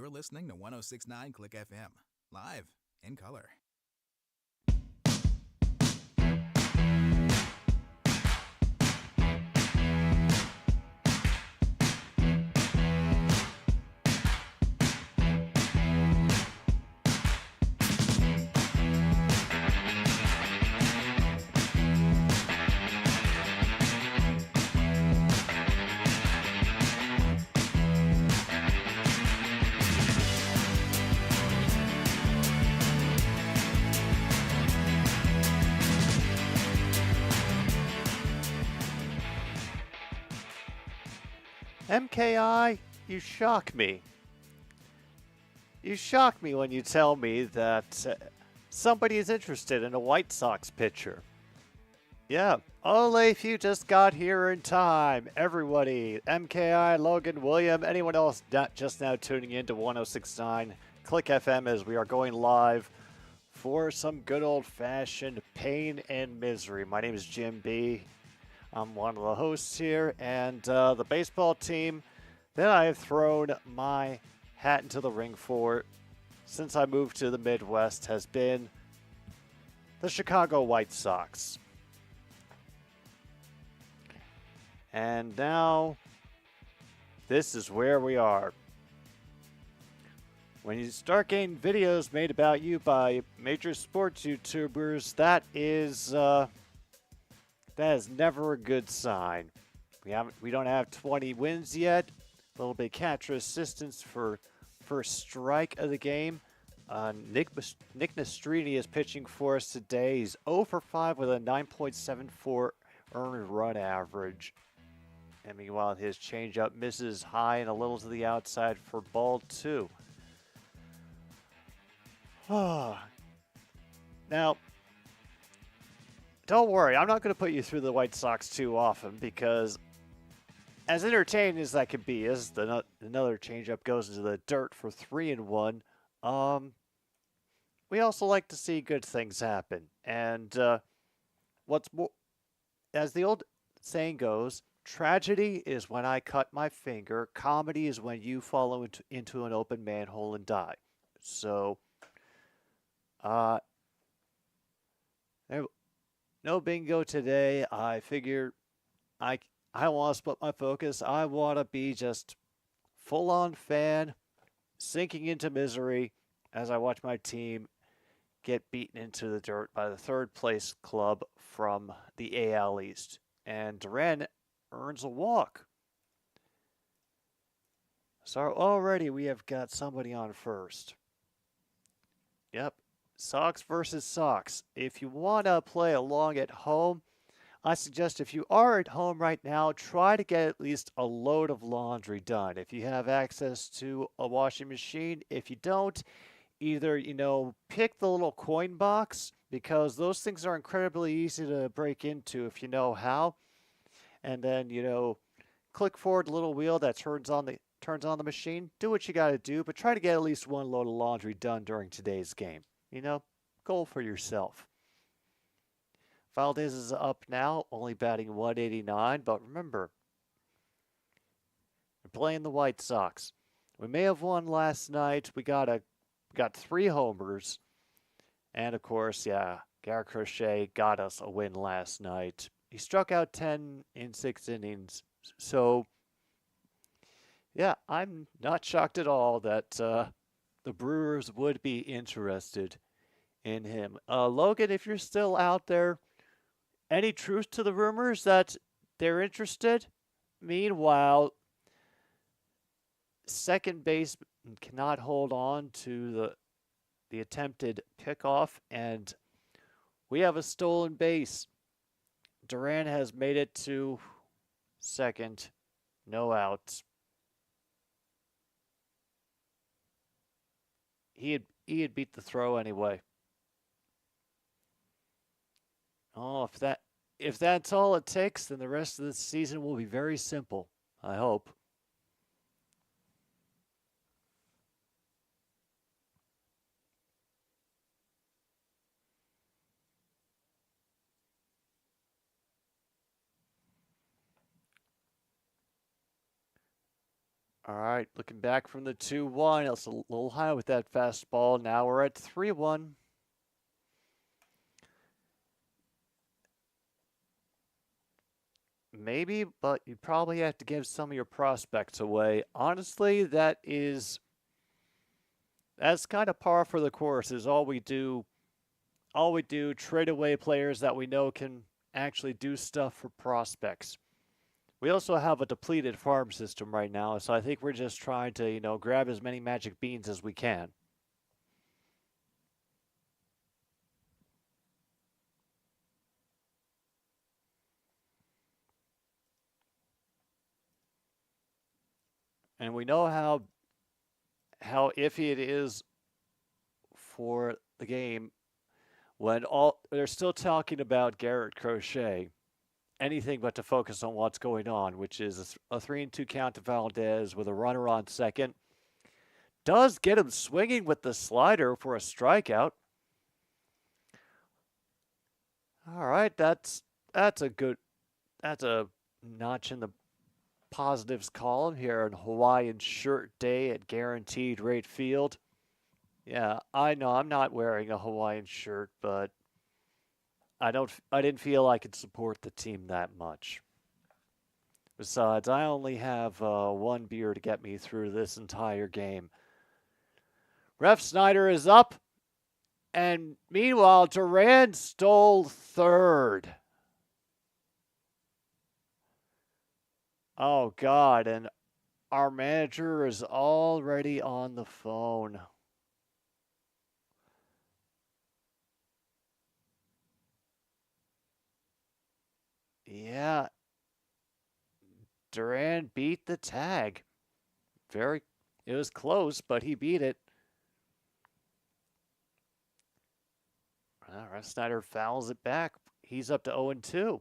You're listening to 1069 Click FM, live in color. MKI, you shock me. You shock me when you tell me that somebody is interested in a White Sox pitcher. Yeah, only if you just got here in time. Everybody, MKI, Logan, William, anyone else just now tuning in to 1069 Click FM as we are going live for some good old-fashioned pain and misery. My name is Jim B. I'm one of the hosts here, and the baseball team that I have thrown my hat into the ring for since I moved to the Midwest has been the Chicago White Sox. And now, this is where we are. When you start getting videos made about you by major sports YouTubers, that is never a good sign. We don't have 20 wins yet. A little bit of catcher assistance for first strike of the game. Nick Nastrini is pitching for us today. He's 0 for 5 with a 9.74 earned run average. And meanwhile, his changeup misses high and a little to the outside for ball 2. Now, don't worry, I'm not going to put you through the White Sox too often because as entertaining as that could be, as another changeup goes into the dirt for 3-1, we also like to see good things happen. And what's more, as the old saying goes, tragedy is when I cut my finger. Comedy is when you fall into an open manhole and die. So, no bingo today. I figured I want to split my focus. I want to be just full-on fan, sinking into misery as I watch my team get beaten into the dirt by the third-place club from the AL East. And Duran earns a walk. So already we have got somebody on first. Yep. Sox versus Sox. If you want to play along at home, I suggest if you are at home right now, try to get at least a load of laundry done. If you have access to a washing machine, if you don't, either, pick the little coin box because those things are incredibly easy to break into if you know how. And then, click forward the little wheel that turns on the machine. Do what you got to do, but try to get at least one load of laundry done during today's game. Goal for yourself. Valdez is up now, only batting 189, but remember, we're playing the White Sox. We may have won last night. We got 3 homers, and of course, Garrett Crochet got us a win last night. He struck out 10 in 6 innings, so I'm not shocked at all that the Brewers would be interested in him. Logan, if you're still out there, any truth to the rumors that they're interested? Meanwhile, second baseman cannot hold on to the attempted pickoff, and we have a stolen base. Duran has made it to second, no outs. He had beat the throw anyway. Oh, if that's all it takes, then the rest of the season will be very simple, I hope. All right, looking back from the 2-1. It's a little high with that fastball. Now we're at 3-1. Maybe, but you probably have to give some of your prospects away. Honestly, that's kind of par for the course. Is all we do. All we do, trade away players that we know can actually do stuff for prospects. We also have a depleted farm system right now, so I think we're just trying to, grab as many magic beans as we can. And we know how iffy it is for the game when they're still talking about Garrett Crochet. Anything but to focus on what's going on, which is a 3-2 count to Valdez with a runner on second. Does get him swinging with the slider for a strikeout. All right, that's a notch in the positives column here on Hawaiian Shirt Day at Guaranteed Rate Field. Yeah, I know I'm not wearing a Hawaiian shirt, but I didn't feel I could support the team that much. Besides, I only have one beer to get me through this entire game. Ref Snyder is up, and meanwhile, Duran stole third. Oh, God, and our manager is already on the phone. Yeah. Duran beat the tag. It was close, but he beat it. Ref Snyder fouls it back. He's up to 0-2.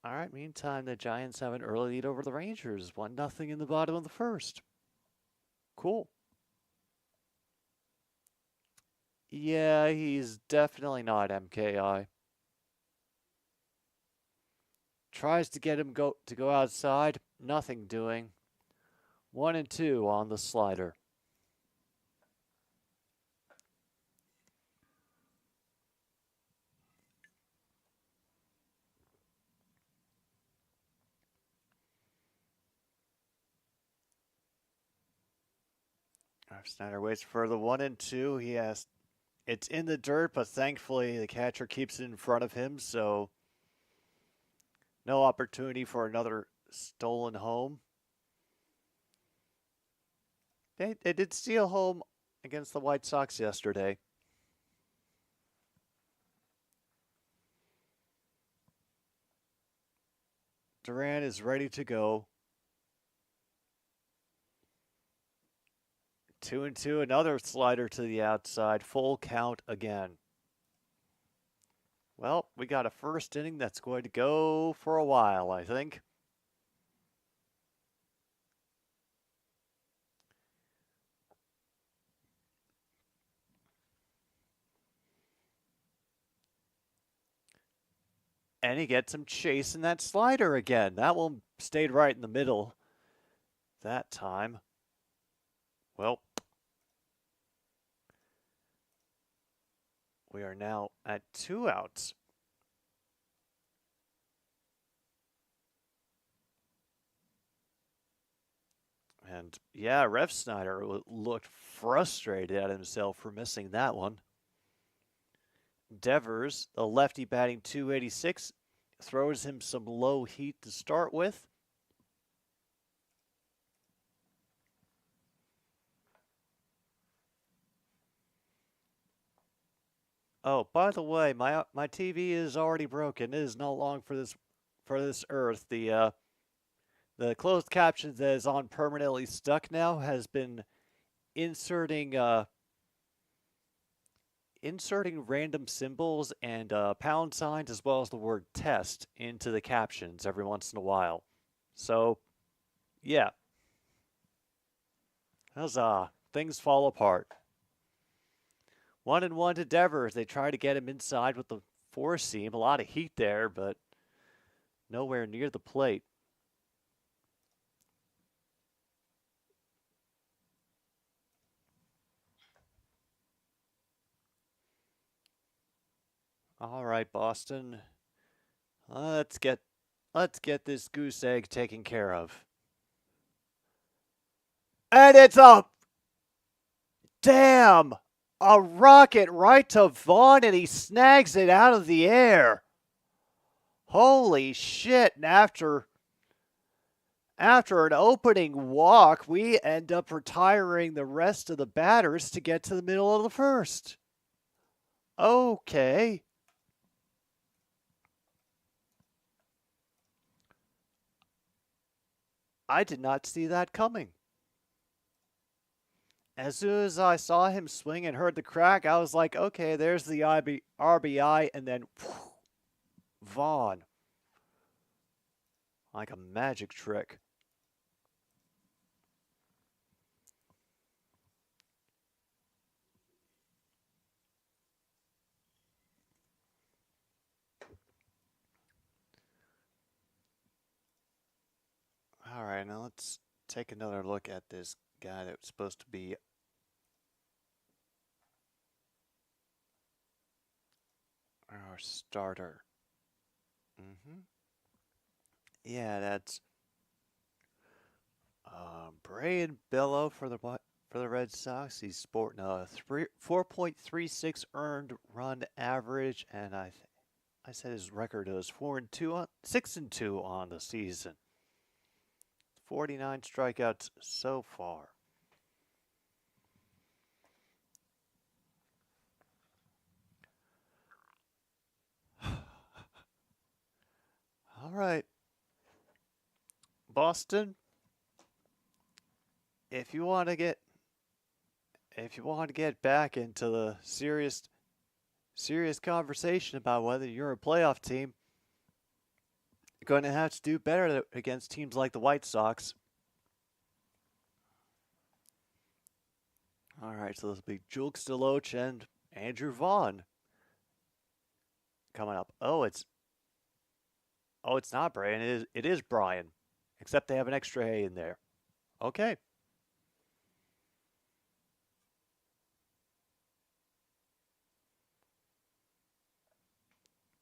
All right, meantime, the Giants have an early lead over the Rangers. 1-0 in the bottom of the first. Cool. Yeah, he's definitely not MKI. Tries to get him to go outside. Nothing doing. 1-2 on the slider. Snyder waits for the 1-2. It's in the dirt, but thankfully the catcher keeps it in front of him, so no opportunity for another stolen home. They did steal home against the White Sox yesterday. Duran is ready to go. 2-2, another slider to the outside. Full count again. Well, we got a first inning that's going to go for a while, I think. And he gets him chasing that slider again. That one stayed right in the middle that time. Well, we are now at 2 outs. And yeah, Ref Snyder looked frustrated at himself for missing that one. Devers, the lefty batting .286, throws him some low heat to start with. Oh, by the way, my TV is already broken. It is no longer for this earth. The closed caption that is on permanently stuck now has been inserting random symbols and pound signs as well as the word test into the captions every once in a while. So, yeah. Huzzah. Things fall apart. 1-1 to Devers. They try to get him inside with the four seam. A lot of heat there, but nowhere near the plate. All right, Boston. Let's get this goose egg taken care of. And it's up. Damn! A rocket right to Vaughn, and he snags it out of the air. Holy shit! And after an opening walk, we end up retiring the rest of the batters to get to the middle of the first. Okay. I did not see that coming. As soon as I saw him swing and heard the crack, I was like, okay, there's the RBI, and then whew, Vaughn. Like a magic trick. All right, now let's take another look at this guy that was supposed to be our starter. Yeah, that's Brayan Bello for the Red Sox. He's sporting a 4.36 earned run average, and I said his record was 6-2 on the season. 49 strikeouts so far. All right. Boston, if you want to get back into the serious conversation about whether you're a playoff team, you're going to have to do better against teams like the White Sox. All right, so this will be Julks DeLoach and Andrew Vaughn coming up. Oh, it's not Brian. It is Brian, except they have an extra A in there. Okay.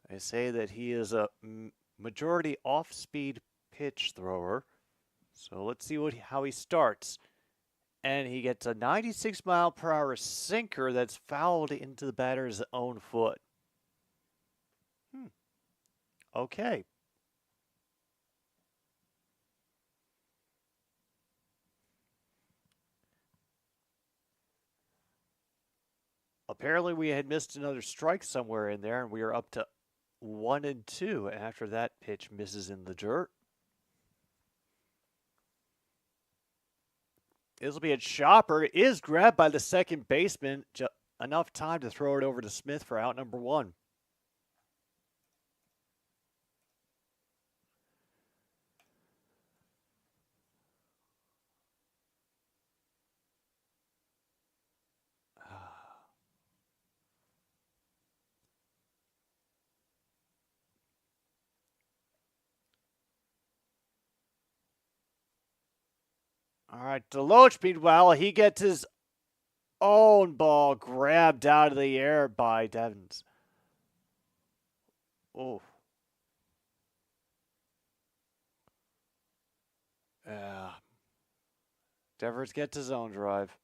They say that he is a majority off-speed pitch thrower. So let's see how he starts. And he gets a 96-mile-per-hour sinker that's fouled into the batter's own foot. Okay. Apparently we had missed another strike somewhere in there, and we are up to 1-2 after that pitch misses in the dirt. This will be a chopper. It is grabbed by the second baseman. Enough time to throw it over to Smith for out number 1. All right, DeLoach, meanwhile, he gets his own ball grabbed out of the air by Devens. Oh. Yeah. Devers gets his own drive.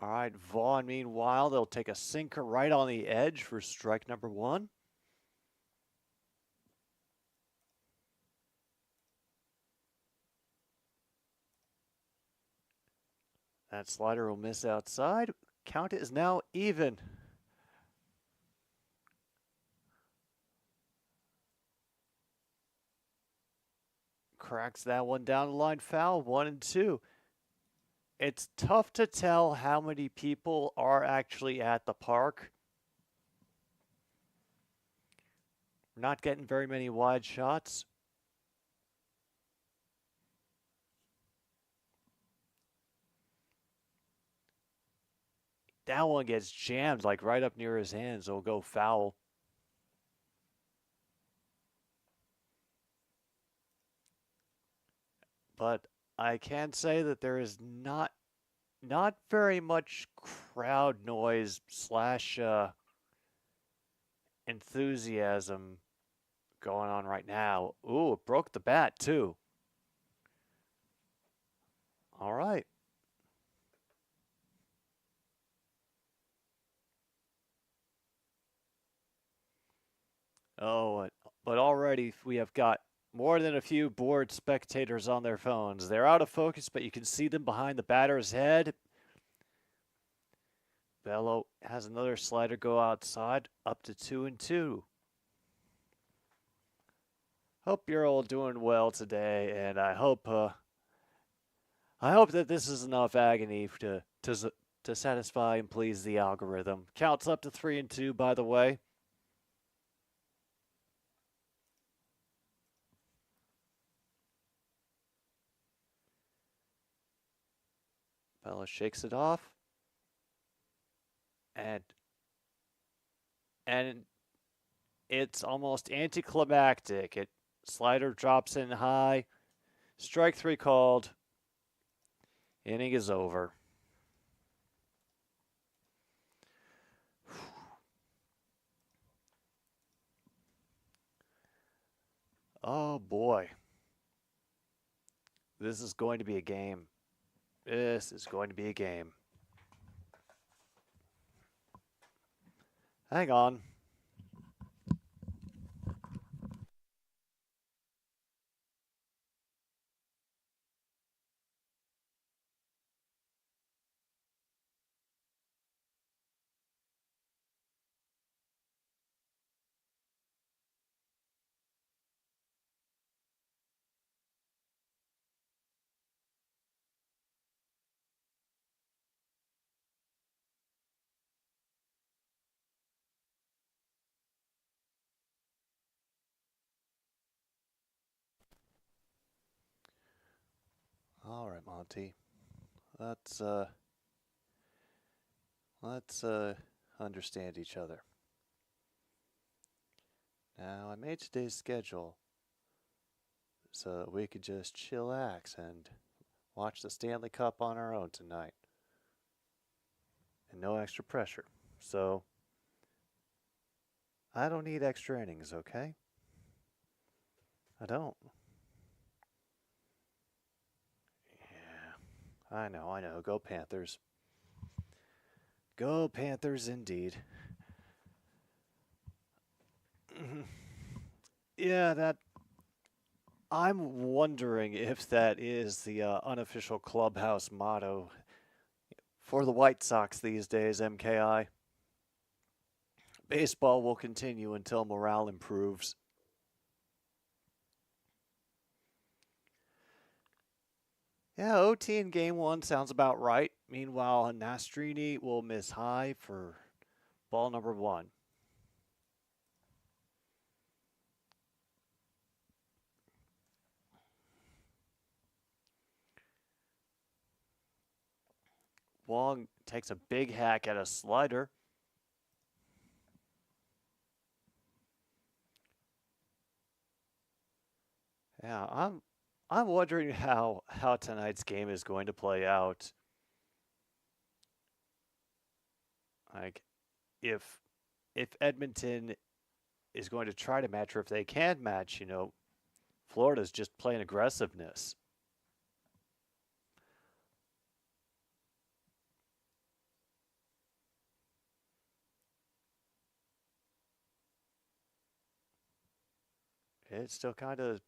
All right, Vaughn, meanwhile, they'll take a sinker right on the edge for strike number 1. That slider will miss outside. Count is now even. Cracks that one down the line foul, 1-2. It's tough to tell how many people are actually at the park. We're not getting very many wide shots. that one gets jammed like right up near his hands. It'll go foul. But I can say that there is not very much crowd noise slash enthusiasm going on right now. Ooh, it broke the bat too. All right. Oh, but already we have got more than a few bored spectators on their phones. They're out of focus, but you can see them behind the batter's head. Bello has another slider go outside, up to 2-2. Hope you're all doing well today, and I hope that this is enough agony to satisfy and please the algorithm. Counts up to 3-2, by the way. Bello shakes it off. And it's almost anticlimactic. Slider drops in high. Strike 3 called. Inning is over. Oh boy. This is going to be a game. This is going to be a game. Hang on. All right, Monty. Let's understand each other. Now, I made today's schedule so we could just chillax and watch the Stanley Cup on our own tonight. And no extra pressure. So, I don't need extra innings, okay? I don't. Yeah, I know. Go Panthers. Go Panthers indeed. Yeah, I'm wondering if that is the unofficial clubhouse motto for the White Sox these days, MKI. Baseball will continue until morale improves. Yeah, OT in game 1 sounds about right. Meanwhile, Nastrini will miss high for ball number 1. Wong takes a big hack at a slider. Yeah, I'm wondering how tonight's game is going to play out. Like, if Edmonton is going to try to match, or if they can match, Florida's just playing aggressiveness. It still kind of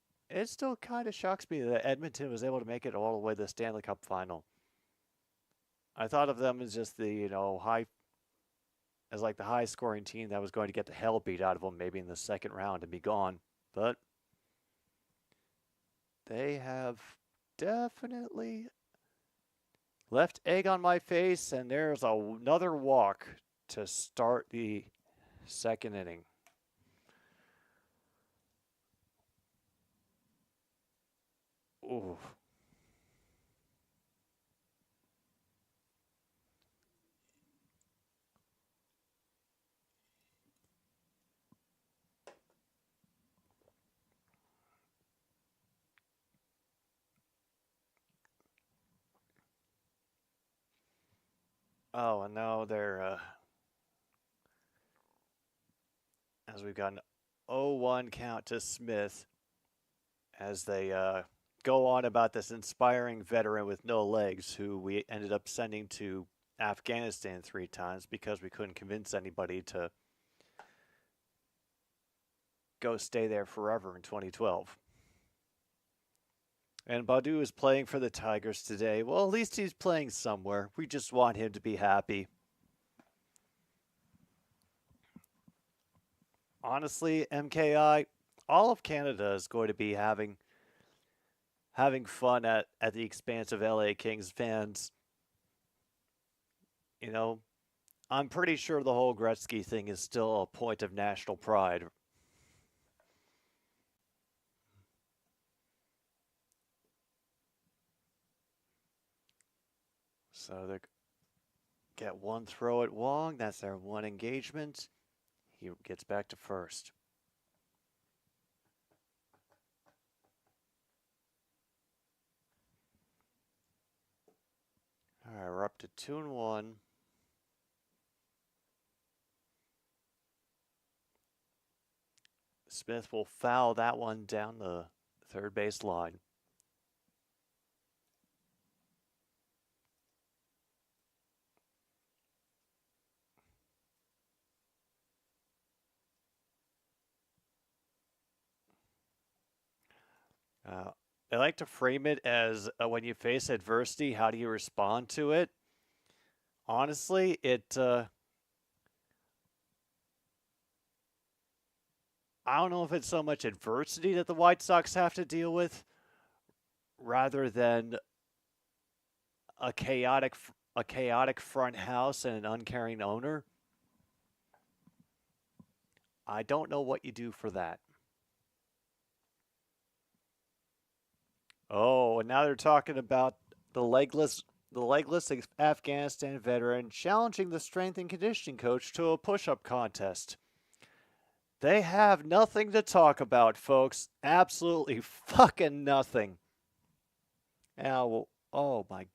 shocks me that Edmonton was able to make it all the way to the Stanley Cup final. I thought of them as just the the high scoring team that was going to get the hell beat out of them maybe in the second round and be gone. But they have definitely left egg on my face, and there's another walk to start the second inning. Ooh. Oh, and now they're as we've got an 0-1 count to Smith as they go on about this inspiring veteran with no legs who we ended up sending to Afghanistan 3 times because we couldn't convince anybody to go stay there forever in 2012. And Badu is playing for the Tigers today. Well, at least he's playing somewhere. We just want him to be happy. Honestly, MKI, all of Canada is going to be having fun at the expense of LA Kings fans. You know, I'm pretty sure the whole Gretzky thing is still a point of national pride. So they get one throw at Wong. That's their one engagement. He gets back to first. All right, we're up to 2-1. Smith will foul that one down the third base line. I like to frame it as when you face adversity, how do you respond to it? Honestly, I don't know if it's so much adversity that the White Sox have to deal with, rather than a chaotic front house and an uncaring owner. I don't know what you do for that. Oh, and now they're talking about the legless Afghanistan veteran challenging the strength and conditioning coach to a push-up contest. They have nothing to talk about, folks. Absolutely fucking nothing. Now, oh my.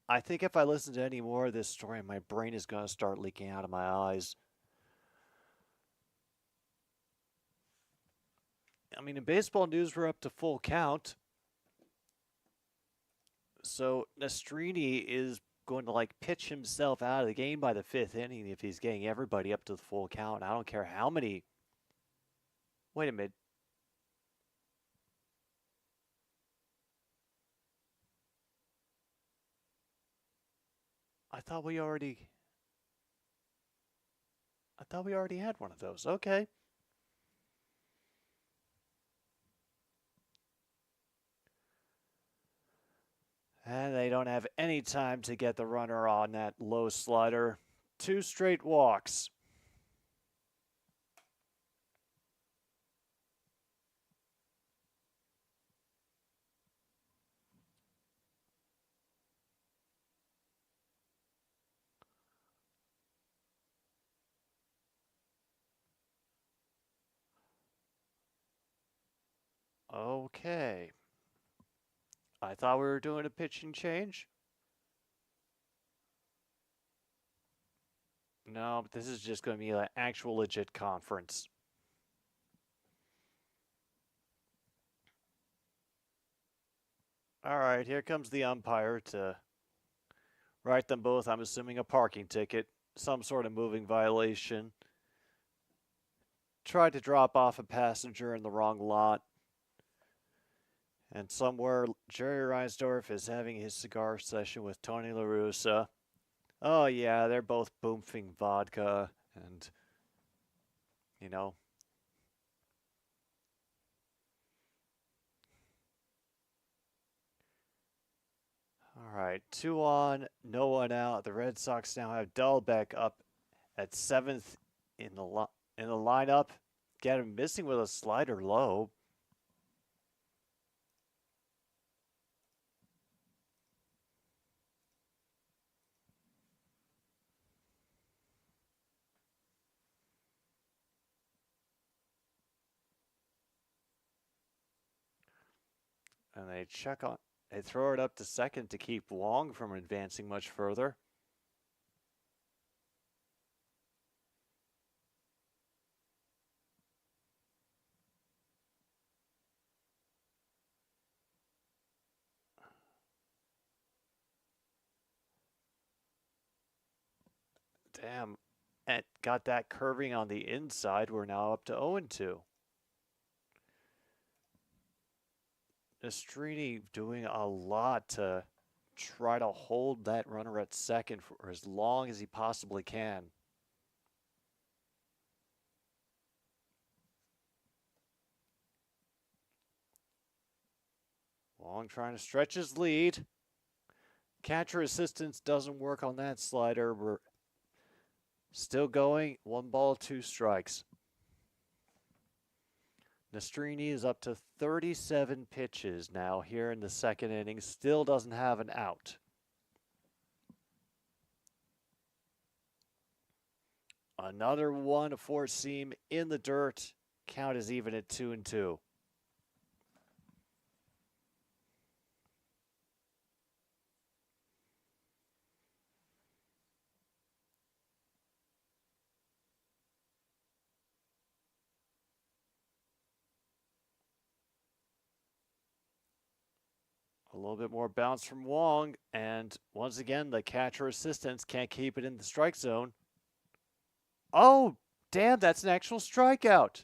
I think if I listen to any more of this story, my brain is going to start leaking out of my eyes. I mean, in baseball news, we're up to full count. So Nastrini is going to pitch himself out of the game by the 5th inning if he's getting everybody up to the full count. I don't care how many. Wait a minute. I thought we already had one of those. Okay. And they don't have any time to get the runner on that low slider. 2 straight walks. Okay. I thought we were doing a pitching change. No, but this is just going to be an actual legit conference. All right, here comes the umpire to write them both, I'm assuming, a parking ticket, some sort of moving violation. Tried to drop off a passenger in the wrong lot. And somewhere, Jerry Reinsdorf is having his cigar session with Tony La Russa. Oh, yeah, they're both booming vodka and, you know. All right, 2 on, no one out. The Red Sox now have Dahlbeck up at 7th in the lineup. Get him missing with a slider low. And they throw it up to second to keep Wong from advancing much further. Damn. And got that curving on the inside. We're now up to 0-2. Nastrini doing a lot to try to hold that runner at second for as long as he possibly can. Wong trying to stretch his lead. Catcher assistance doesn't work on that slider. We're still going. 1 ball, 2 strikes. Nastrini is up to 37 pitches now here in the second inning. Still doesn't have an out. Another one, a four seam in the dirt. Count is even at 2-2. A little bit more bounce from Wong, and once again, the catcher assistants can't keep it in the strike zone. Oh, damn, that's an actual strikeout.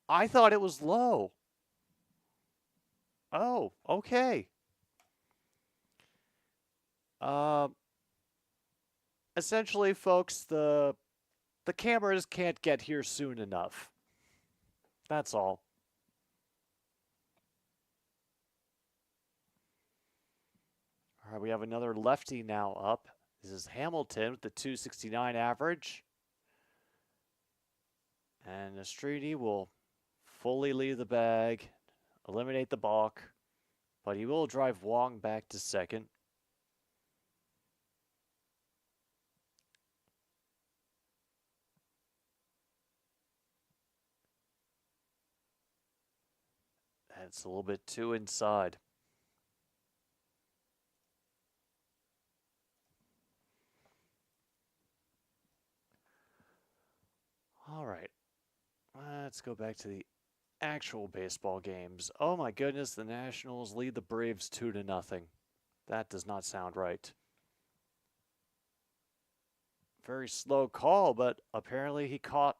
I thought it was low. Oh, okay. Essentially, folks, the cameras can't get here soon enough. That's all. All right, we have another lefty now up. This is Hamilton with the 269 average. And Nastrini will fully leave the bag, eliminate the balk, but he will drive Wong back to second. That's a little bit too inside. All right, let's go back to the actual baseball games. Oh my goodness, the Nationals lead the Braves 2-0. That does not sound right. Very slow call, but apparently he caught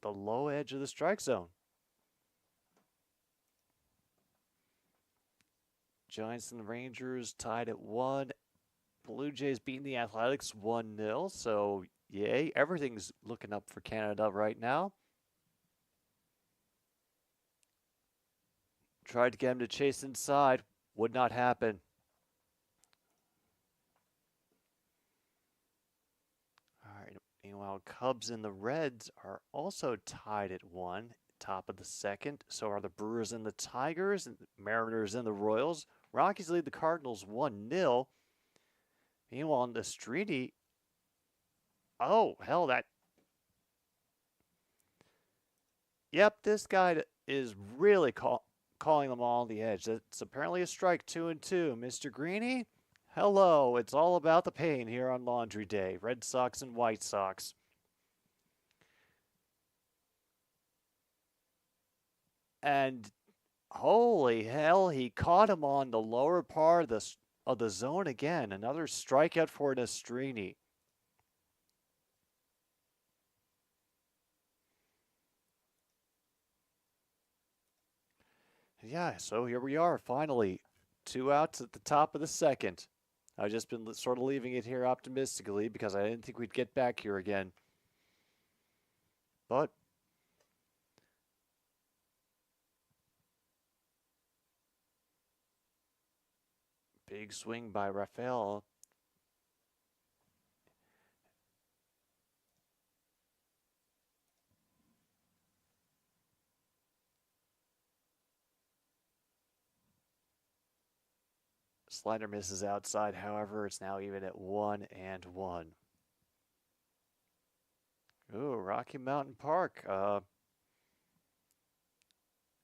the low edge of the strike zone. Giants and the Rangers tied at 1. Blue Jays beating the Athletics 1-0, so yay, everything's looking up for Canada right now. Tried to get him to chase inside, would not happen. All right, meanwhile, Cubs and the Reds are also tied at 1, top of the second. So are the Brewers and the Tigers, and the Mariners and the Royals. Rockies lead the Cardinals 1-0. Meanwhile, Nastrini, oh, hell, that. Yep, this guy is really calling them all on the edge. It's apparently a strike, 2-2. Mr. Greeny, hello. It's all about the pain here on Laundry Day. Red Sox and White Sox. And holy hell, he caught him on the lower part of the zone again. Another strikeout for Nastrini. Yeah, so here we are, finally. 2 outs at the top of the second. I've just been sort of leaving it here optimistically because I didn't think we'd get back here again. But big swing by Rafael. Slider misses outside, however, it's now even at 1-1. Ooh, Rocky Mountain Park.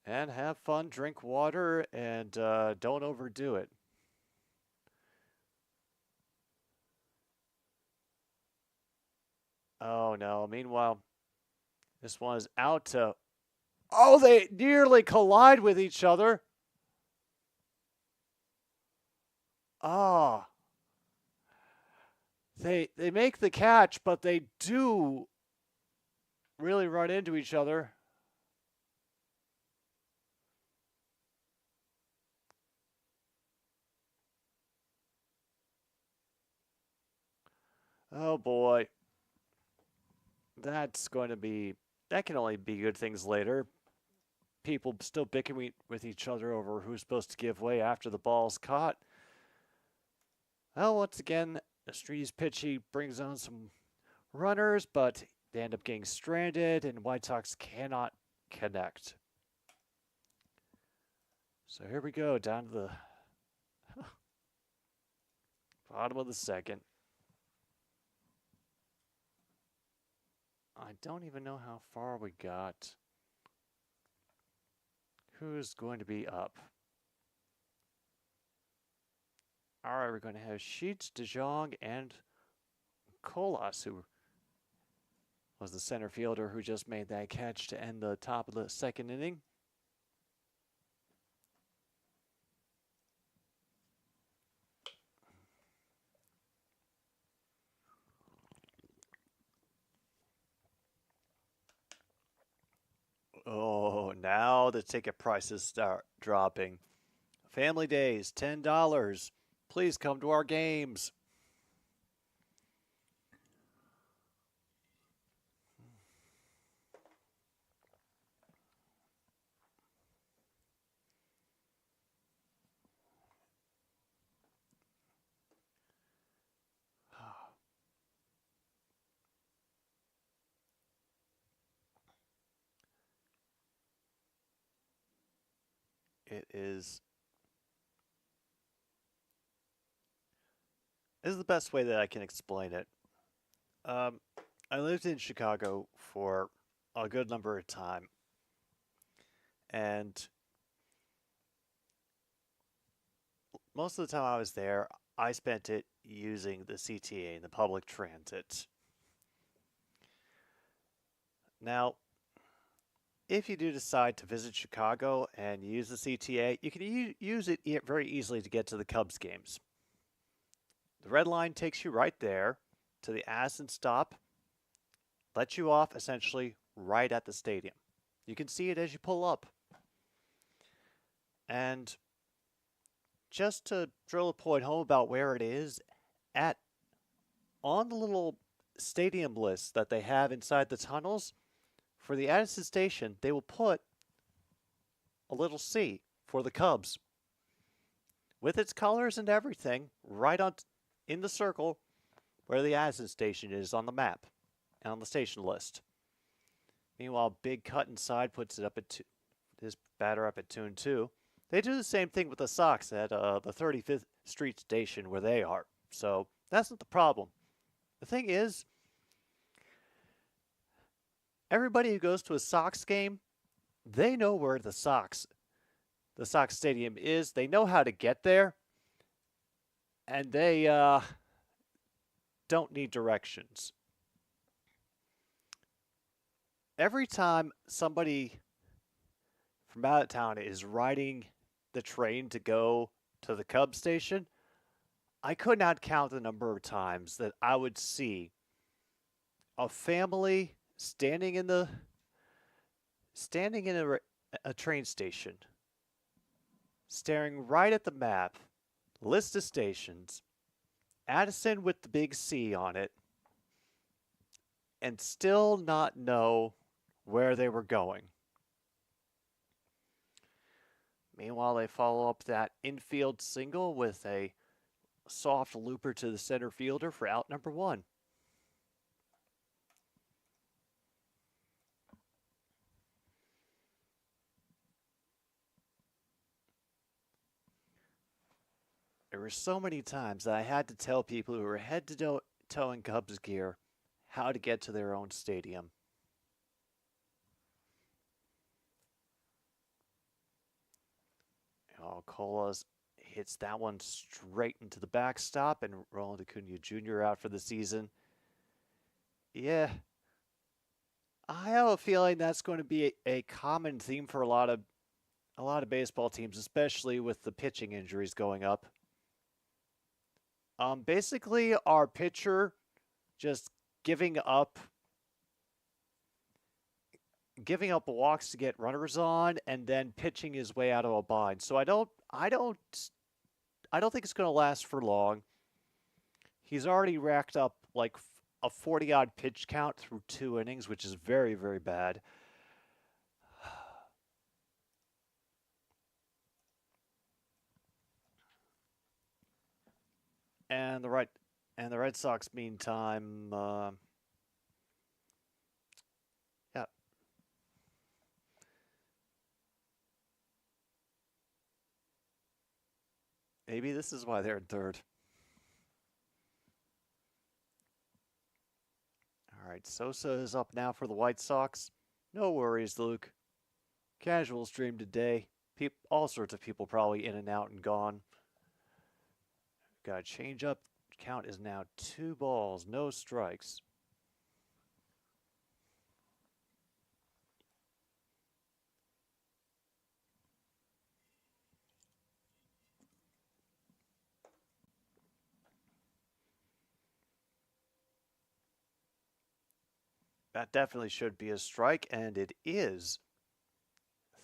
And have fun, drink water, and don't overdo it. Oh no, meanwhile, this one is out to. Oh, they nearly collide with each other. Oh. They make the catch, but they do really run into each other. Oh boy. That can only be good things later. People still bickering with each other over who's supposed to give way after the ball's caught. Well, once again, Streety's pitchy brings on some runners, but they end up getting stranded, and White Sox cannot connect. So here we go, down to the bottom of the second. I don't even know how far we got. Who's going to be up? All right, we're going to have Sheets, DeJong, and Colas, who was the center fielder who just made that catch to end the top of the second inning. Oh, now the ticket prices start dropping. Family Days, $10. Please come to our games. It is. This is the best way that I can explain it. I lived in Chicago for a good number of time, and most of the time I was there, I spent it using the CTA and the public transit. Now, if you do decide to visit Chicago and use the CTA, you can use it very easily to get to the Cubs games. The red line takes you right there to the Addison stop, lets you off essentially right at the stadium. You can see it as you pull up. And just to drill a point home about where it is, on the little stadium list that they have inside the tunnels, for the Addison station, they will put a little C for the Cubs with its colors and everything right in the circle where the Addison station is on the map and on the station list. Meanwhile, Big Cut Inside puts it up at his batter up at 2-2. They do the same thing with the Sox at the 35th Street station where they are. So that's not the problem. The thing is, everybody who goes to a Sox game, they know where the Sox stadium is. They know how to get there. And they don't need directions. Every time somebody from out of town is riding the train to go to the Cubs station, I could not count the number of times that I would see a family standing in a train station, staring right at the map, list of stations, Addison with the big C on it, and still not know where they were going. Meanwhile, they follow up that infield single with a soft looper to the center fielder for out number 1. There were so many times that I had to tell people who were head to toe in Cubs gear how to get to their own stadium. Colas hits that one straight into the backstop, and Roland Acuna Jr. out for the season. Yeah, I have a feeling that's going to be a common theme for a lot of baseball teams, especially with the pitching injuries going up. Basically, our pitcher just giving up walks to get runners on, and then pitching his way out of a bind. So I don't think it's going to last for long. He's already racked up like a 40-odd pitch count through 2 innings, which is very, very bad. And the Red Sox, meantime, yeah, maybe this is why they're in third. All right, Sosa is up now for the White Sox. No worries, Luke. Casual stream today. All sorts of people probably in and out and gone. Got a change up. Count is now 2 balls, no strikes. That definitely should be a strike, and it is.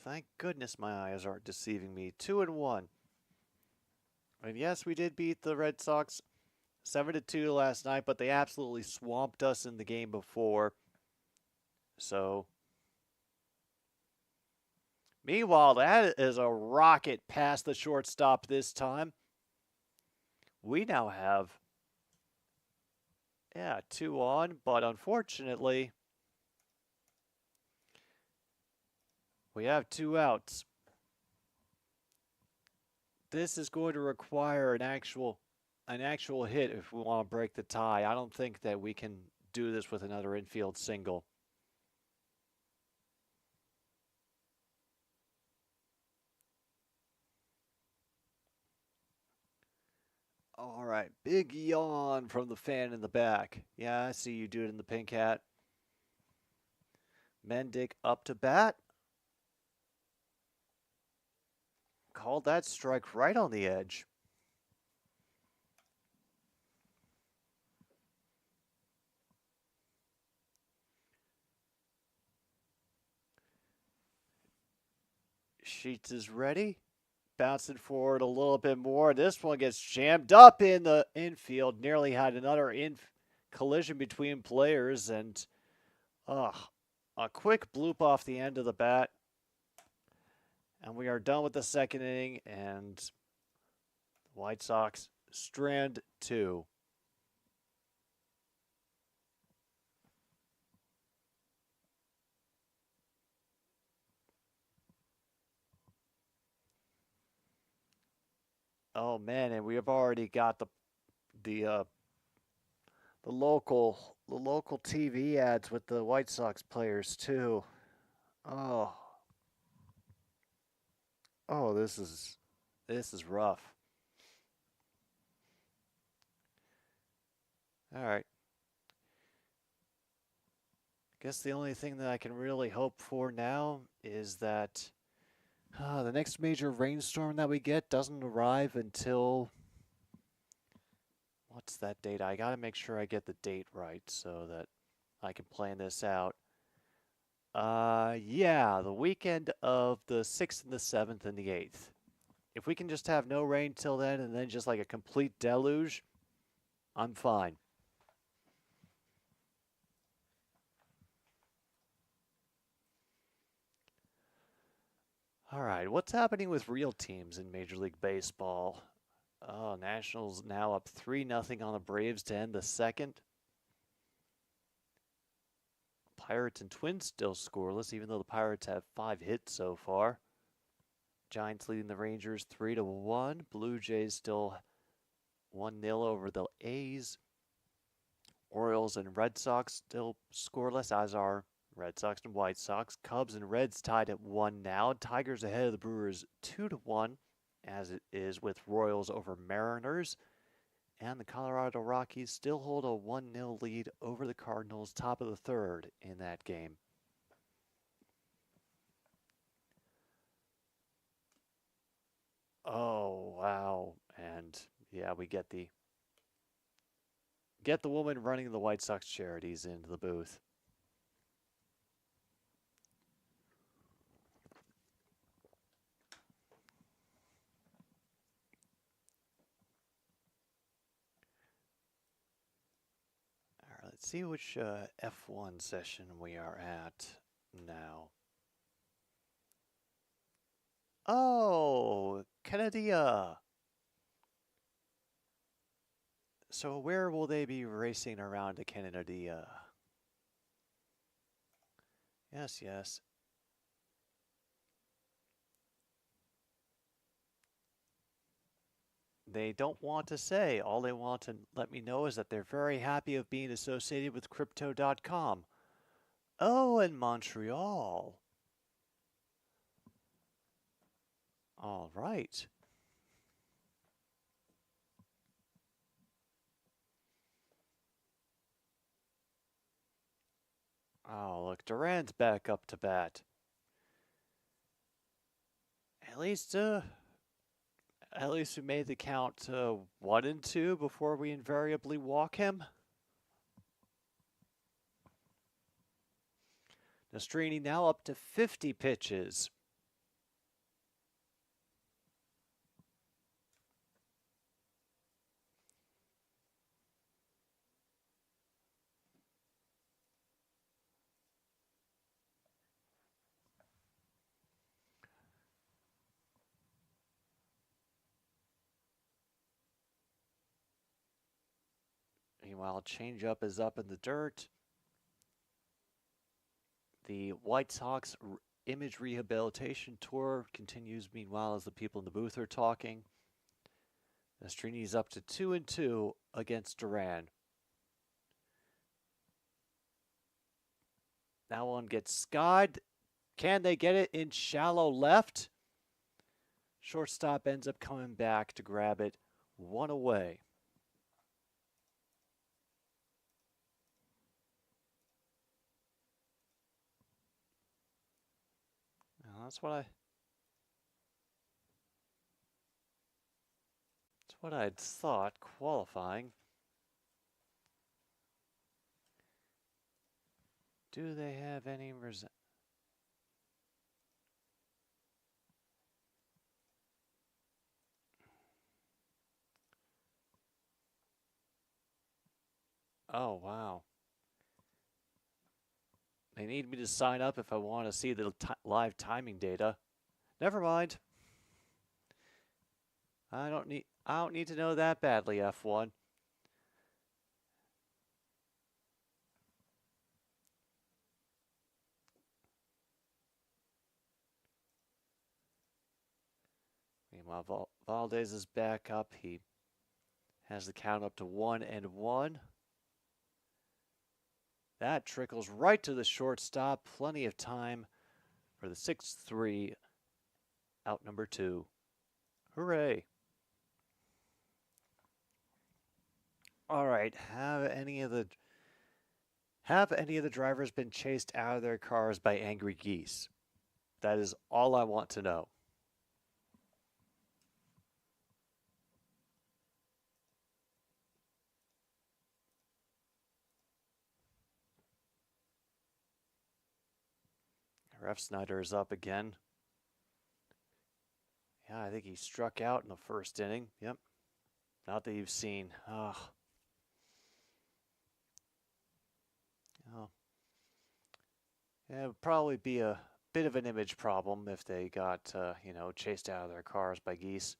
Thank goodness my eyes aren't deceiving me. 2-1. And yes, we did beat the Red Sox 7-2 last night, but they absolutely swamped us in the game before. So, meanwhile, that is a rocket past the shortstop this time. We now have, 2 on, but unfortunately, we have 2 outs. This is going to require an actual hit if we want to break the tie. I don't think that we can do this with another infield single. All right, big yawn from the fan in the back. Yeah, I see you do it in the pink hat. Mendick up to bat. Called that strike right on the edge. Sheets is ready. Bouncing forward a little bit more. This one gets jammed up in the infield. Nearly had another collision between players, and a quick bloop off the end of the bat. And we are done with the second inning, and the White Sox strand 2. Oh man, and we have already got the local TV ads with the White Sox players too. Oh, this is rough. All right. Guess the only thing that I can really hope for now is that the next major rainstorm that we get doesn't arrive until, what's that date? I gotta make sure I get the date right so that I can plan this out. Yeah, the weekend of the 6th and the 7th and the 8th. If we can just have no rain till then and then just like a complete deluge, I'm fine. All right, what's happening with real teams in Major League Baseball? Oh, Nationals now up 3-0 on the Braves to end the second. Pirates and Twins still scoreless, even though the Pirates have 5 hits so far. Giants leading the Rangers 3-1. Blue Jays still 1-0 over the A's. Orioles and Red Sox still scoreless, as are Red Sox and White Sox. Cubs and Reds tied at 1 now. Tigers ahead of the Brewers 2-1, as it is with Royals over Mariners. And the Colorado Rockies still hold a 1-0 lead over the Cardinals, top of the third in that game. Oh, wow. And yeah, we get the Get the woman running the White Sox charities into the booth. All right, let's see which F1 session we are at now. Oh, Canada. So where will they be racing around to Canada? Yes, yes. They don't want to say. All they want to let me know is that they're very happy of being associated with Crypto.com. Oh, in Montreal. All right. Oh, look, Duran's back up to bat. At least we made the count 1 and 2 before we invariably walk him. Nastrini now up to 50 pitches. Meanwhile, changeup is up in the dirt. The White Sox image rehabilitation tour continues, meanwhile, as the people in the booth are talking. Nastrini's up to 2 and 2 against Duran. That one gets skied. Can they get it in shallow left? Shortstop ends up coming back to grab it 1 away. Now, that's what I'd thought qualifying. Do they have any Oh, wow. They need me to sign up if I want to see the live timing data. Never mind. I don't need to know that badly, F1. Meanwhile, Valdez is back up. He has the count up to 1 and 1. That trickles right to the shortstop. Plenty of time for the 6-3 out number 2. Hooray. All right, have any of the drivers been chased out of their cars by angry geese? That is all I want to know. Ref Snyder is up again. Yeah, I think he struck out in the first inning. Yep. Not that you've seen. Oh. Yeah, it would probably be a bit of an image problem if they got, chased out of their cars by geese.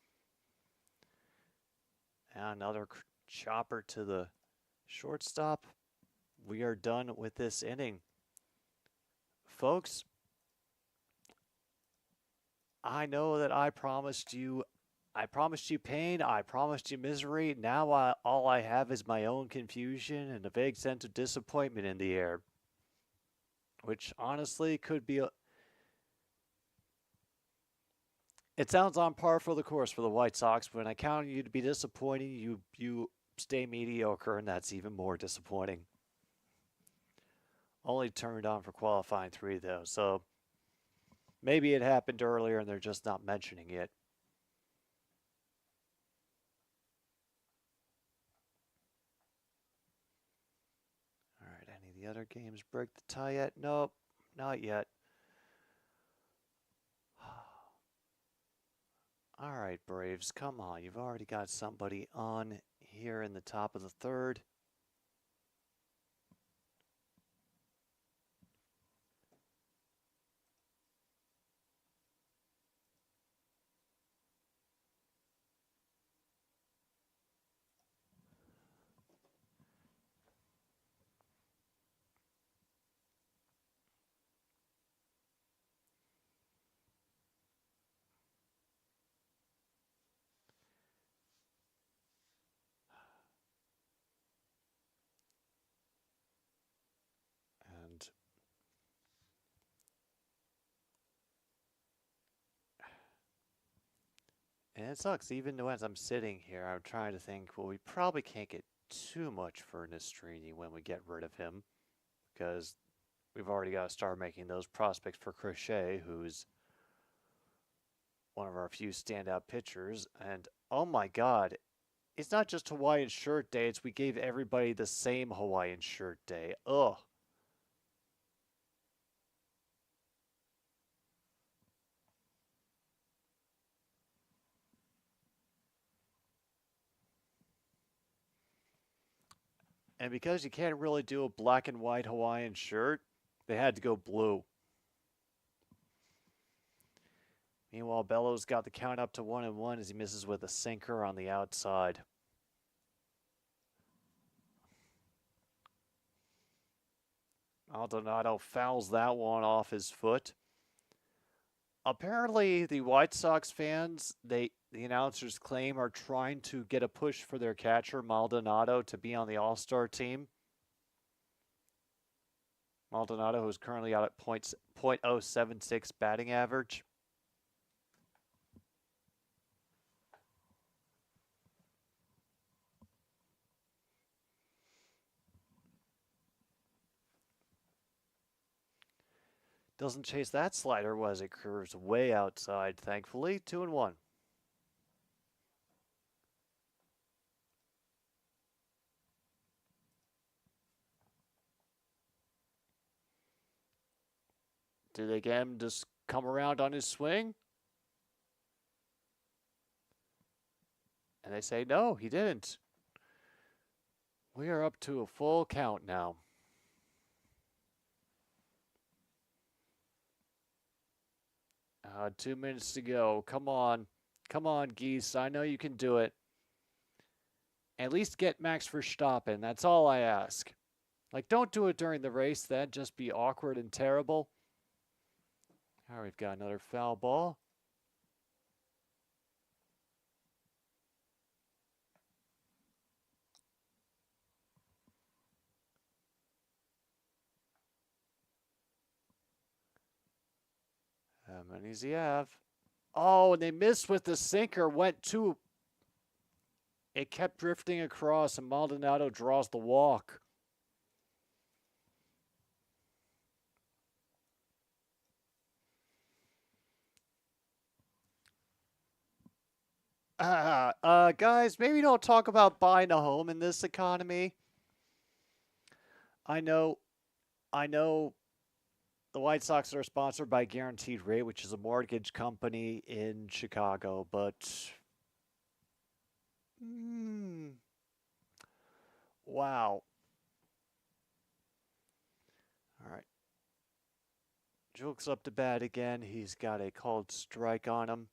And another chopper to the shortstop. We are done with this inning. Folks, I know that I promised you pain, I promised you misery. Now all I have is my own confusion and a vague sense of disappointment in the air. Which honestly could be it sounds on par for the course for the White Sox. When I count on you to be disappointing, you stay mediocre, and that's even more disappointing. Only turned on for qualifying 3, though, so maybe it happened earlier and they're just not mentioning it. other games break the tie yet? Nope, not yet. All right, Braves, come on. You've already got somebody on here in the top of the third. And it sucks, even as I'm sitting here, I'm trying to think, well, we probably can't get too much for Nastrini when we get rid of him, because we've already got to start making those prospects for Crochet, who's one of our few standout pitchers. And oh my god, it's not just Hawaiian shirt day, it's we gave everybody the same Hawaiian shirt day. Ugh. And because you can't really do a black and white Hawaiian shirt, they had to go blue. Meanwhile, Bellows got the count up to 1-1 as he misses with a sinker on the outside. Maldonado fouls that one off his foot. Apparently, the White Sox fans, the announcers claim, are trying to get a push for their catcher, Maldonado, to be on the All-Star team. Maldonado, who's currently out at .076 batting average. Doesn't chase that slider as it curves way outside, thankfully. 2-1. Did they get him to come around on his swing? And they say, no, he didn't. We are up to a full count now. 2 minutes to go. Come on. Come on, Geese. I know you can do it. At least get Max Verstappen. That's all I ask. Like, don't do it during the race then. Just be awkward and terrible. All right, we've got another foul ball. How many does he have? Oh, and they missed with the sinker. Went to. It kept drifting across, and Maldonado draws the walk. Guys, maybe don't talk about buying a home in this economy. I know the White Sox are sponsored by Guaranteed Rate, which is a mortgage company in Chicago, but wow. All right. Julk's up to bat again. He's got a called strike on him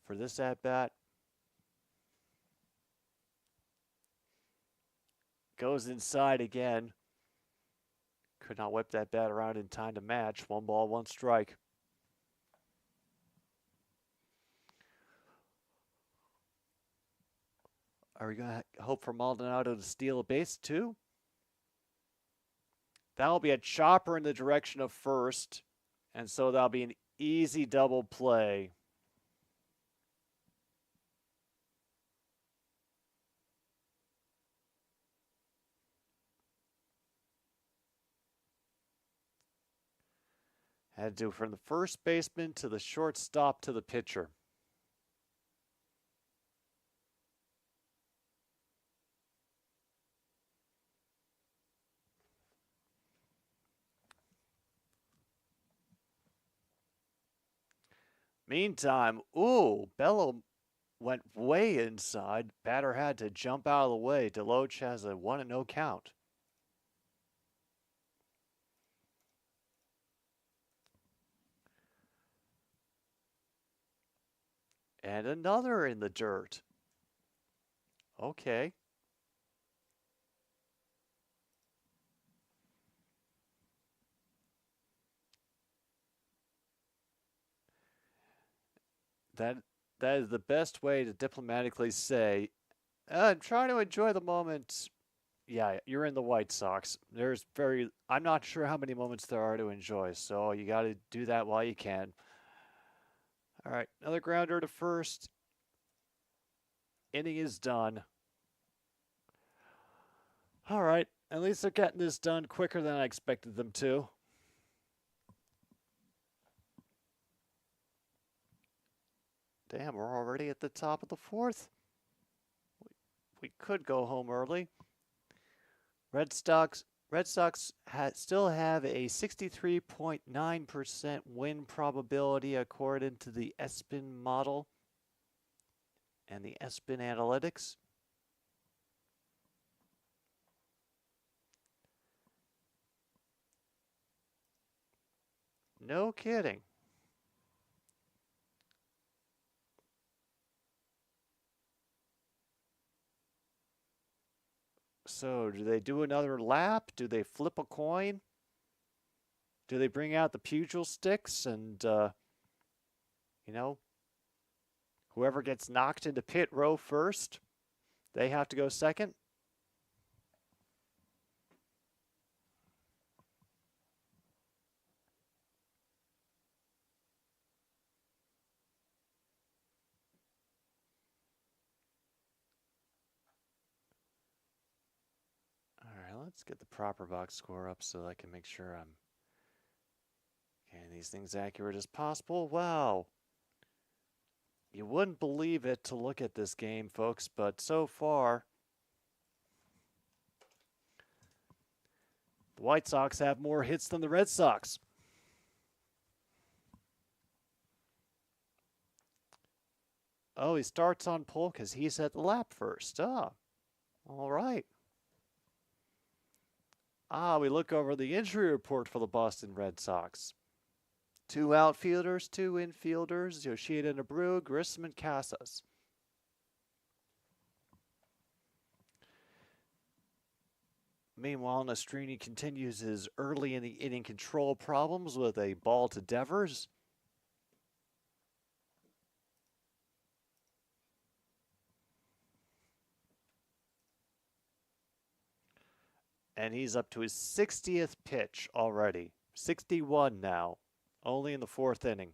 for this at-bat. Goes inside again. Could not whip that bat around in time to match. 1 ball, 1 strike. Are we going to hope for Maldonado to steal a base too? That'll be a chopper in the direction of first. And so that'll be an easy double play. Had to do from the first baseman to the shortstop to the pitcher. Meantime, ooh, Bello went way inside. Batter had to jump out of the way. Deloach has a 1-0 count. And another in the dirt. Okay. That is the best way to diplomatically say, I'm trying to enjoy the moment. Yeah, you're in the White Sox. I'm not sure how many moments there are to enjoy, so you got to do that while you can. All right, another grounder to first. Inning is done. All right, at least they're getting this done quicker than I expected them to. Damn, we're already at the top of the fourth. We could go home early. Red Sox still have a 63.9% win probability according to the ESPN model and the ESPN analytics. No kidding. So, do they do another lap? Do they flip a coin? Do they bring out the pugil sticks and, whoever gets knocked into pit row first, they have to go second? All right, let's get the proper box score up so I can make sure I'm getting these things accurate as possible. Wow. You wouldn't believe it to look at this game, folks, but so far, the White Sox have more hits than the Red Sox. Oh, he starts on pole because he's at the lap first. Ah, all right. We look over the injury report for the Boston Red Sox. 2 outfielders, 2 infielders, Yoshida and Abreu, Grissom and Casas. Meanwhile, Nastrini continues his early in the inning control problems with a ball to Devers. And he's up to his 60th pitch already. 61 now, only in the 4th inning.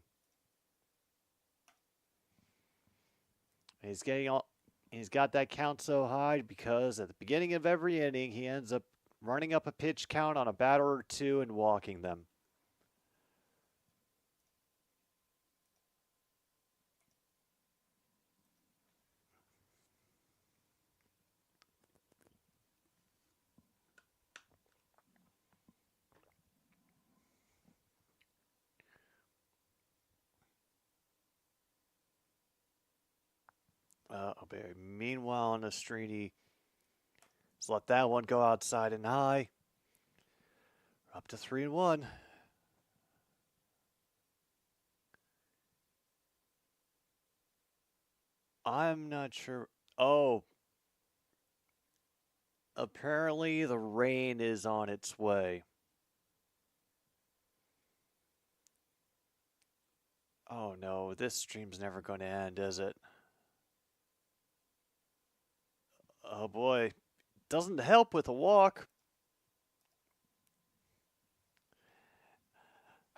He's got that count so high because at the beginning of every inning, he ends up running up a pitch count on a batter or two and walking them. Meanwhile, Nastrini has let that one go outside and high. We're up to 3-1. I'm not sure. Oh, apparently the rain is on its way. Oh no, this stream's never going to end, is it? Oh boy, doesn't help with a walk.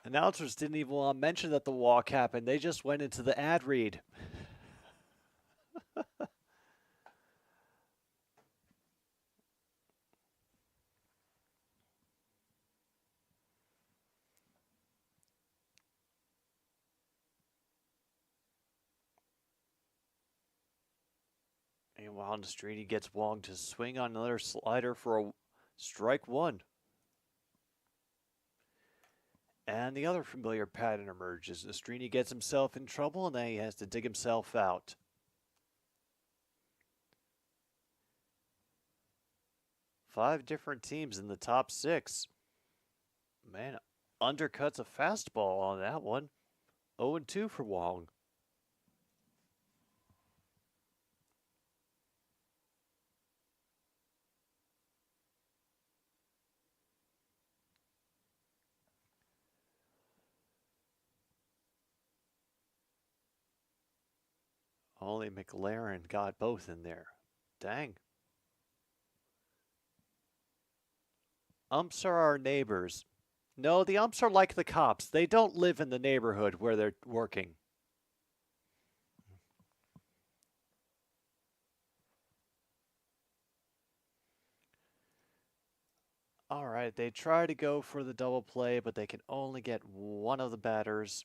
Announcers didn't even want to mention that the walk happened. They just went into the ad read. Meanwhile, Nastrini gets Wong to swing on another slider for a strike 1. And the other familiar pattern emerges. Nastrini gets himself in trouble, and then he has to dig himself out. Five different teams in the top six. Man, undercuts a fastball on that one. 0-2 for Wong. Only McLaren got both in there. Dang. Umps are our neighbors. No, the umps are like the cops. They don't live in the neighborhood where they're working. All right, they try to go for the double play, but they can only get one of the batters.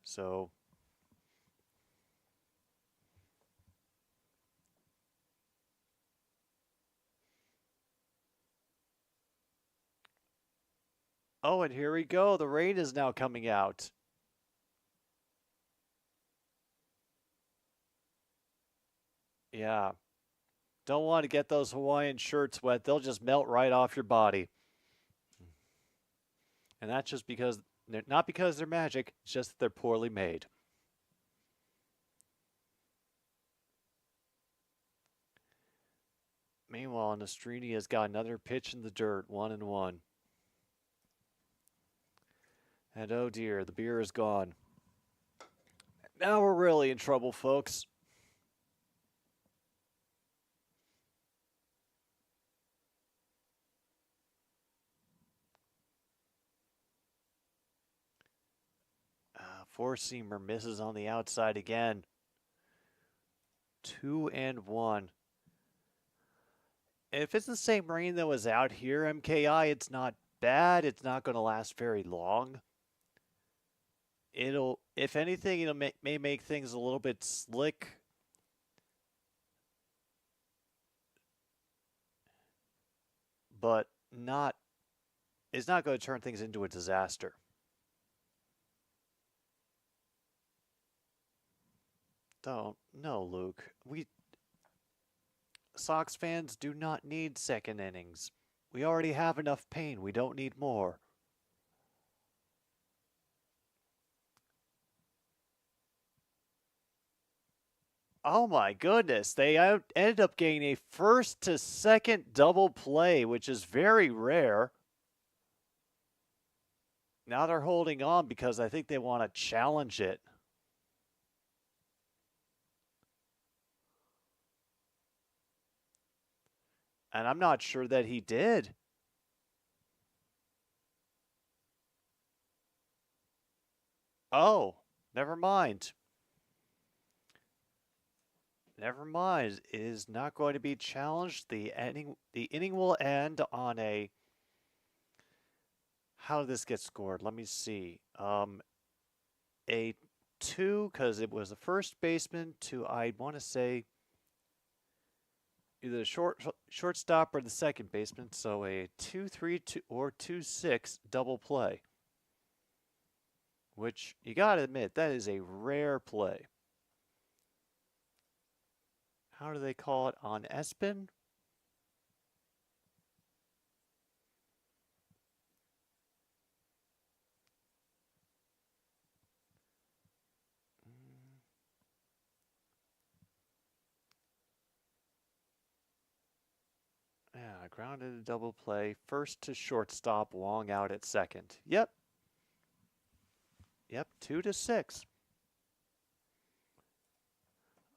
So oh, and here we go. The rain is now coming out. Yeah. Don't want to get those Hawaiian shirts wet. They'll just melt right off your body. And that's just because not because they're magic, it's just that they're poorly made. Meanwhile, Nastrini has got another pitch in the dirt, 1-1. And oh dear, the beer is gone. Now we're really in trouble, folks. Four-seamer misses on the outside again. 2-1. If it's the same rain that was out here, MKI, it's not bad. It's not going to last very long. It'll, if anything, it'll may make things a little bit slick. But it's not going to turn things into a disaster. No, Luke. Sox fans do not need second innings. We already have enough pain. We don't need more. Oh my goodness. They ended up getting a first to second double play, which is very rare. Now they're holding on because I think they want to challenge it. And I'm not sure that he did. Oh, never mind. Never mind. It is not going to be challenged. The inning will end on a. How did this get scored? Let me see. A 2, because it was the first baseman to, I want to say, either the shortstop or the second baseman. So a 2-3 or 2-6 double play. Which, you got to admit, that is a rare play. How do they call it on ESPN? Yeah, grounded a double play. First to shortstop, Wong out at second. Yep. 2-6.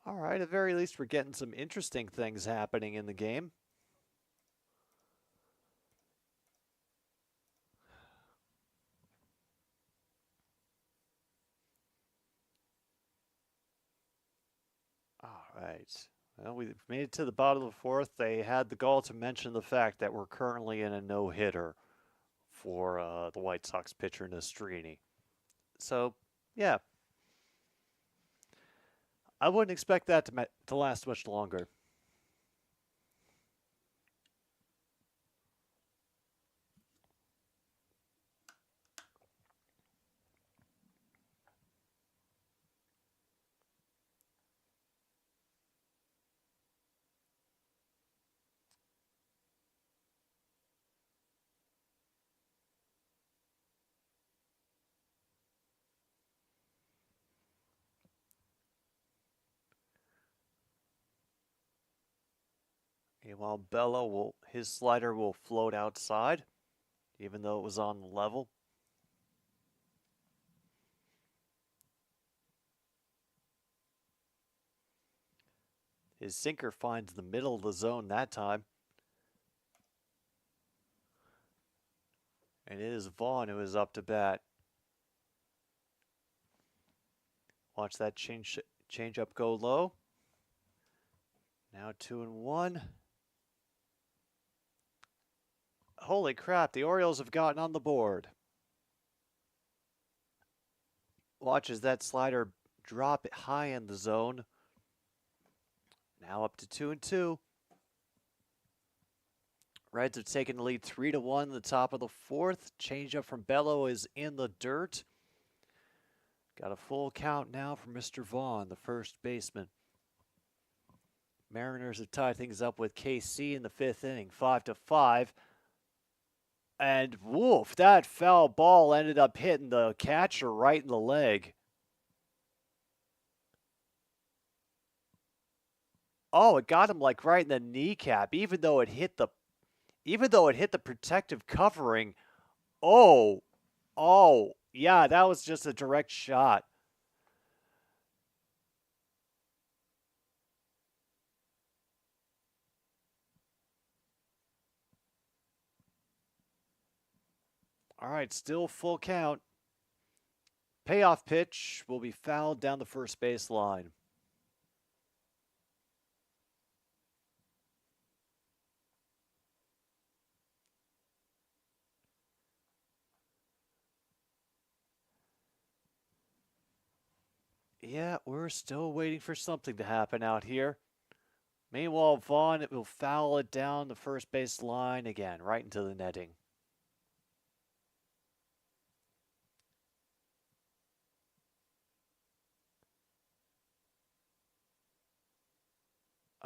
All right, at very least, we're getting some interesting things happening in the game. All right. Well, we've made it to the bottom of the fourth. They had the gall to mention the fact that we're currently in a no-hitter for the White Sox pitcher Nastrini. So, yeah. I wouldn't expect that to last much longer. Meanwhile, his slider will float outside, even though it was on the level. His sinker finds the middle of the zone that time. And it is Vaughn who is up to bat. Watch that change up go low. Now 2-1. Holy crap, the Orioles have gotten on the board. Watch as that slider drop high in the zone. Now up to 2-2. Reds have taken the lead 3-1 in the top of the fourth. Changeup from Bello is in the dirt. Got a full count now for Mr. Vaughn, the first baseman. Mariners have tied things up with KC in the fifth inning, 5-5. And woof, that foul ball ended up hitting the catcher right in the leg. Oh, it got him like right in the kneecap, even though it hit the protective covering. Oh, yeah, that was just a direct shot. All right, still full count. Payoff pitch will be fouled down the first base line. Yeah, we're still waiting for something to happen out here. Meanwhile, Vaughn will foul it down the first base line again, right into the netting.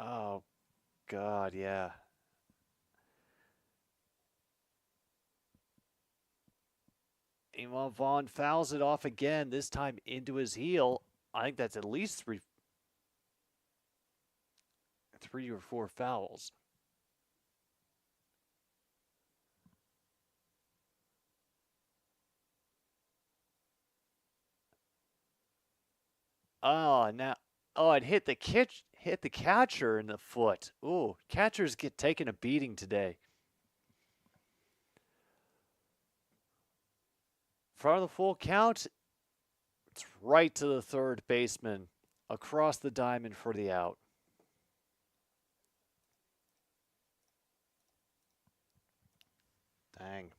Oh, God, yeah. Meanwhile, Vaughn fouls it off again, this time into his heel. I think that's at least three or four fouls. It hit the catcher in the foot. Ooh, catchers get taken a beating today. For the full count, it's right to the third baseman, across the diamond for the out. Dang.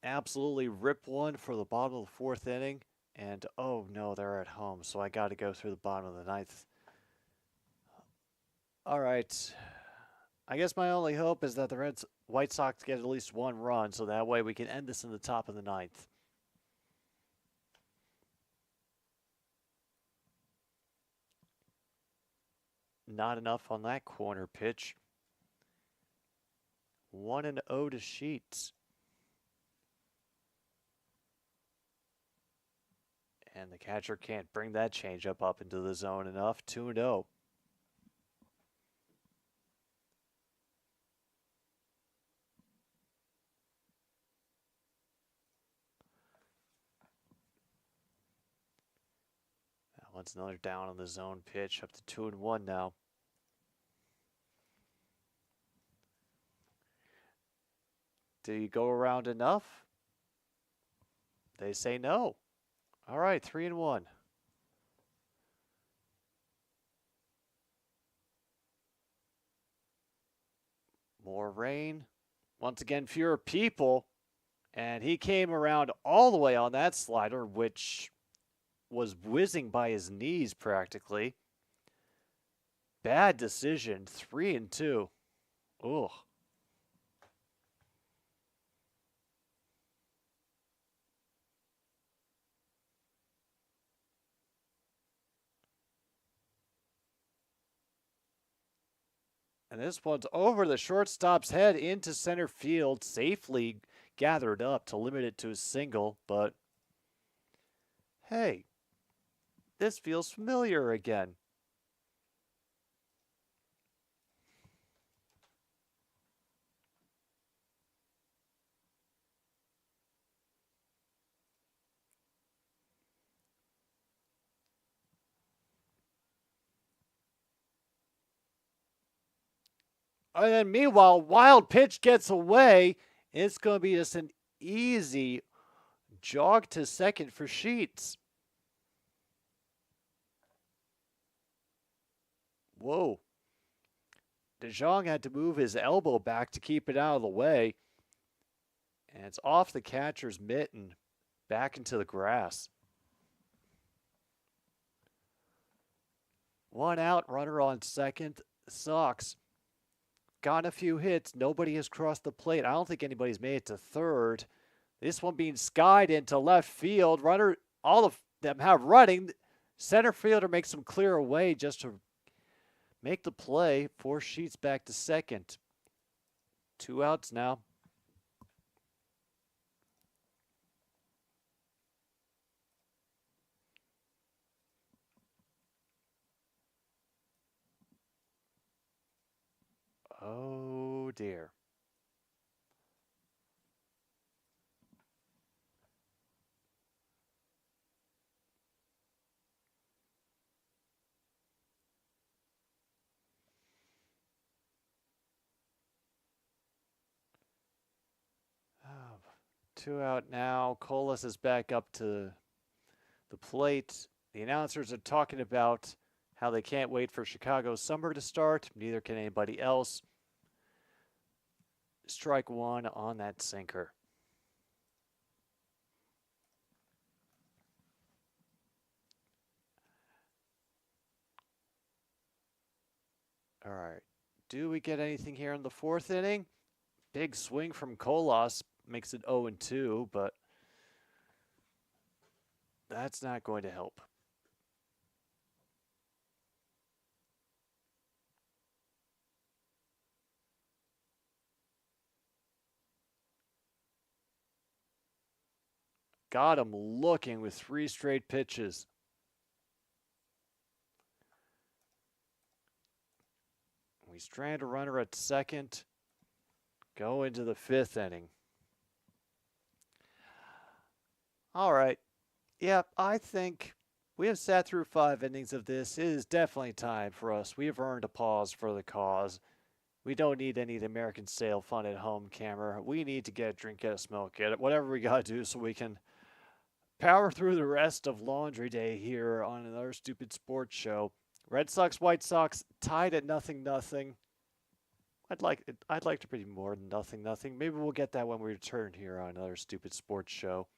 Absolutely ripped one for the bottom of the fourth inning. And, oh, no, they're at home, so I got to go through the bottom of the ninth. All right. I guess my only hope is that the White Sox get at least one run, so that way we can end this in the top of the ninth. Not enough on that corner pitch. 1-0 to Sheets. And the catcher can't bring that changeup up into the zone enough. 2-0. That one's another down on the zone pitch, up to 2-1 now. Do you go around enough? They say no. All right, 3-1. More rain. Once again, fewer people. And he came around all the way on that slider, which was whizzing by his knees practically. Bad decision. 3-2. Ugh. And this one's over the shortstop's head into center field, safely gathered up to limit it to a single. But hey, this feels familiar again. And then meanwhile, wild pitch gets away. It's going to be just an easy jog to second for Sheets. Whoa. DeJong had to move his elbow back to keep it out of the way. And it's off the catcher's mitten, back into the grass. 1 out, runner on second. Sox got a few hits. Nobody has crossed the plate. I don't think anybody's made it to third. This one being skied into left field. Runner, all of them have running. Center fielder makes them clear away just to make the play. 4 Sheets back to second. 2 outs now. Oh dear. Oh, 2 out now. Colas is back up to the plate. The announcers are talking about how they can't wait for Chicago's summer to start. Neither can anybody else. Strike 1 on that sinker. All right. Do we get anything here in the 4th inning? Big swing from Colas makes it 0-2, but that's not going to help. Got him looking with 3 straight pitches. We strand a runner at second. Go into the 5th inning. All right. Yep, I think we have sat through 5 innings of this. It is definitely time for us. We have earned a pause for the cause. We don't need any of the American style fun at home camera. We need to get a drink, get a smoke, get it, whatever we got to do so we can power through the rest of laundry day here on another stupid sports show. Red Sox, White Sox tied at 0-0. I'd like to be more than 0-0. Maybe we'll get that when we return here on another stupid sports show.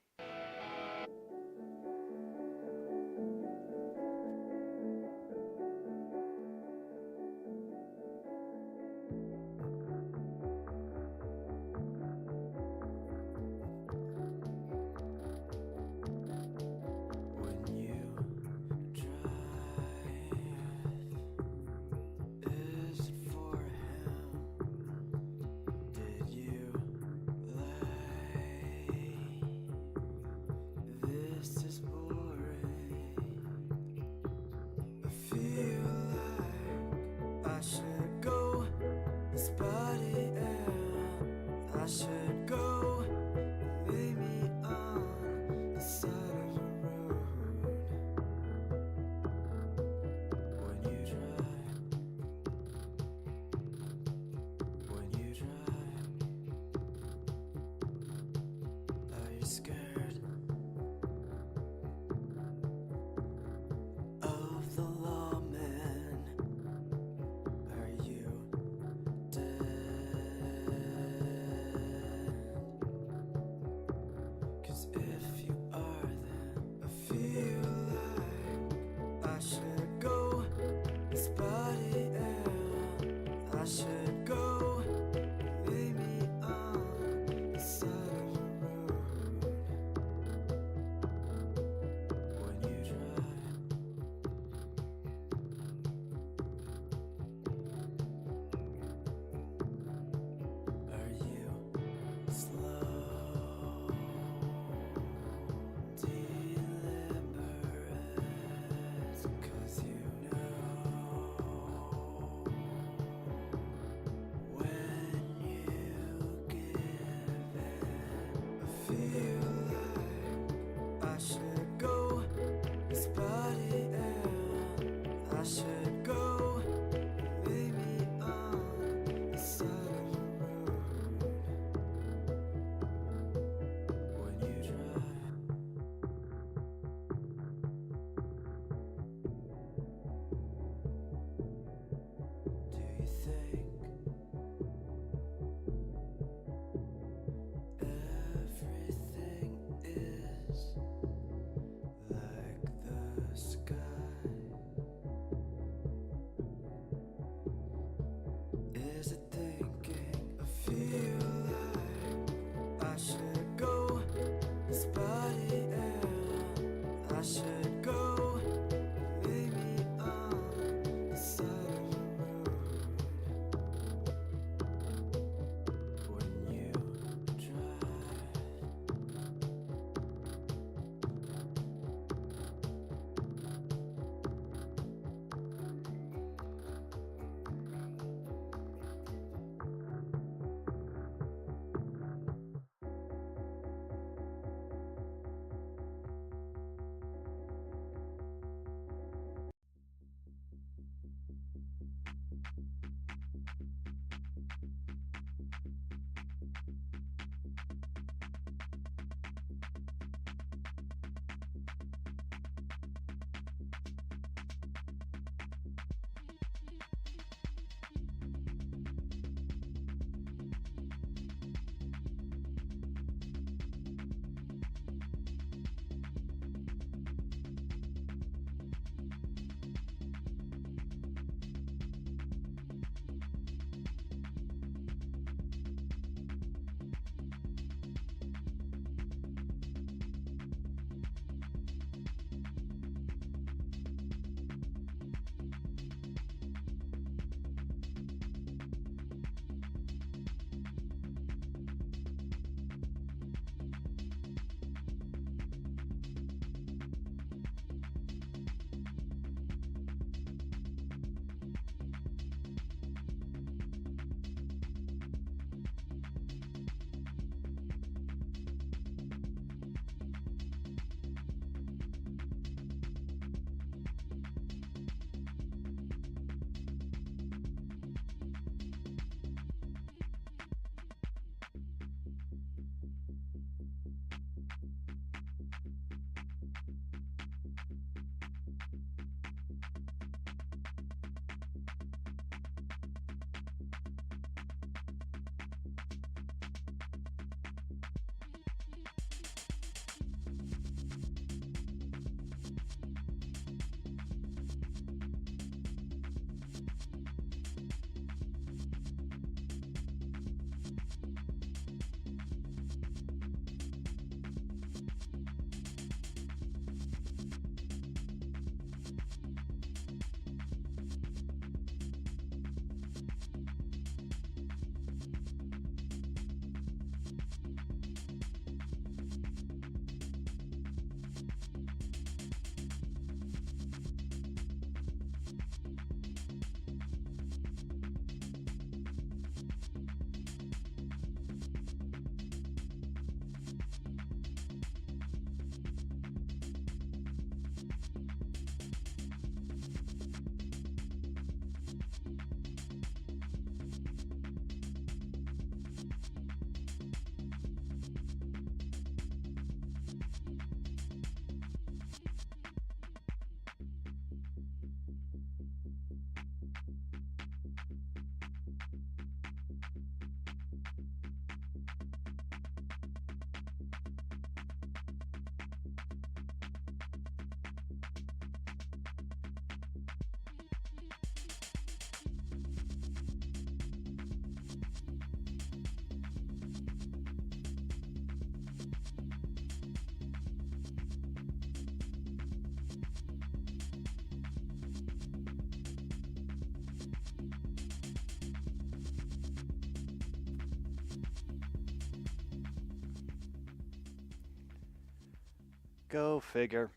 Go figure.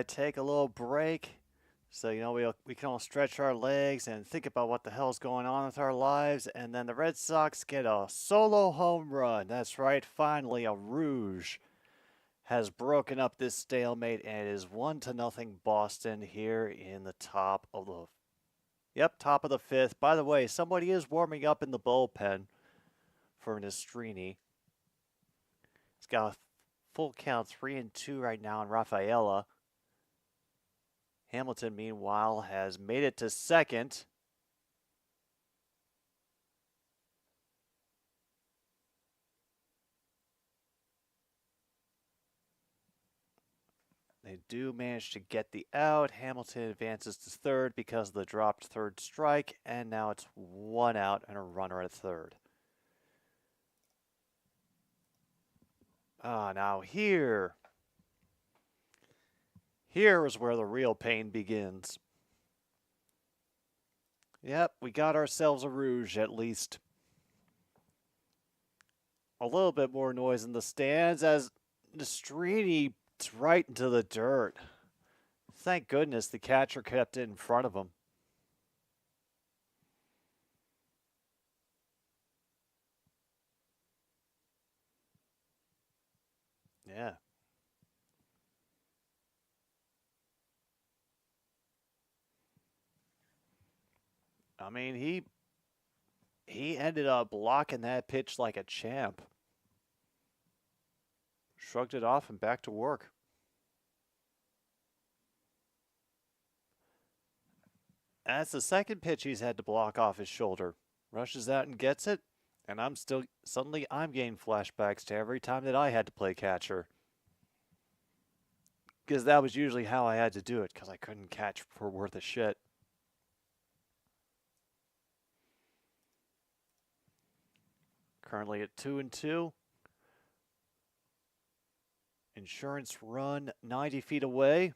Take a little break so we can all stretch our legs and think about what the hell's going on with our lives, and then the Red Sox get a solo home run. That's right, finally a Rouge has broken up this stalemate, and it is 1-0 Boston here in the top of the fifth. By the way, somebody is warming up in the bullpen for Nastrini. He's got a full count 3-2 right now in Rafaela. Hamilton, meanwhile, has made it to second. They do manage to get the out. Hamilton advances to third because of the dropped third strike, and now it's 1 out and a runner at third. Now here is where the real pain begins. Yep, we got ourselves a Rouge at least. A little bit more noise in the stands as Nastrini right into the dirt. Thank goodness the catcher kept it in front of him. Yeah. I mean, he ended up blocking that pitch like a champ. Shrugged it off and back to work. That's the second pitch he's had to block off his shoulder. Rushes out and gets it, and I'm getting flashbacks to every time that I had to play catcher. Because that was usually how I had to do it, because I couldn't catch for worth a shit. Currently at 2-2. Insurance run 90 feet away.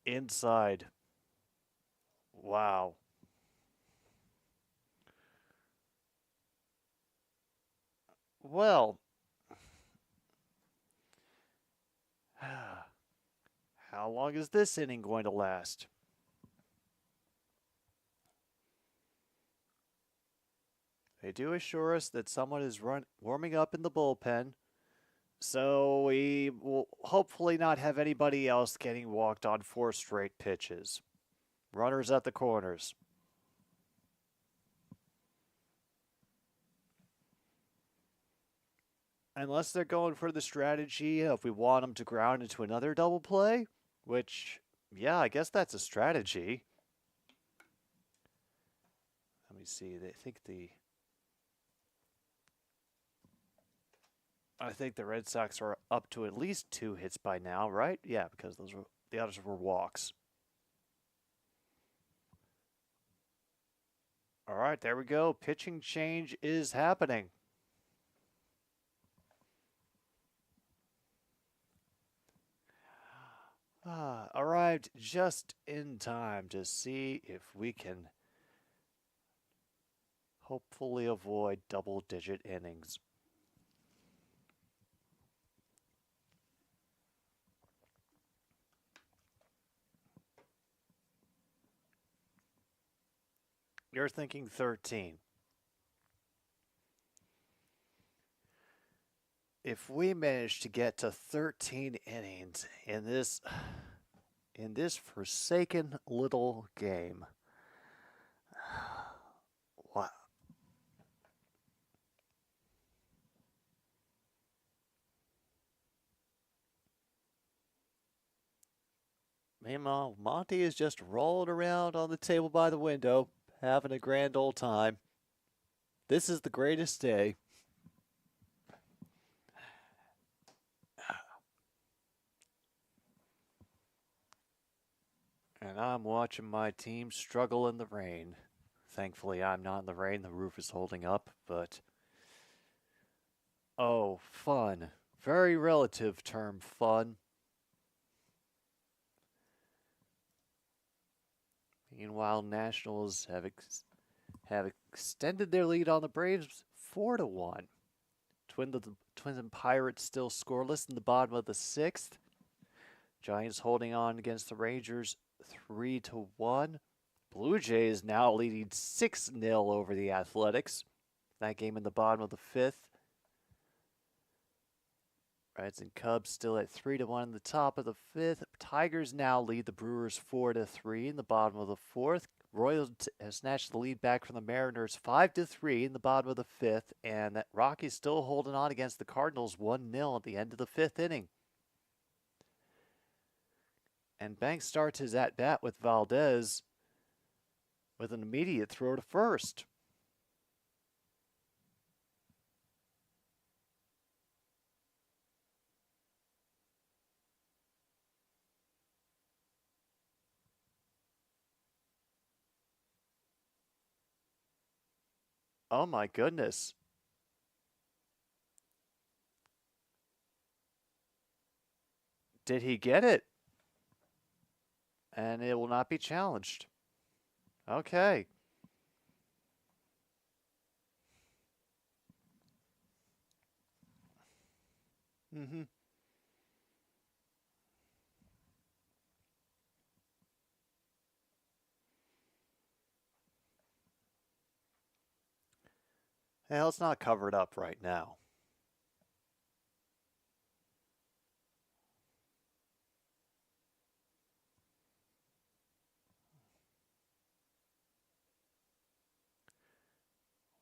Inside. Wow. Well, how long is this inning going to last? They do assure us that someone is warming up in the bullpen, so we will hopefully not have anybody else getting walked on 4 straight pitches. Runners at the corners. Unless they're going for the strategy if we want them to ground into another double play, which, yeah, I guess that's a strategy. Let me see. I think the Red Sox are up to at least 2 hits by now, right? Yeah, because the others were walks. All right, there we go. Pitching change is happening. Arrived just in time to see if we can hopefully avoid double-digit innings. You're thinking 13. If we manage to get to 13 innings in this forsaken little game, wow. Meanwhile, Monty is just rolling around on the table by the window, having a grand old time. This is the greatest day. And I'm watching my team struggle in the rain. Thankfully, I'm not in the rain. The roof is holding up, but... Oh, fun. Very relative term, fun. Meanwhile, Nationals have extended their lead on the Braves 4-1. Twins and Pirates still scoreless in the bottom of the 6th. Giants holding on against the Rangers 3-1. Blue Jays now leading 6-0 over the Athletics. That game in the bottom of the 5th. Reds and Cubs still at 3-1 in the top of the 5th. Tigers now lead the Brewers 4-3 in the bottom of the 4th. Royals has snatched the lead back from the Mariners 5-3 in the bottom of the 5th. And that Rockies still holding on against the Cardinals 1-0 at the end of the 5th inning. And Banks starts his at-bat with Valdez with an immediate throw to first. Oh my goodness. Did he get it? And it will not be challenged. Okay. Mm-hmm. Hey, let's not cover it up right now.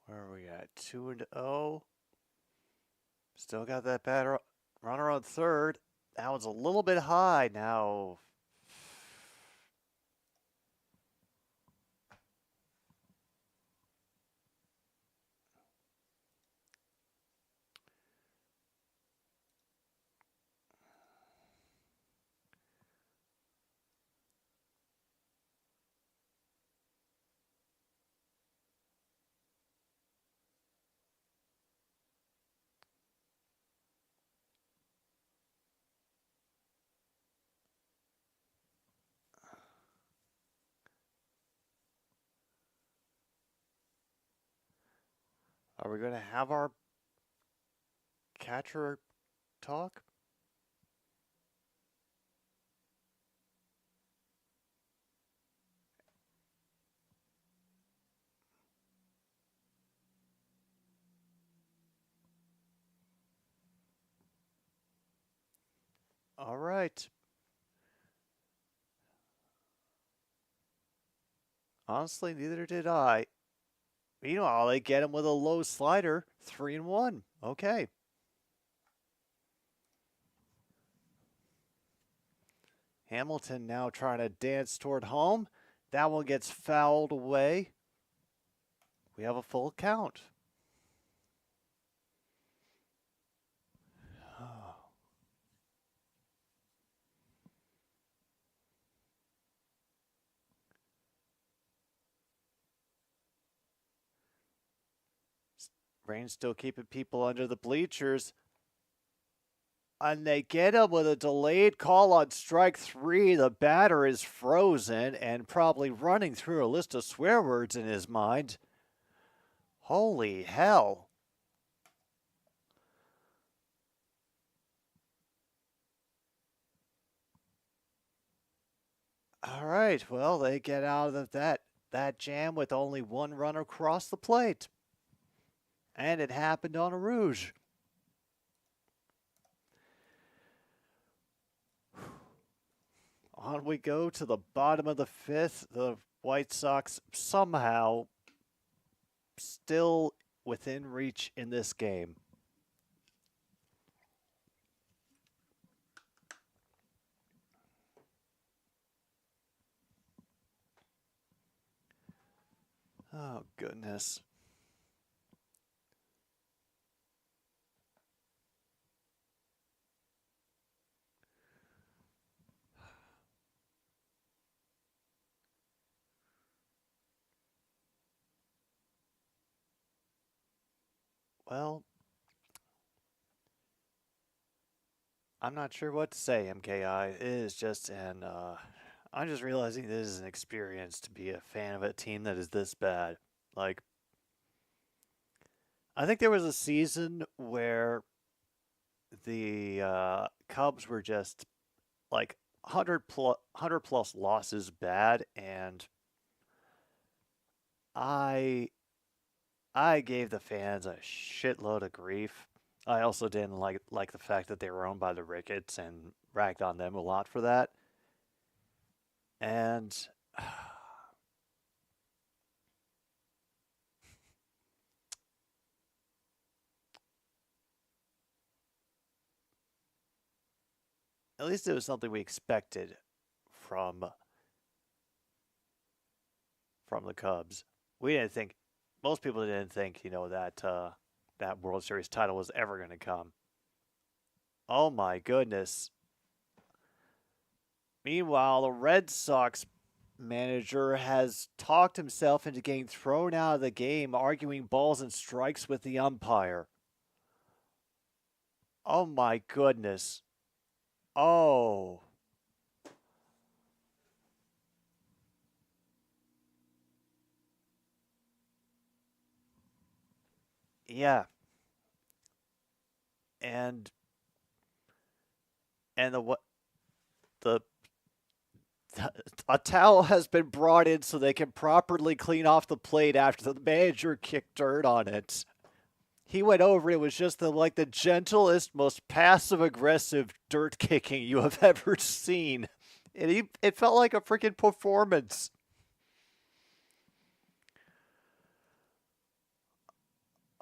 Where are we at? 2-0. Still got that bad runner on third. That was a little bit high now. Are we going to have our catcher talk? All right. Honestly, neither did I. Meanwhile, they get him with a low slider, 3-1. Okay. Hamilton now trying to dance toward home. That one gets fouled away. We have a full count. Rain still keeping people under the bleachers. And they get him with a delayed call on strike 3. The batter is frozen and probably running through a list of swear words in his mind. Holy hell. All right, well, they get out of that jam with only one runner across the plate. And it happened on a Rouge. On we go to the bottom of the 5th. The White Sox somehow still within reach in this game. Oh, goodness. Well, I'm not sure what to say, MKI. It is just I'm just realizing this is an experience to be a fan of a team that is this bad. Like, I think there was a season where the Cubs were just like 100 plus losses bad, and I I gave the fans a shitload of grief. I also didn't like the fact that they were owned by the Ricketts and ragged on them a lot for that. And at least it was something we expected from from the Cubs. We didn't think most people didn't think, that that World Series title was ever going to come. Oh my goodness. Meanwhile, the Red Sox manager has talked himself into getting thrown out of the game, arguing balls and strikes with the umpire. Oh my goodness. Oh. Yeah. And and the what the a towel has been brought in so they can properly clean off the plate after the manager kicked dirt on it. He went over it. It was just the gentlest, most passive aggressive dirt kicking you have ever seen. It felt like a freaking performance.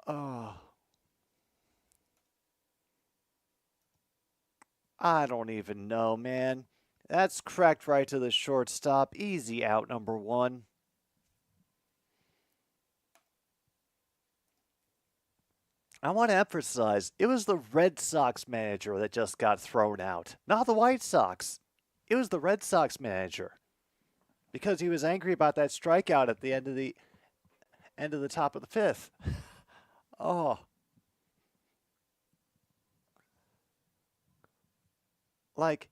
Oh, I don't even know, man. That's cracked right to the shortstop. Easy out, number one. I want to emphasize, it was the Red Sox manager that just got thrown out, not the White Sox. It was the Red Sox manager because he was angry about that strikeout at the end of the top of the fifth. Oh, like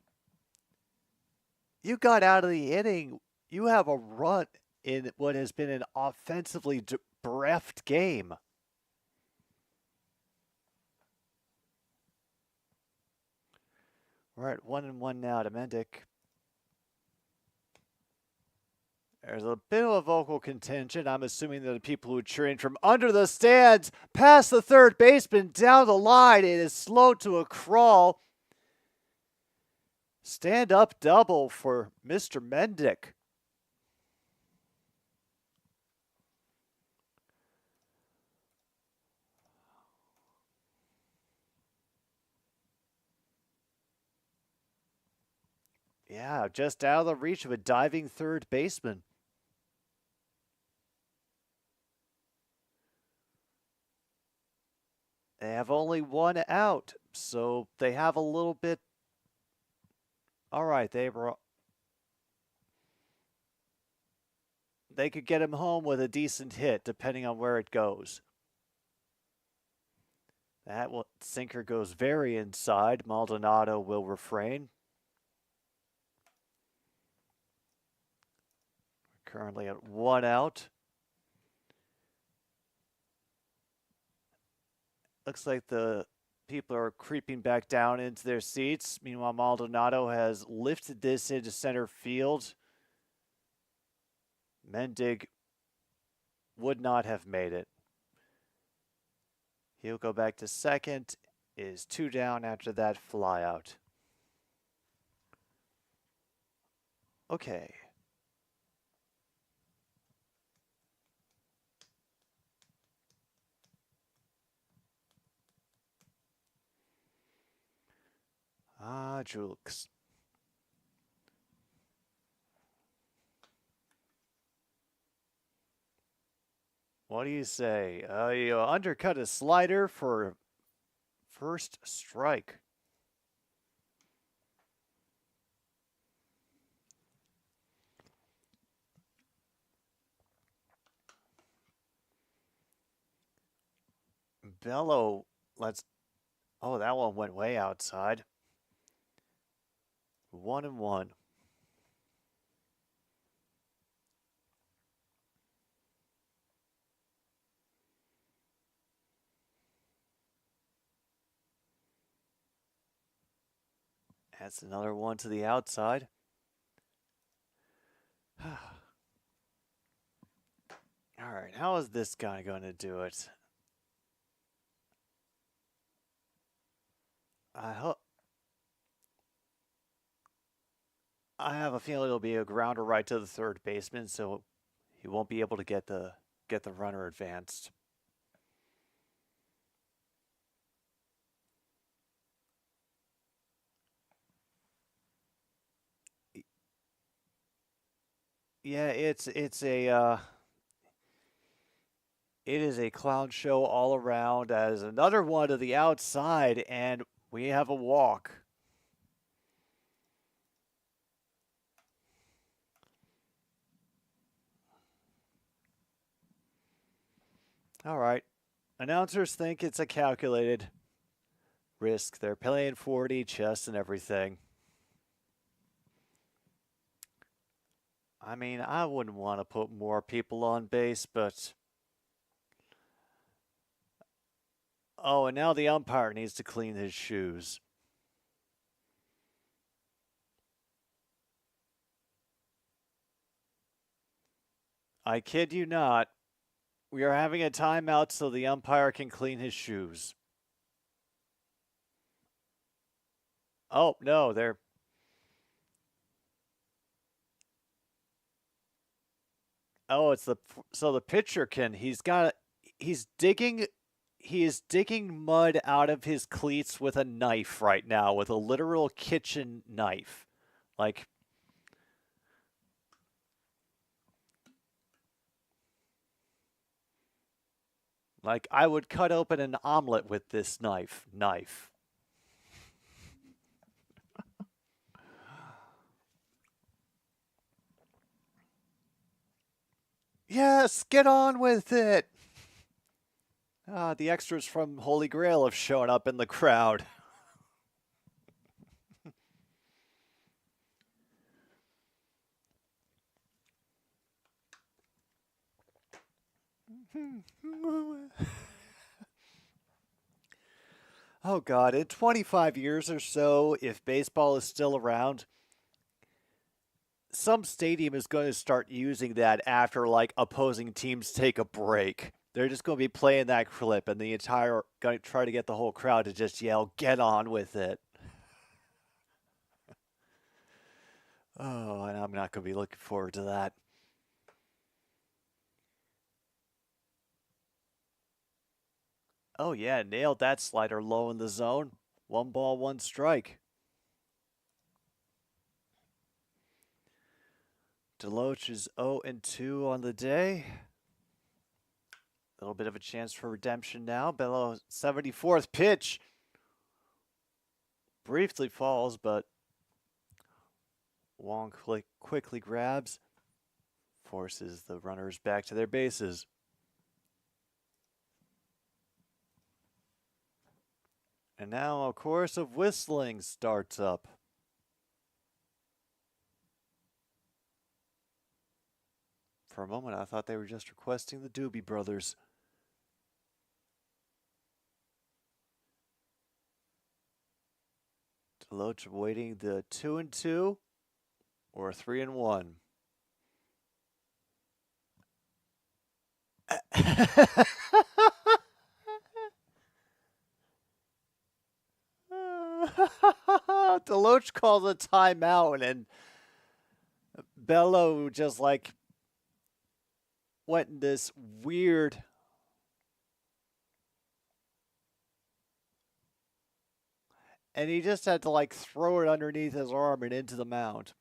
you got out of the inning, you have a run in what has been an offensively bereft game. We're at 1-1 now to Mendick. There's a bit of a vocal contingent. I'm assuming that the people who are cheering from under the stands, past the third baseman, down the line. It is slow to a crawl. Stand up double for Mr. Mendick. Yeah, just out of the reach of a diving third baseman. They have only one out, so they have a little bit. All right, they could get him home with a decent hit, depending on where it goes. That sinker goes very inside. Maldonado will refrain. Currently at one out. Looks like the people are creeping back down into their seats. Meanwhile, Maldonado has lifted this into center field. Mendig would not have made it. He'll go back to second. Is 2 down after that flyout. Okay. Julks. What do you say? You undercut a slider for first strike. Bello, let's. Oh, that one went way outside. 1-1. That's another one to the outside. All right, how is this guy going to do it? I have a feeling it'll be a grounder right to the third baseman, so he won't be able to get the runner advanced. Yeah, it is a clown show all around. As another one to the outside, and we have a walk. All right. Announcers think it's a calculated risk. They're playing for it, chess and everything. I mean, I wouldn't want to put more people on base, but... Oh, and now the umpire needs to clean his shoes. I kid you not. We are having a timeout so the umpire can clean his shoes. Oh, no, they're... Oh, it's the... So the pitcher can... He is digging mud out of his cleats with a knife right now, with a literal kitchen knife. Like... Like, I would cut open an omelet with this knife. Yes, get on with it! The extras from Holy Grail have shown up in the crowd. Oh God, in 25 years or so, if baseball is still around, some stadium is going to start using that after like opposing teams take a break. They're just going to be playing that clip and the entire going to try to get the whole crowd to just yell, "Get on with it." Oh, and I'm not going to be looking forward to that. Oh yeah, nailed that slider low in the zone. 1 ball, 1 strike. Deloach is 0-2 on the day. A little bit of a chance for redemption now. Bello, 74th pitch. Briefly falls, but Wong quickly grabs. Forces the runners back to their bases. And now a chorus of whistling starts up. For a moment, I thought they were just requesting the Doobie Brothers. Deloach waiting the 2-2 or 3-1. Deloach calls a timeout, and Bello just like went in this weird and he just had to like throw it underneath his arm and into the mound.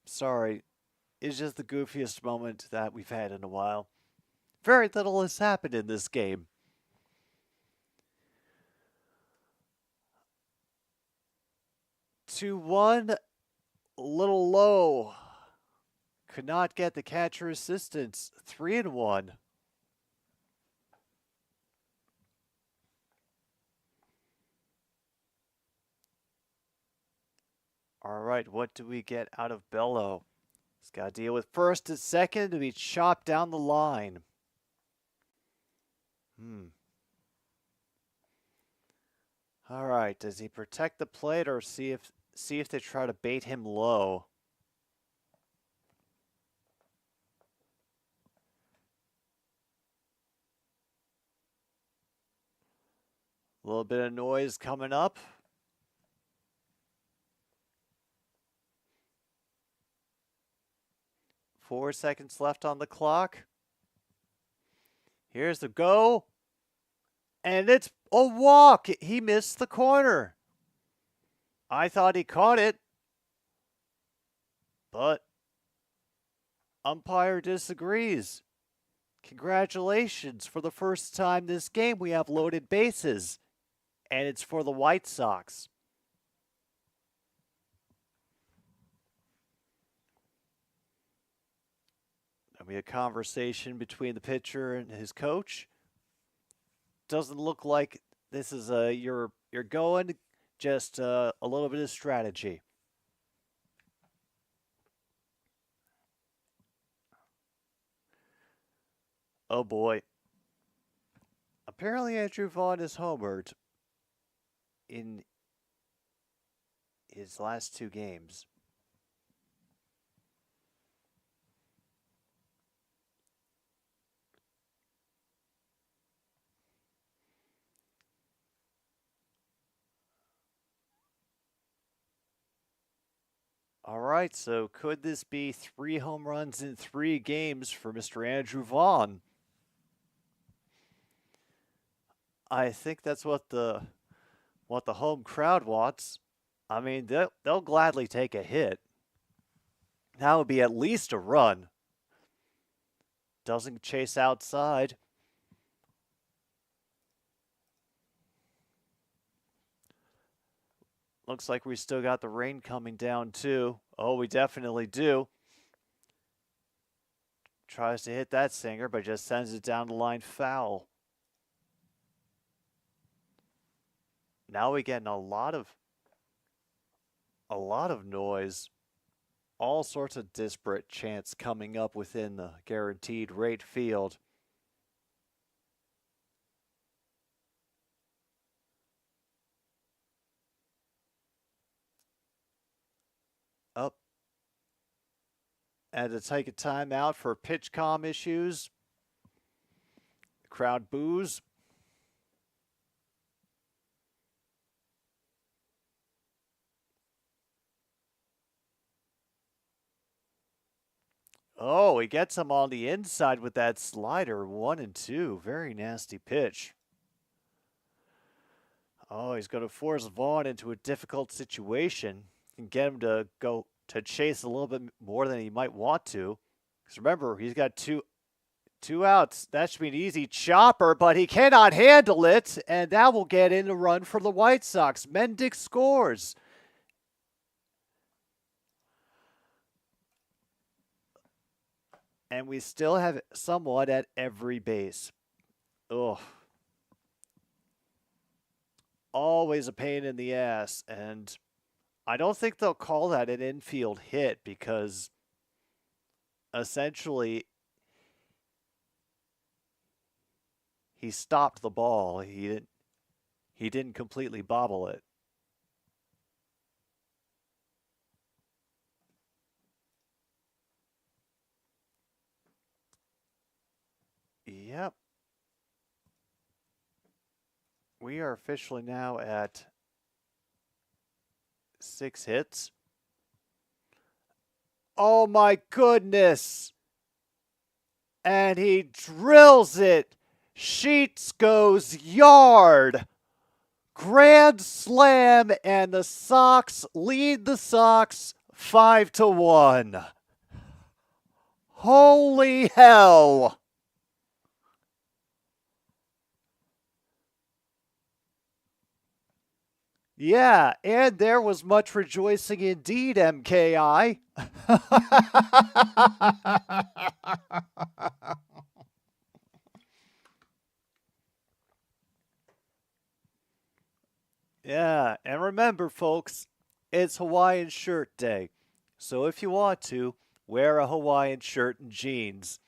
Sorry. It's just the goofiest moment that we've had in a while. Very little has happened in this game. Two one, a little low. Could not get the catcher assistance. 3-1. All right, what do we get out of Bello? He's got to deal with first and second to be chopped down the line. All right, does he protect the plate or see if they try to bait him low? A little bit of noise coming up. Four seconds left on the clock. Here's the go. And it's a walk. He missed the corner. I thought he caught it. But umpire disagrees. Congratulations. For the first time this game, we have loaded bases. And it's for the White Sox. There'll be a conversation between the pitcher and his coach. Doesn't look like this is you're going, just a little bit of strategy. Oh boy. Apparently Andrew Vaughn is homered in his last two games. All right, so could this be 3 home runs in 3 games for Mr. Andrew Vaughn? I think that's what the home crowd wants. I mean, they'll gladly take a hit. That would be at least a run. Doesn't chase outside. Looks like we still got the rain coming down too. Oh, we definitely do. Tries to hit that singer, but just sends it down the line foul. Now we're getting a lot of noise. All sorts of disparate chants coming up within the guaranteed rate field. Up. And to take a timeout for pitch comm issues. The crowd boos. Oh, he gets him on the inside with that slider. 1-2. Very nasty pitch. Oh, he's going to force Vaughn into a difficult situation and get him to go to chase a little bit more than he might want to. Because remember, he's got two outs. That should be an easy chopper, but he cannot handle it, and that will get in a run for the White Sox. Mendick scores. And we still have someone at every base. Ugh. Always a pain in the ass, and I don't think they'll call that an infield hit because essentially he stopped the ball. He didn't completely bobble it. Yep. We are officially now at 6 hits. Oh my goodness! And he drills it. Sheets goes yard. Grand slam, and the Sox lead the Sox 5-1. Holy hell! Yeah, and there was much rejoicing indeed, MKI. Yeah, and remember, folks, it's Hawaiian Shirt Day. So if you want to, wear a Hawaiian shirt and jeans.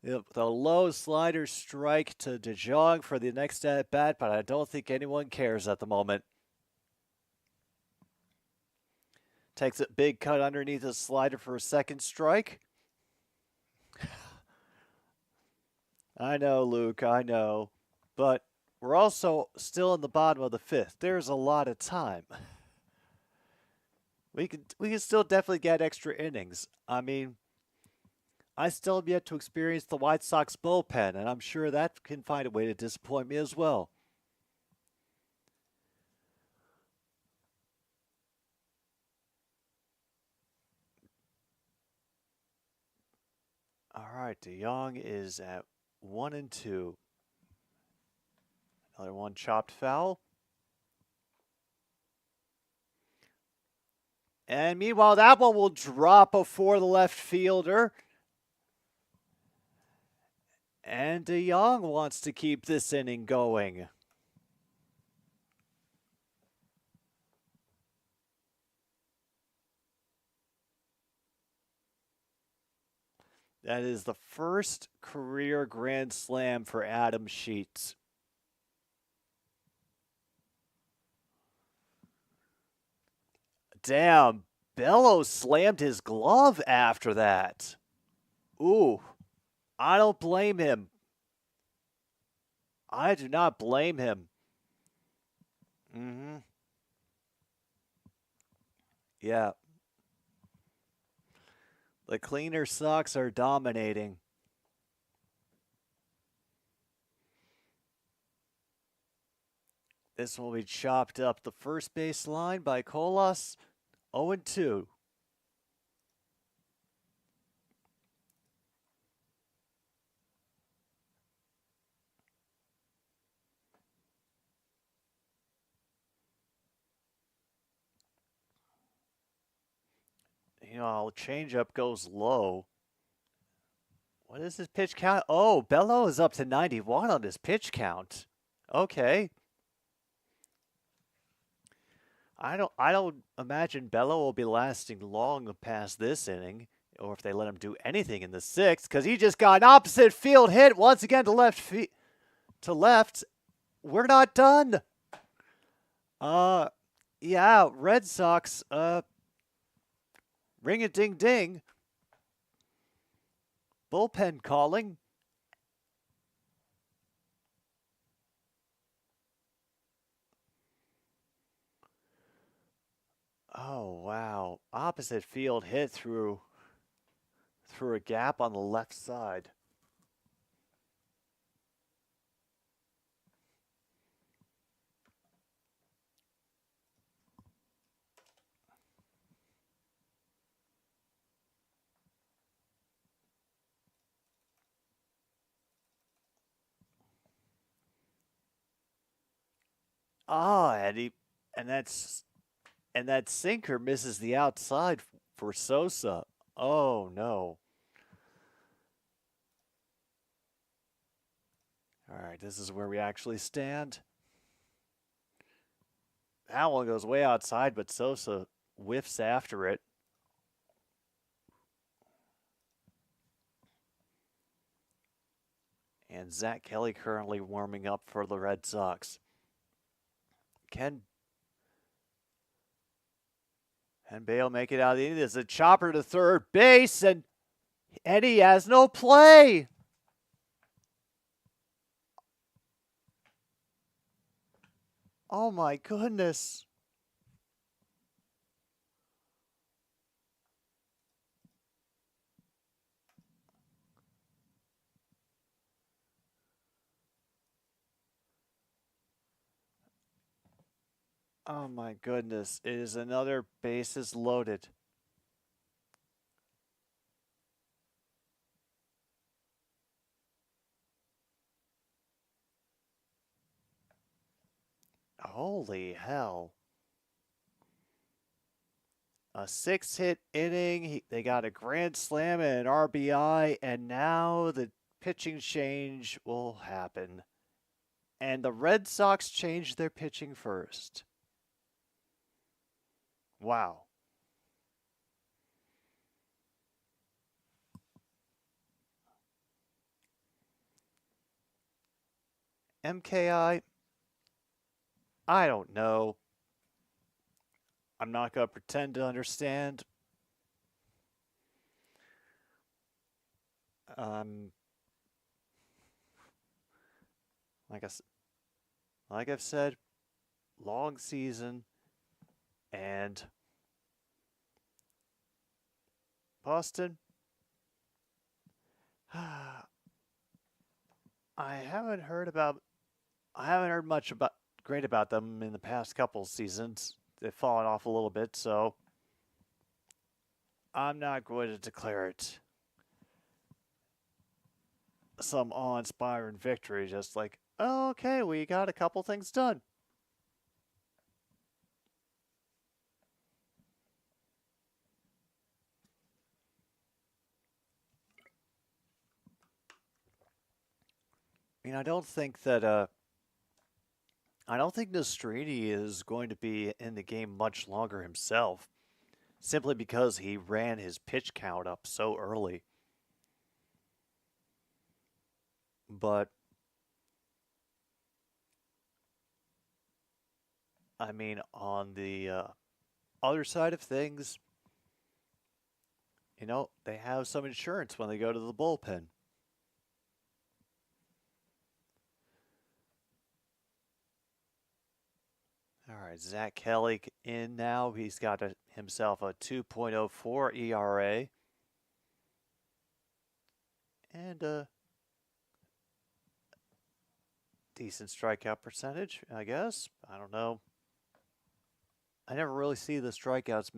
The low slider strike to DeJong for the next at bat, but I don't think anyone cares at the moment. Takes a big cut underneath the slider for a second strike. I know, Luke, I know. But we're also still in the bottom of the fifth. There's a lot of time. We can still definitely get extra innings. I mean, I still have yet to experience the White Sox bullpen, and I'm sure that can find a way to disappoint me as well. All right, DeJong is at 1-2. Another one chopped foul. And meanwhile, that one will drop before the left fielder. And DeJong wants to keep this inning going. That is the first career grand slam for Adam Sheets. Damn, Bello slammed his glove after that. Ooh, I don't blame him. I do not blame him. Yeah. The cleaner Sox are dominating. This will be chopped up the first base line by Colas. 0-2. You know, changeup goes low. What is his pitch count? Oh, Bello is up to 91 on his pitch count. Okay. I don't imagine Bello will be lasting long past this inning, or if they let him do anything in the sixth, because he just got an opposite field hit once again to left. We're not done. Yeah, Red Sox. Ring a ding ding. Bullpen calling. Oh, wow. Opposite field hit through a gap on the left side. Ah, and that sinker misses the outside for Sosa. Oh no. All right, this is where we actually stand. That one goes way outside, but Sosa whiffs after it. And Zach Kelly currently warming up for the Red Sox. Can Bale make it out of the inning? There's a chopper to third base, and he has no play. Oh my goodness. Oh my goodness. It is another bases loaded. Holy hell. A 6-hit inning. They got a grand slam and an RBI, and now the pitching change will happen. And the Red Sox changed their pitching first. Wow. MKI, I don't know. I'm not going to pretend to understand. Like I've said, long season, and Boston, I haven't heard much great about them in the past couple seasons. They've fallen off a little bit, so I'm not going to declare it some awe-inspiring victory. Just like, oh, okay, we got a couple things done. I mean, I don't think Nastrini is going to be in the game much longer himself, simply because he ran his pitch count up so early. But I mean, on the other side of things, they have some insurance when they go to the bullpen. All right, Zach Kelly in now. He's got himself a 2.04 ERA. And a decent strikeout percentage, I guess. I don't know. I never really see the strikeouts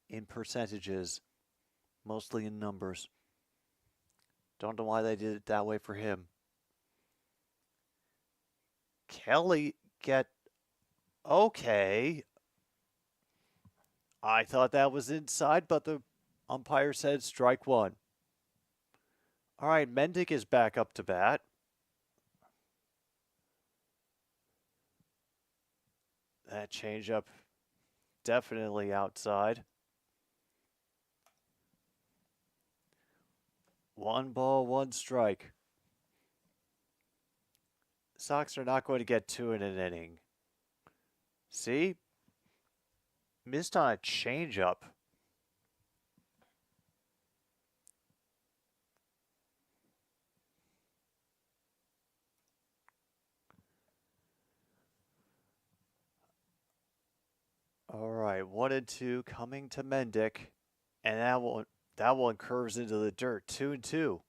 in percentages, mostly in numbers. Don't know why they did it that way for him. Kelly okay. I thought that was inside, but the umpire said strike one. All right, Mendick is back up to bat. That changeup definitely outside. 1 ball, 1 strike. Sox are not going to get 2 in an inning. See? Missed on a changeup. All right, 1-2 coming to Mendick, and that one curves into the dirt. 2-2.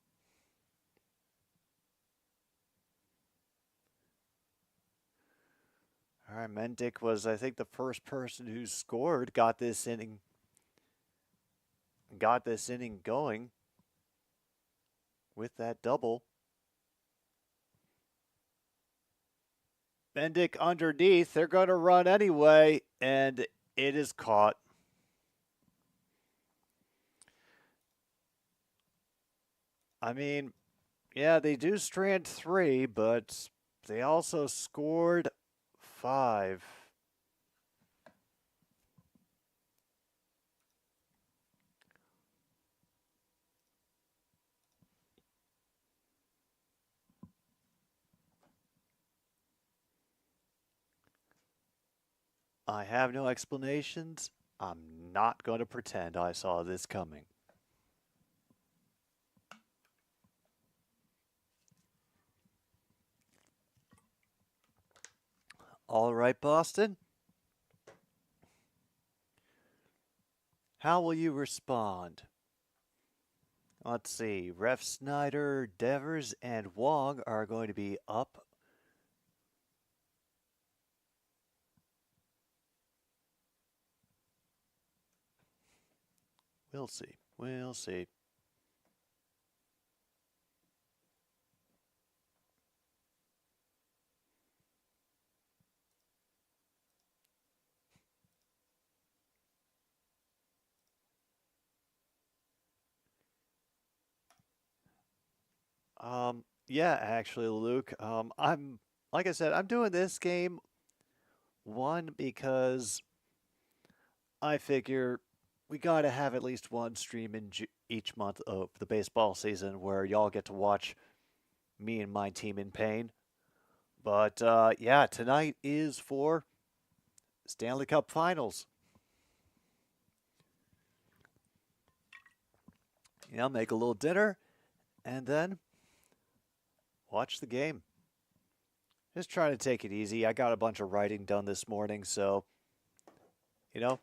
All right, Mendick was, I think, the first person who scored, got this inning going with that double. Mendick underneath. They're going to run anyway, and it is caught. I mean, yeah, they do strand 3, but they also scored 5. I have no explanations. I'm not going to pretend I saw this coming. All right, Boston. How will you respond? Let's see. Ref Snyder, Devers, and Wong are going to be up. We'll see. We'll see. Yeah, actually, Luke. Like I said, I'm doing this game one because I figure we got to have at least one stream in each month of the baseball season where y'all get to watch me and my team in pain. But yeah, tonight is for Stanley Cup Finals. Make a little dinner and then watch the game. Just trying to take it easy. I got a bunch of writing done this morning, so, you know,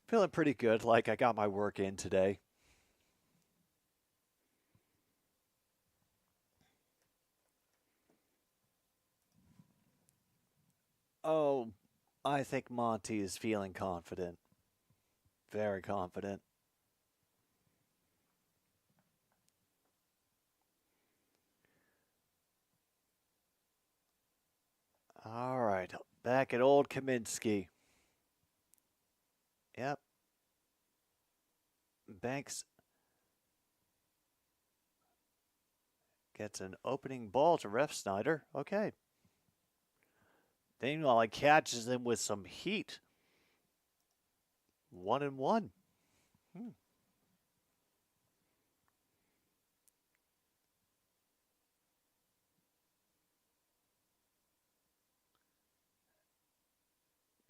feeling pretty good. Like I got my work in today. Oh, I think Monty is feeling confident. Very confident. All right, back at old Kaminsky. Yep. Banks gets an opening ball to Ref Snyder. Okay. Meanwhile, he catches him with some heat. 1-1.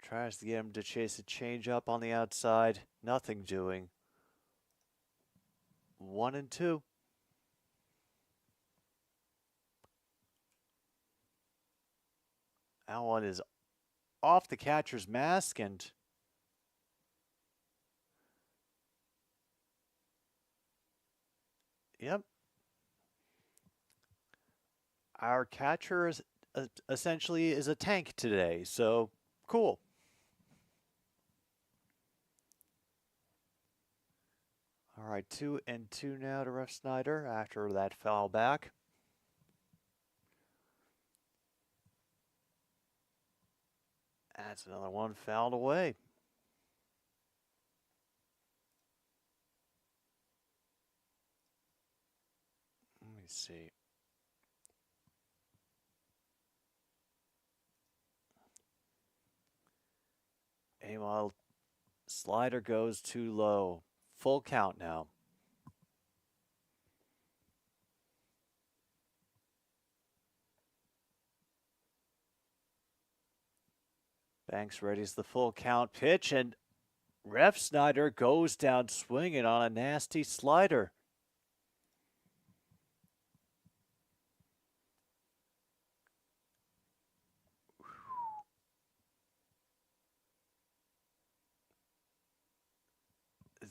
Tries to get him to chase a changeup on the outside. Nothing doing. 1-2. That one is off the catcher's mask and yep. Our catcher is essentially is a tank today, so cool. All right, 2-2 now to Ref Snyder after that foul back. That's another one fouled away. Let me see. Meanwhile, slider goes too low. Full count now. Banks readies the full count pitch, and Ref Snyder goes down swinging on a nasty slider.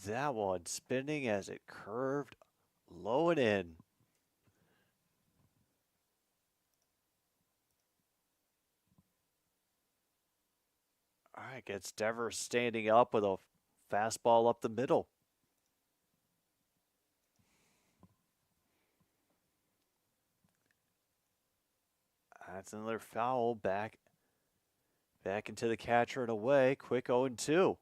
That one spinning as it curved low and in. All right, gets Devers standing up with a fastball up the middle. That's another foul back into the catcher and away. Quick 0-2.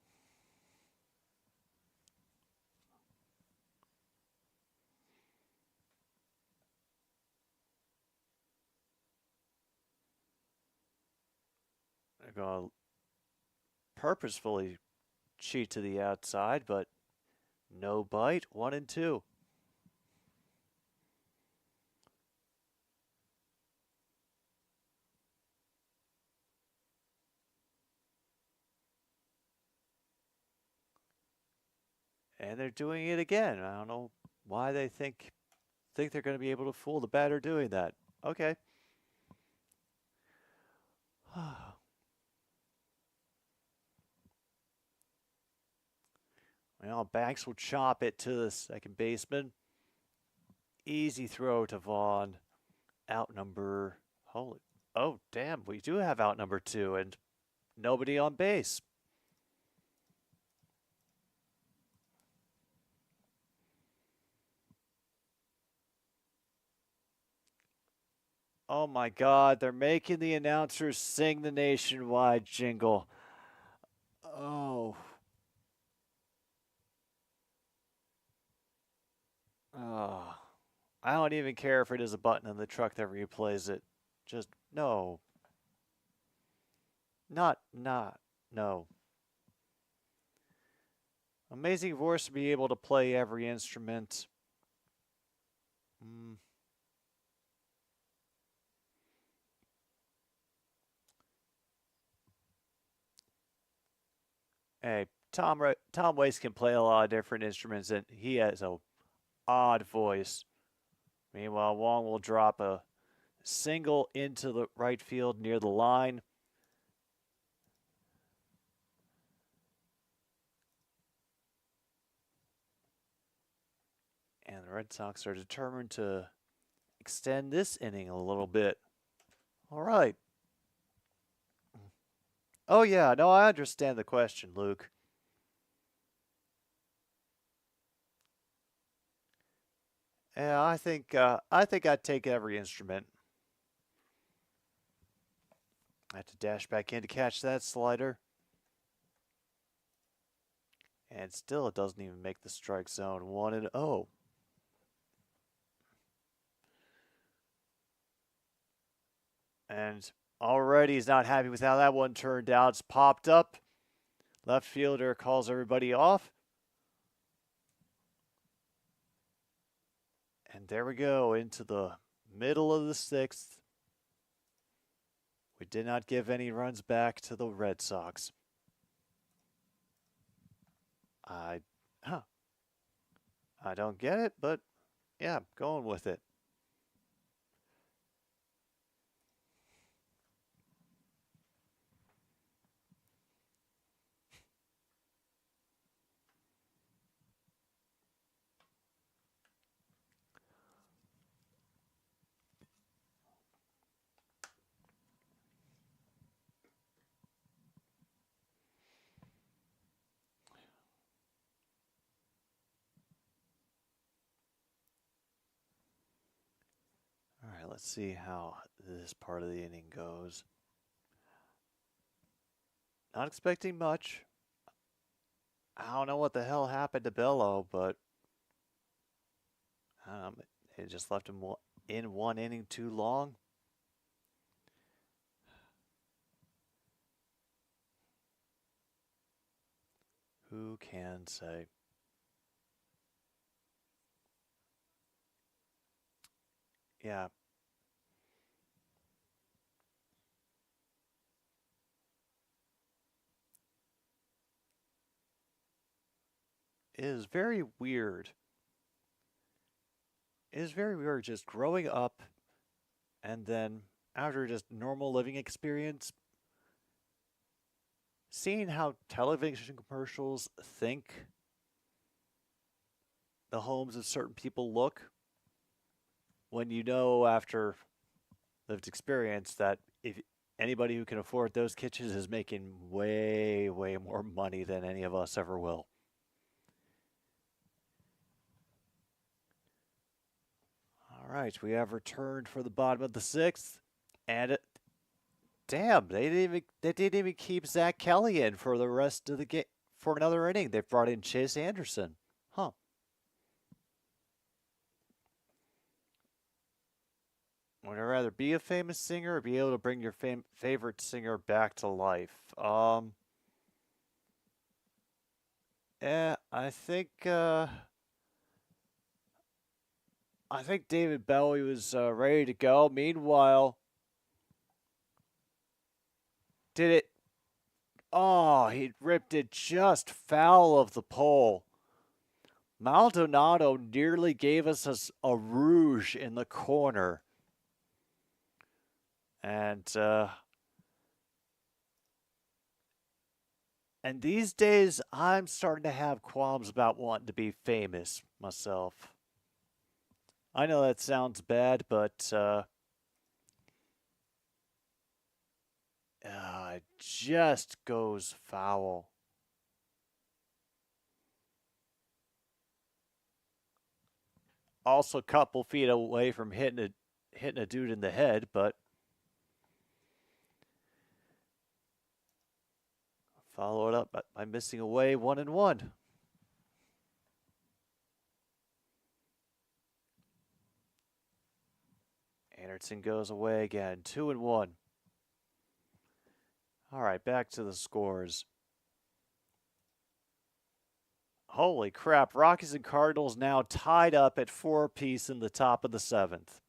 They're going to purposefully cheat to the outside, but no bite. 1-2. And they're doing it again. I don't know why they think they're going to be able to fool the batter doing that. Okay. Well, Banks will chop it to the second baseman. Easy throw to Vaughn. Out number. Holy. Oh, damn. We do have out number 2 and nobody on base. Oh my God, they're making the announcers sing the nationwide jingle. Oh. Oh. I don't even care if it is a button in the truck that replays it. Just, no. Not, no. Amazing voice to be able to play every instrument. Hey, Tom Waits can play a lot of different instruments, and he has a odd voice. Meanwhile, Wong will drop a single into the right field near the line. And the Red Sox are determined to extend this inning a little bit. All right. Oh, yeah. No, I understand the question, Luke. Yeah, I think I'd take every instrument. I have to dash back in to catch that slider. And still it doesn't even make the strike zone. 1-0. And already he's not happy with how that one turned out. It's popped up. Left fielder calls everybody off. And there we go into the middle of the sixth. We did not give any runs back to the Red Sox. I don't get it, but yeah, going with it. All right, let's see how this part of the inning goes. Not expecting much. I don't know what the hell happened to Bello, but it just left him in one inning too long. Who can say? Yeah. It is very weird. It is very weird just growing up and then after just normal living experience, seeing how television commercials think the homes of certain people look when you know after lived experience that if anybody who can afford those kitchens is making way, way more money than any of us ever will. All right, we have returned for the bottom of the sixth, and damn, they didn't even keep Zach Kelly in for the rest of the game for another inning. They brought in Chase Anderson, huh? Would I rather be a famous singer or be able to bring your favorite singer back to life? I think David Bowie was ready to go. Meanwhile, did it? Oh, he ripped it just foul of the pole. Maldonado nearly gave us a rouge in the corner. And these days, I'm starting to have qualms about wanting to be famous myself. I know that sounds bad, but it just goes foul. Also, a couple feet away from hitting a dude in the head, but follow it up by missing away 1-1. Anderson goes away again. 2-1. All right, back to the scores. Holy crap. Rockies and Cardinals now tied up at 4 apiece in the top of the 7th.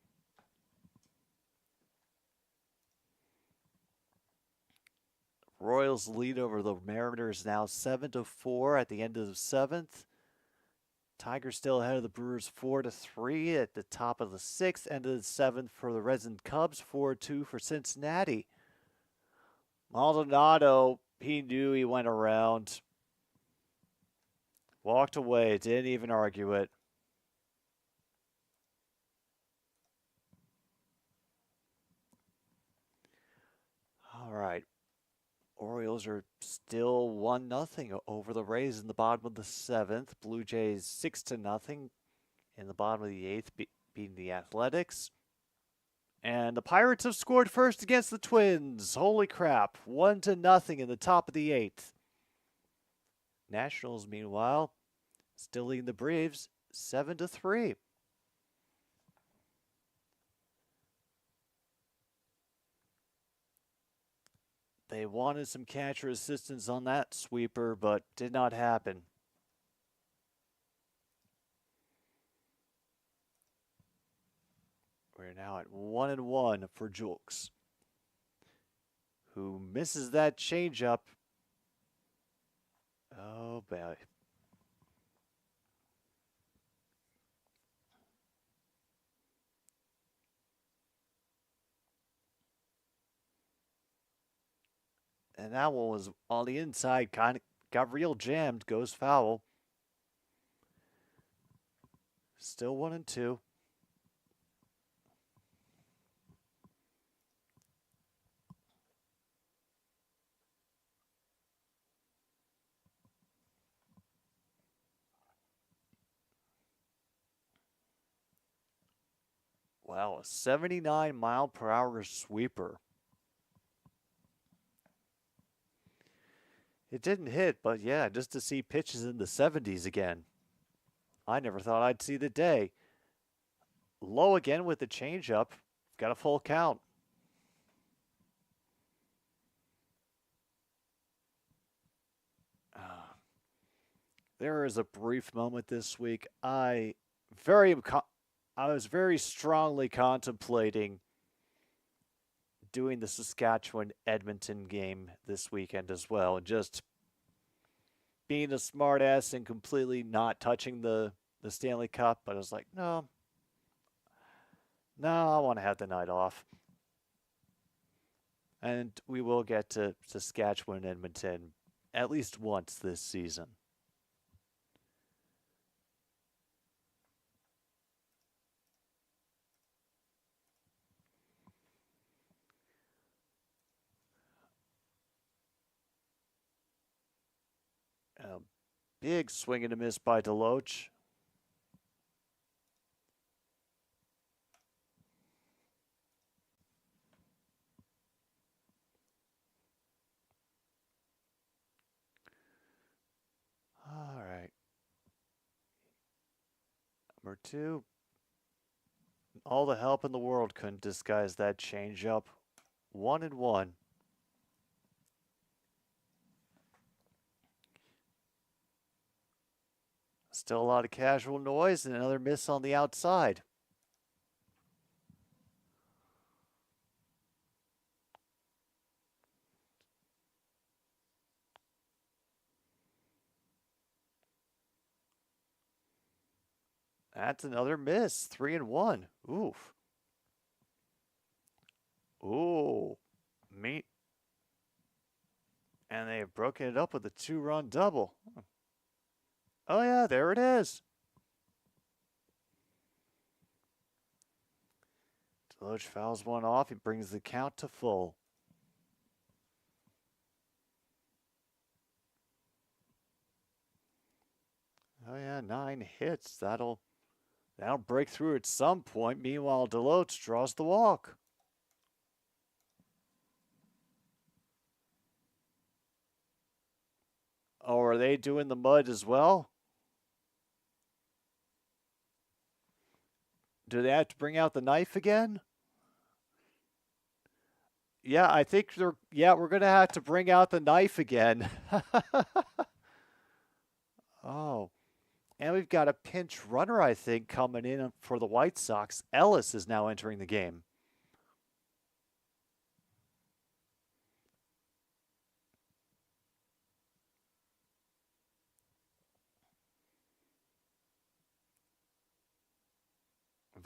Royals lead over the Mariners now 7-4 at the end of the 7th. Tigers still ahead of the Brewers 4-3 at the top of the 6th. End of the 7th for the Reds and Cubs, 4-2 for Cincinnati. Maldonado, he knew he went around. Walked away, didn't even argue it. All right. Orioles are still 1-0 over the Rays in the bottom of the 7th. Blue Jays 6-0 in the bottom of the 8th, beating the Athletics. And the Pirates have scored first against the Twins. Holy crap. 1-0 in the top of the 8th. Nationals, meanwhile, still leading the Braves 7-3. They wanted some catcher assistance on that sweeper, but did not happen. We're now at 1-1 for Julks, who misses that changeup. Oh, boy. And that one was on the inside, kind of got real jammed, goes foul. Still 1-2. Wow, a 79-mile-per-hour sweeper. It didn't hit, but yeah, just to see pitches in the 70s again. I never thought I'd see the day. Low again with the changeup. Got a full count. There is a brief moment this week. I was very strongly contemplating doing the Saskatchewan-Edmonton game this weekend as well, and just being a smartass and completely not touching the Stanley Cup. But I was like, no, I want to have the night off. And we will get to Saskatchewan and Edmonton at least once this season. A big swing and a miss by Deloach. All right. Number 2. All the help in the world couldn't disguise that changeup. 1-1. Still a lot of casual noise and another miss on the outside. That's another miss. 3-1. Oof. Ooh. Meat. And they have broken it up with a 2-run double. Oh, yeah, there it is. Deloach fouls one off. He brings the count to full. Oh, yeah, 9 hits. That'll break through at some point. Meanwhile, Deloach draws the walk. Oh, are they doing the mud as well? Do they have to bring out the knife again? Yeah, I think they're. Yeah, we're gonna have to bring out the knife again. Oh, and we've got a pinch runner, I think, coming in for the White Sox. Ellis is now entering the game.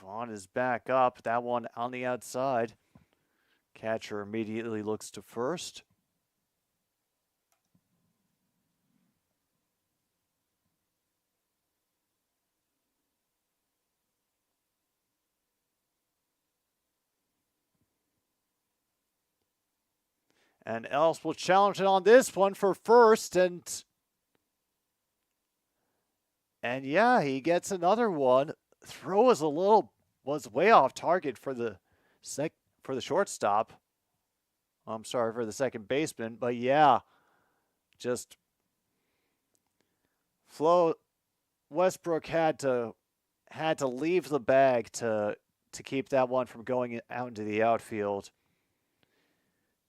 Vaughn is back up. That one on the outside. Catcher immediately looks to first. And Ellis will challenge it on this one for first, and yeah, he gets another one. Throw was way off target for the shortstop. I'm sorry, for the second baseman, but yeah, just Flo Westbrook had to leave the bag to keep that one from going out into the outfield.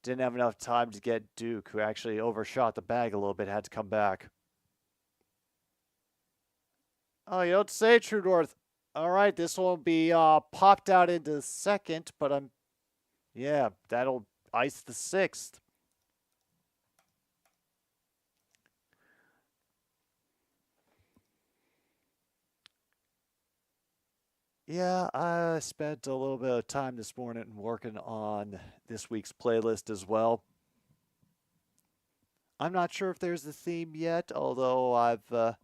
Didn't have enough time to get Duke, who actually overshot the bag a little bit, had to come back. Oh, you don't say, True North. All right, this will be popped out into second, but yeah, that'll ice the sixth. Yeah, I spent a little bit of time this morning working on this week's playlist as well. I'm not sure if there's a theme yet, although I've been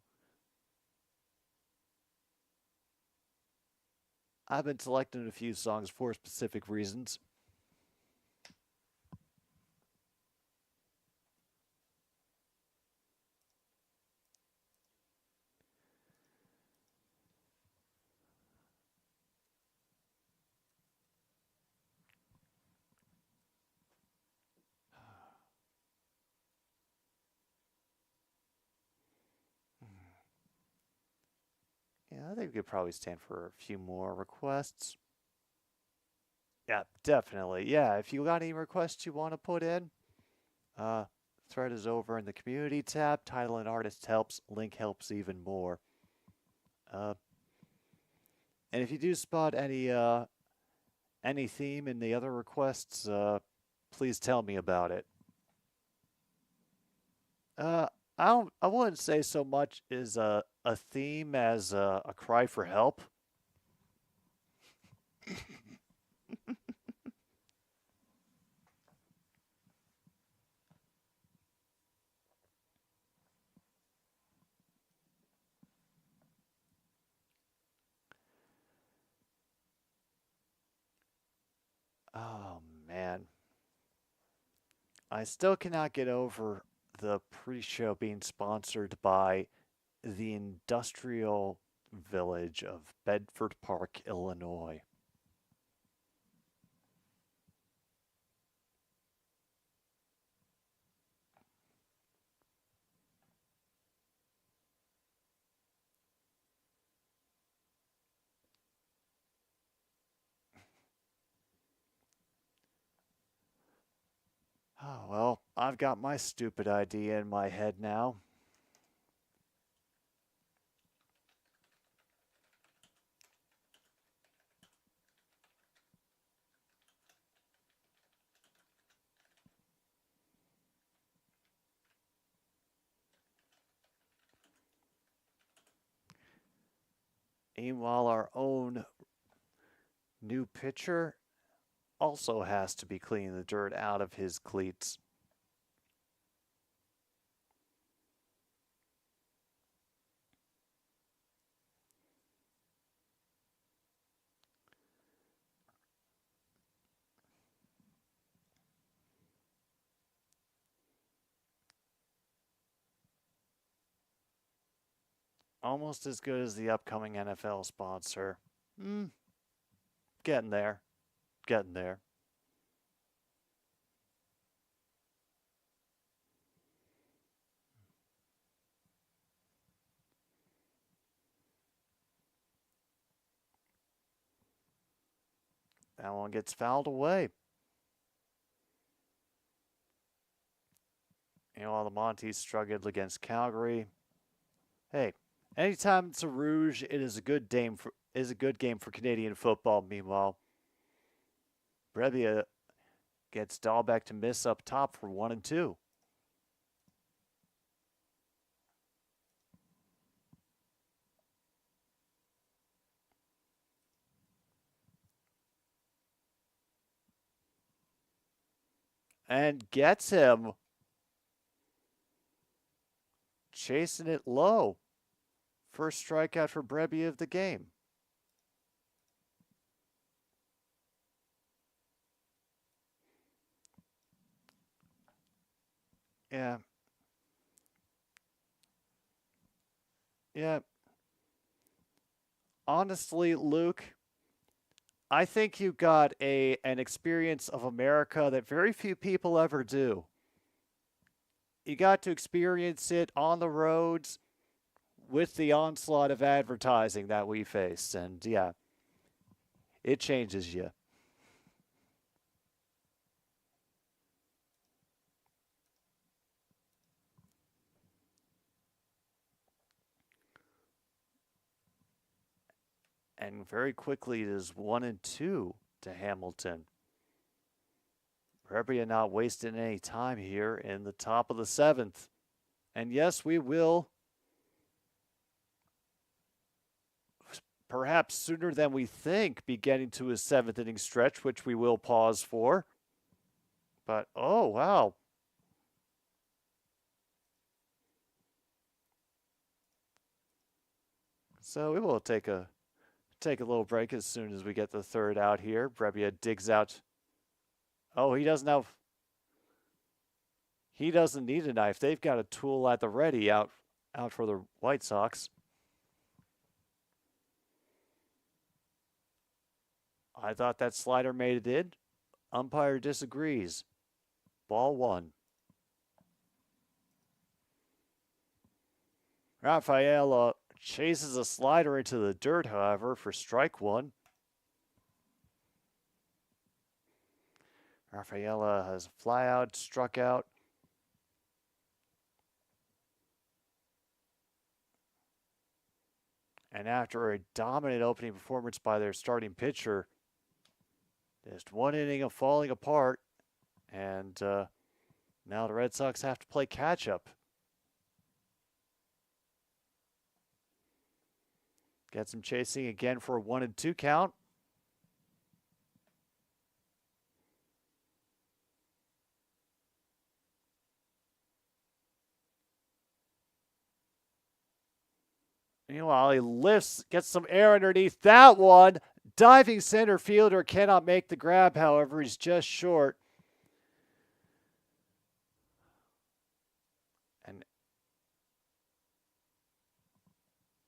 selecting a few songs for specific reasons. Yeah, I think we could probably stand for a few more requests. Yeah, definitely. Yeah, if you got any requests you want to put in, thread is over in the community tab. Title and artist helps. Link helps even more. And if you do spot any theme in the other requests, please tell me about it. Uh, I wouldn't say so much is a theme as a cry for help. Oh man, I still cannot get over the pre-show being sponsored by the industrial village of Bedford Park, Illinois. Oh, well, I've got my stupid idea in my head now. Meanwhile, our own new pitcher also has to be cleaning the dirt out of his cleats. Almost as good as the upcoming NFL sponsor. Getting there. Getting there. That one gets fouled away. while the Monties struggled against Calgary. Hey, anytime it's a Rouge, it is a good game for Canadian football. Meanwhile, Brebia gets Dahlbeck to miss up top for 1 and 2. And gets him. Chasing it low. First strikeout for Brebia of the game. Yeah. Yeah. Honestly, Luke, I think you got an experience of America that very few people ever do. You got to experience it on the roads with the onslaught of advertising that we face. And yeah, it changes you. And very quickly, it is 1 and 2 to Hamilton. Brebia not wasting any time here in the top of the 7th. And yes, we will, perhaps sooner than we think, be getting to his 7th inning stretch, which we will pause for. But, oh, wow. So we will take a little break as soon as we get the 3rd out here. Brebia digs out. Oh, he doesn't need a knife. They've got a tool at the ready out for the White Sox. I thought that slider made it in. Umpire disagrees. Ball 1. Rafaela chases a slider into the dirt, however, for strike 1. Rafaela has a fly out, struck out. And after a dominant opening performance by their starting pitcher, just 1 inning of falling apart, and now the Red Sox have to play catch-up. Gets him chasing again for a 1 and 2 count. Meanwhile, he lifts, gets some air underneath that one. Diving center fielder cannot make the grab, however, he's just short.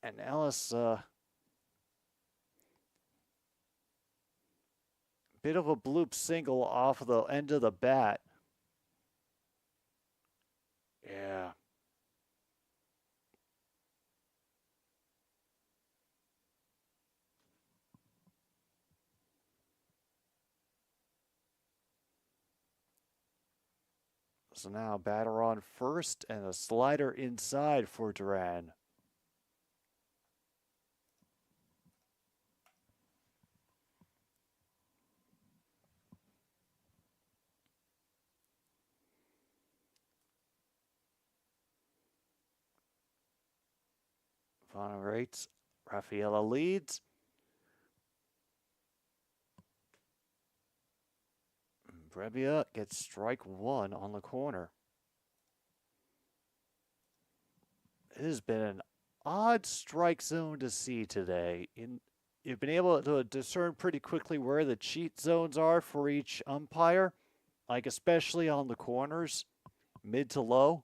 And Ellis, bit of a bloop single off of the end of the bat. Yeah. So now batter on first and a slider inside for Duran. Final rates. Rafaela leads. Brebia gets strike 1 on the corner. It has been an odd strike zone to see today. You've been able to discern pretty quickly where the cheat zones are for each umpire, like especially on the corners, mid to low.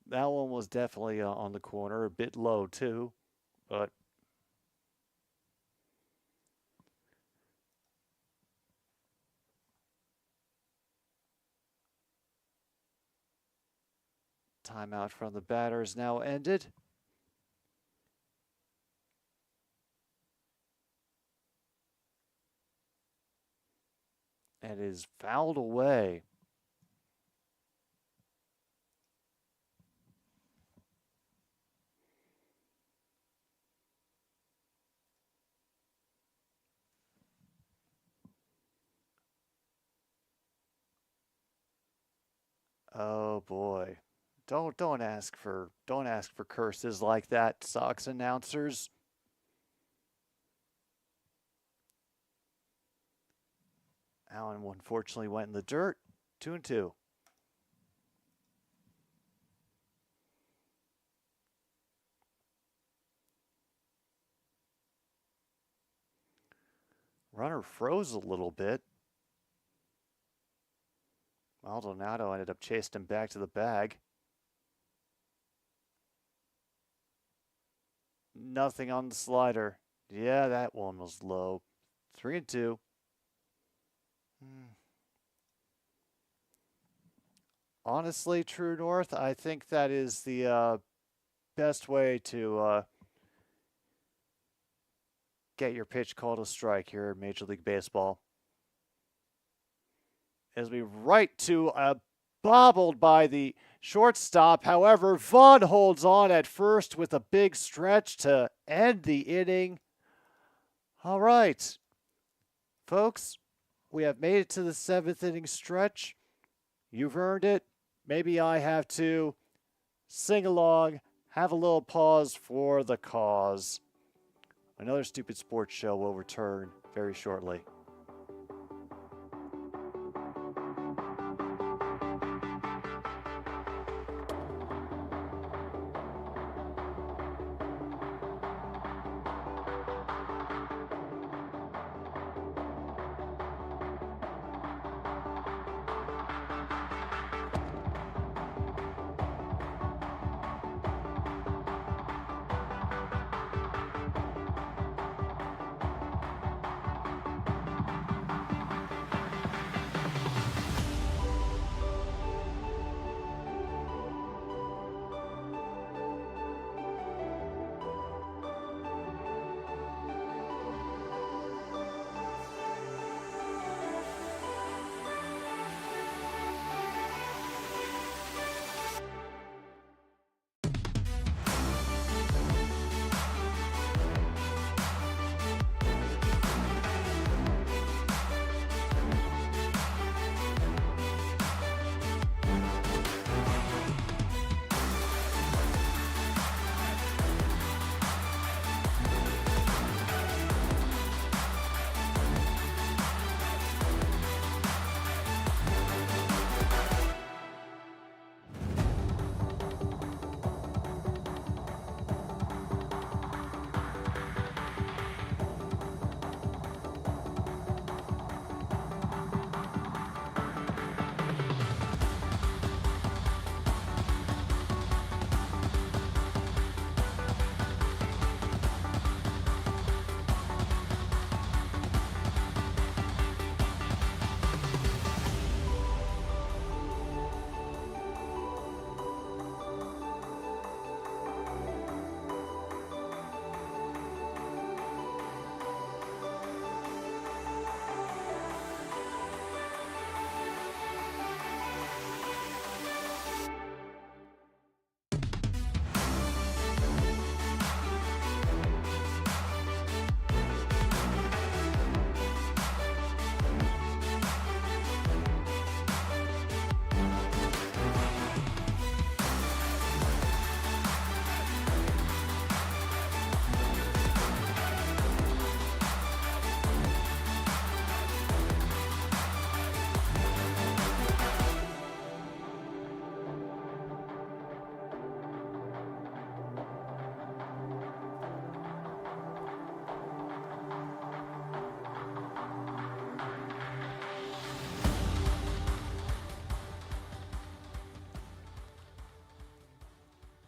That one was definitely on the corner, a bit low too, but timeout from the batters now ended. and is fouled away. Oh boy. Don't ask for curses like that, Sox announcers. Allen unfortunately went in the dirt. 2-2. Runner froze a little bit. Maldonado ended up chasing him back to the bag. Nothing on the slider. Yeah, that one was low. 3-2. Honestly, True North, I think that is the best way to get your pitch called a strike here in Major League Baseball. As we right to a bobbled by the shortstop. However, Vaughn holds on at first with a big stretch to end the inning. All right, folks, we have made it to the 7th inning stretch. You've earned it. Maybe I have to sing along, have a little pause for the cause. Another Stupid Sports Show will return very shortly.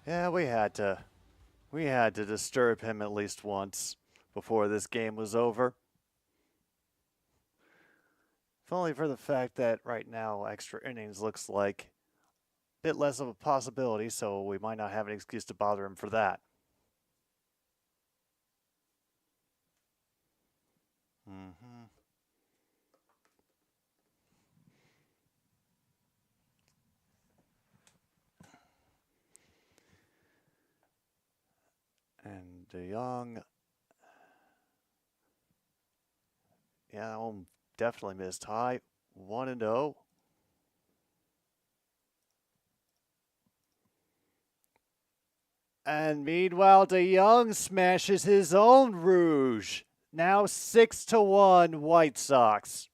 Yeah, we had to disturb him at least once before this game was over. If only for the fact that right now extra innings looks like a bit less of a possibility, so we might not have an excuse to bother him for that. DeYoung. Yeah, that one definitely missed high. 1-0. And meanwhile, DeYoung smashes his own Rouge. Now 6-1 White Sox.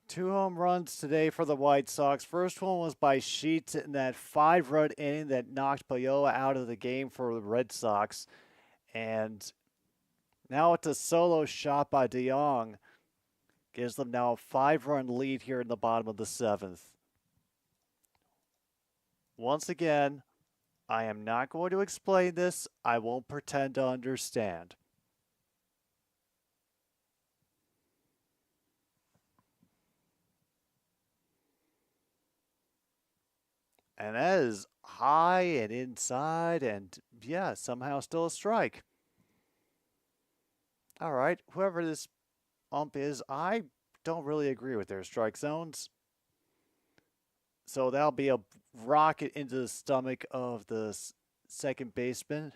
Two home runs today for the White Sox. First one was by Sheets in that 5-run inning that knocked Payola out of the game for the Red Sox. And now it's a solo shot by DeYoung. Gives them now a 5-run lead here in the bottom of the 7th. Once again, I am not going to explain this. I won't pretend to understand. And that is high and inside and, yeah, somehow still a strike. All right, whoever this ump is, I don't really agree with their strike zones. So that'll be a rocket into the stomach of the second baseman.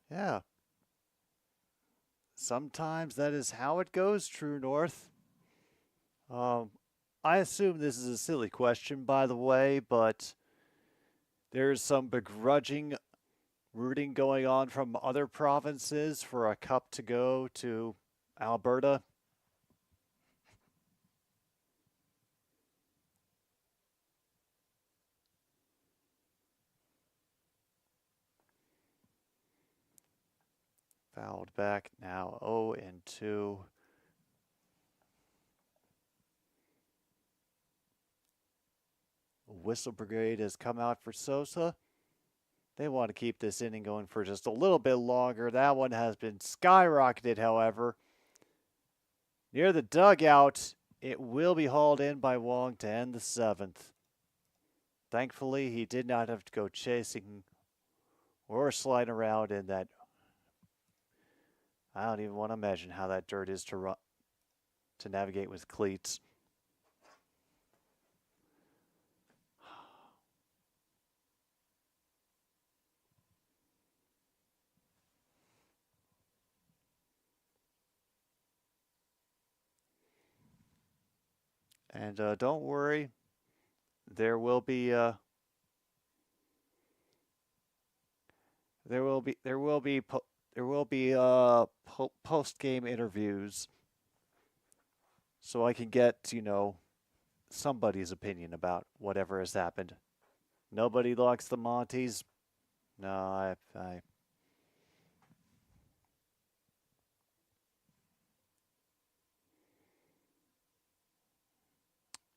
Yeah. Sometimes that is how it goes, True North. I assume this is a silly question, by the way, but there's some begrudging rooting going on from other provinces for a cup to go to Alberta. Fouled back now 0-2. Whistle Brigade has come out for Sosa. They want to keep this inning going for just a little bit longer. That one has been skyrocketed, however. Near the dugout, it will be hauled in by Wong to end the 7th. Thankfully, he did not have to go chasing or sliding around in that. I don't even want to imagine how that dirt is to navigate with cleats. And don't worry, there will be post-game interviews, so I can get somebody's opinion about whatever has happened. Nobody likes the Monties. No, I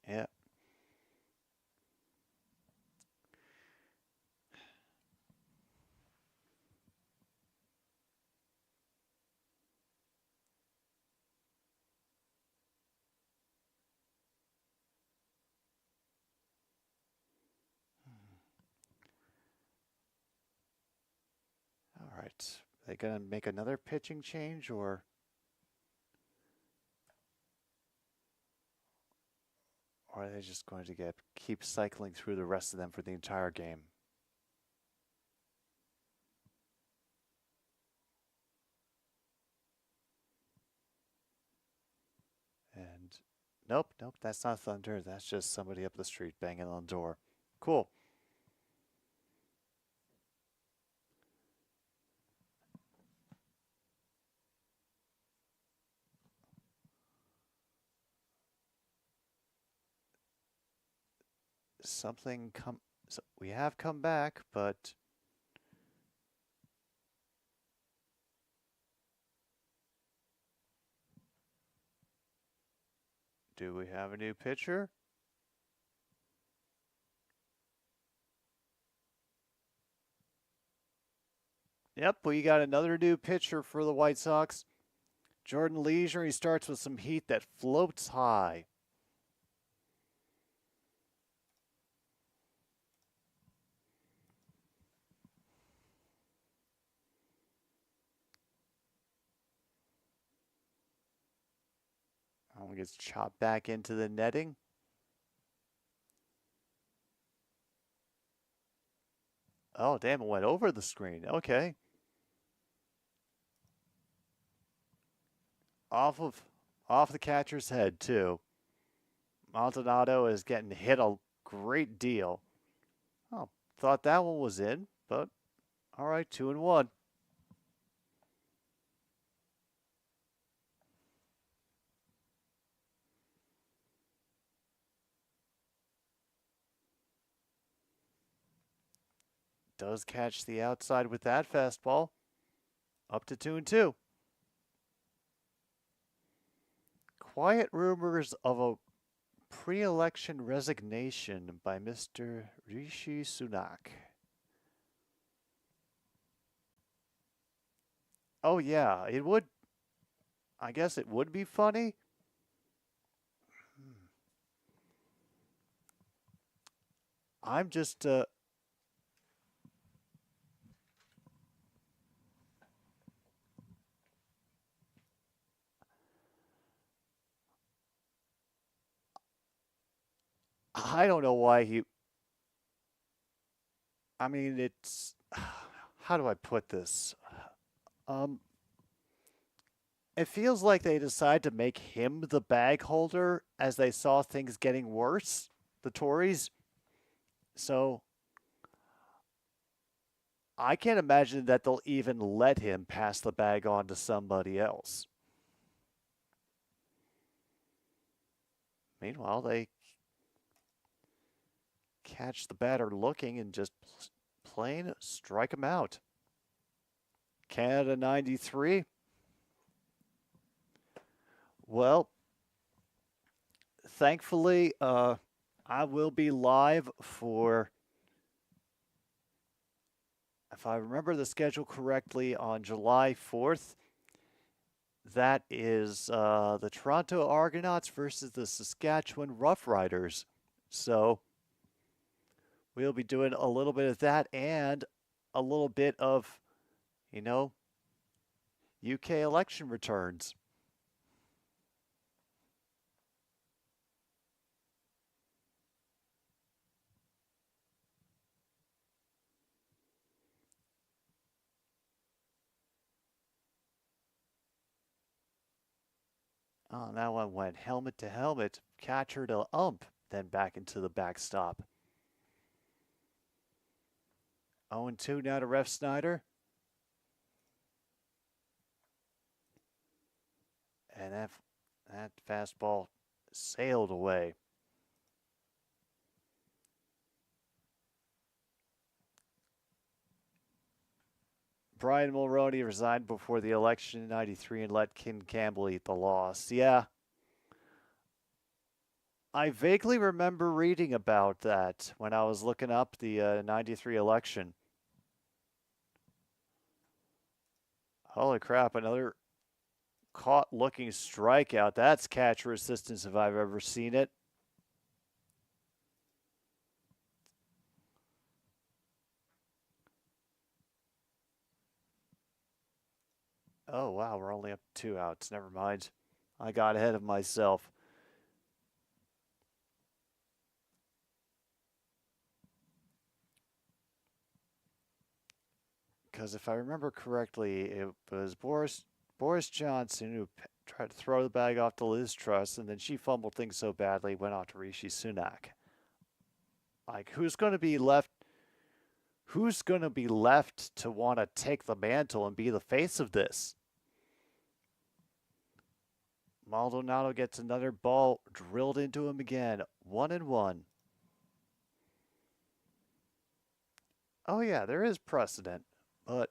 yeah. All right. Are they going to make another pitching change, or are they just going to keep cycling through the rest of them for the entire game? And nope, that's not thunder. That's just somebody up the street banging on the door. Cool. So we have come back, but do we have a new pitcher? Yep, we got another new pitcher for the White Sox. Jordan Leisure, he starts with some heat that floats high. Gets chopped back into the netting. Oh, damn, it went over the screen. Okay. Off the catcher's head, too. Maldonado is getting hit a great deal. Oh, thought that one was in, but all right, 2-1. Does catch the outside with that fastball. Up to 2-2. Quiet rumors of a pre-election resignation by Mr. Rishi Sunak. Oh yeah, it would. I guess it would be funny. I'm just I don't know why he. I mean, it's. How do I put this? It feels like they decided to make him the bag holder as they saw things getting worse, the Tories. So I can't imagine that they'll even let him pass the bag on to somebody else. Meanwhile, they catch the batter looking and just plain strike him out. Canada 93. Well, thankfully, I will be live for, if I remember the schedule correctly, on July 4th. That is the Toronto Argonauts versus the Saskatchewan Roughriders. So we'll be doing a little bit of that and a little bit of, UK election returns. Oh, that one went helmet to helmet, catcher to ump, then back into the backstop. 0-2 now to Ref Snyder. And that fastball sailed away. Brian Mulroney resigned before the election in 93 and let Ken Campbell eat the loss. Yeah. I vaguely remember reading about that when I was looking up the 93 election. Holy crap, another caught-looking strikeout. That's catcher assistance if I've ever seen it. Oh, wow, we're only up 2 outs. Never mind. I got ahead of myself. Because if I remember correctly, it was Boris Johnson who tried to throw the bag off to Liz Truss, and then she fumbled things so badly, went off to Rishi Sunak. Like, who's going to be left? Who's going to be left to want to take the mantle and be the face of this? Maldonado gets another ball drilled into him again. 1-1. Oh yeah, there is precedent, but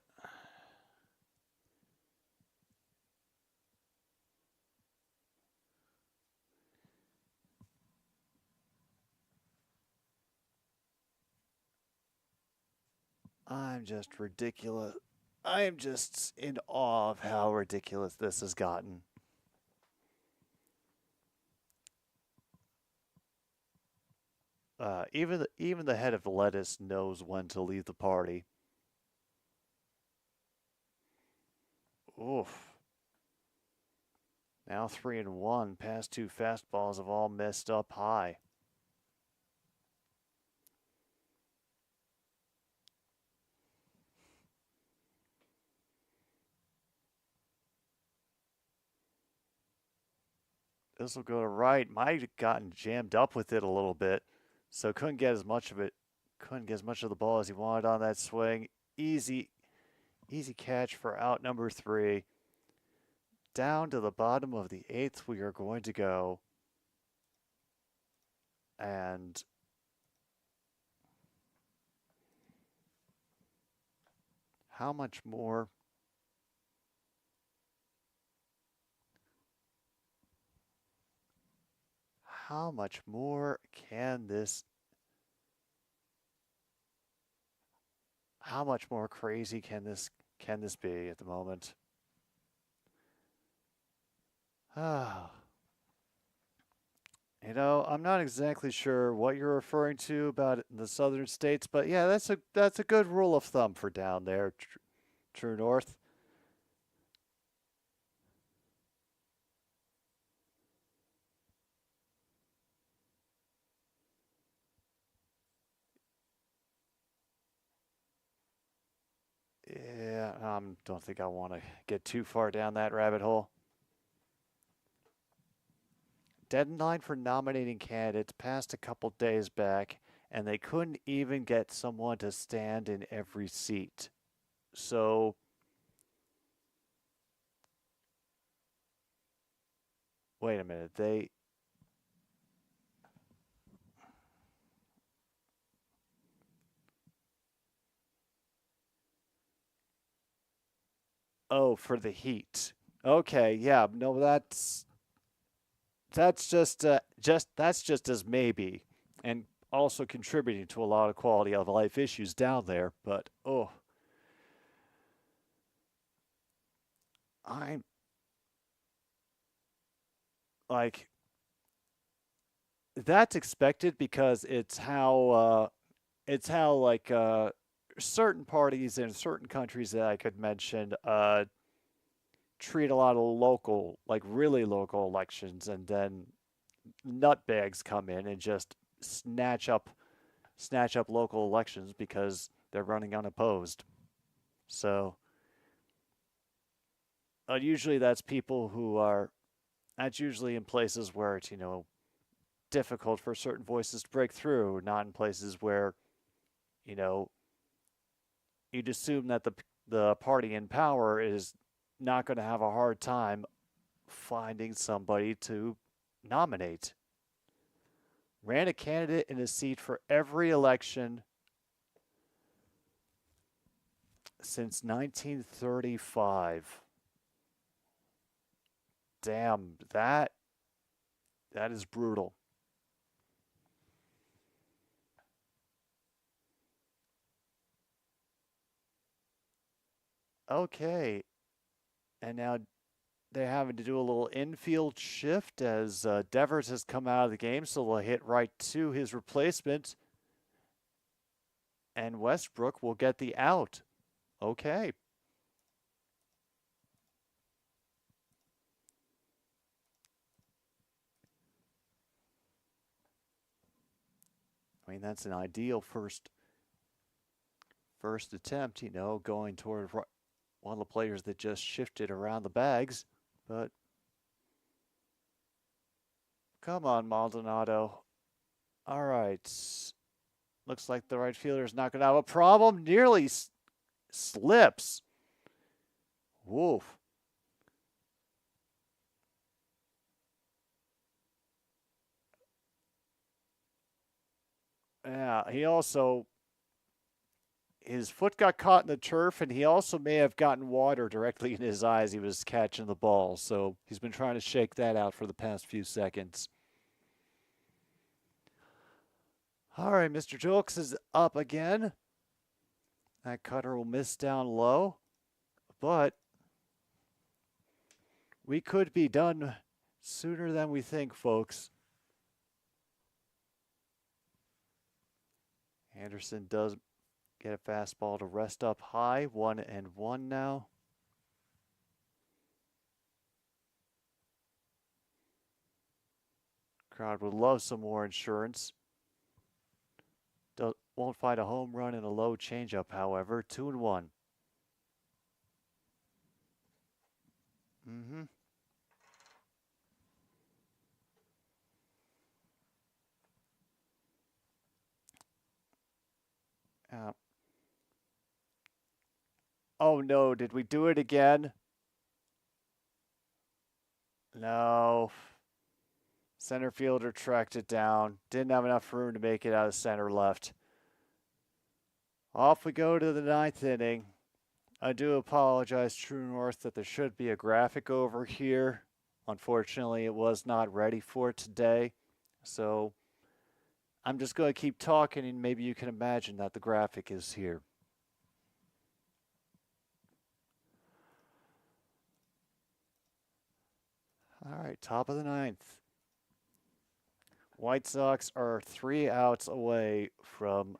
I'm just ridiculous. I am just in awe of how ridiculous this has gotten. Even the head of lettuce knows when to leave the party. Oof. Now 3-1. Past two fastballs have all messed up high. This will go to right. Might have gotten jammed up with it a little bit, so couldn't get as much of it. Couldn't get as much of the ball as he wanted on that swing. Easy catch for out number 3. Down to the bottom of the 8th, we are going to go. And how much more? How much more can this? How much more crazy can this be at the moment? Ah. You know, I'm not exactly sure what you're referring to about the southern states, but yeah, that's a good rule of thumb for down there, True North. Yeah, don't think I want to get too far down that rabbit hole. Deadline for nominating candidates passed a couple days back, and they couldn't even get someone to stand in every seat. So, wait a minute. Oh, for the Heat. Okay, yeah, no, that's just as maybe, and also contributing to a lot of quality of life issues down there. But oh, I'm like that's expected because it's how like certain parties in certain countries that I could mention treat a lot of local, like really local elections, and then nutbags come in and just snatch up local elections because they're running unopposed. So usually that's usually in places where it's difficult for certain voices to break through, not in places where you know you'd assume that the party in power is not going to have a hard time finding somebody to nominate. Ran a candidate in a seat for every election since 1935. Damn, that is brutal. Okay, and now they're having to do a little infield shift as Devers has come out of the game, so they'll hit right to his replacement, and Westbrook will get the out. Okay. I mean, that's an ideal first attempt, going toward one of the players that just shifted around the bags. But come on, Maldonado. All right. Looks like the right fielder is not going to have a problem. Nearly slips. Woof. Yeah, his foot got caught in the turf, and he also may have gotten water directly in his eyes. He was catching the ball, so he's been trying to shake that out for the past few seconds. All right, Mr. Julks is up again. That cutter will miss down low. but we could be done sooner than we think, folks. Anderson does get a fastball to rest up high. 1-1 now. Crowd would love some more insurance. Won't find a home run and a low changeup, however. 2-1. Oh no, did we do it again? No. Center fielder tracked it down. Didn't have enough room to make it out of center left. Off we go to the 9th inning. I do apologize, True North, that there should be a graphic over here. Unfortunately, it was not ready for today. So I'm just going to keep talking, and maybe you can imagine that the graphic is here. All right, top of the 9th. White Sox are 3 outs away from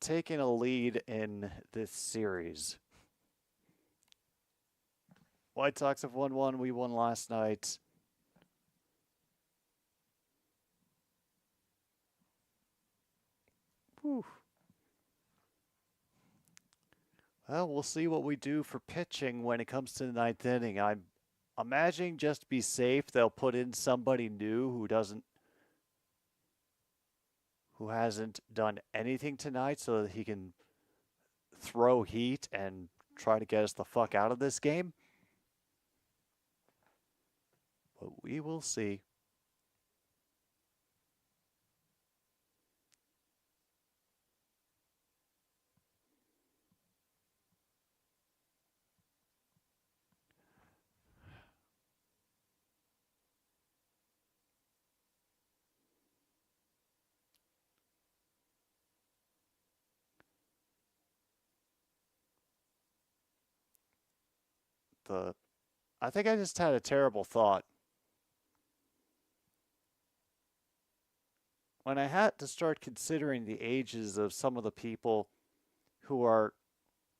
taking a lead in this series. White Sox have won one. We won last night. Whew. Well, we'll see what we do for pitching when it comes to the 9th inning. I'm imagining, just to be safe, they'll put in somebody new who hasn't done anything tonight, so that he can throw heat and try to get us the fuck out of this game. But we will see. I think I just had a terrible thought. When I had to start considering the ages of some of the people who are,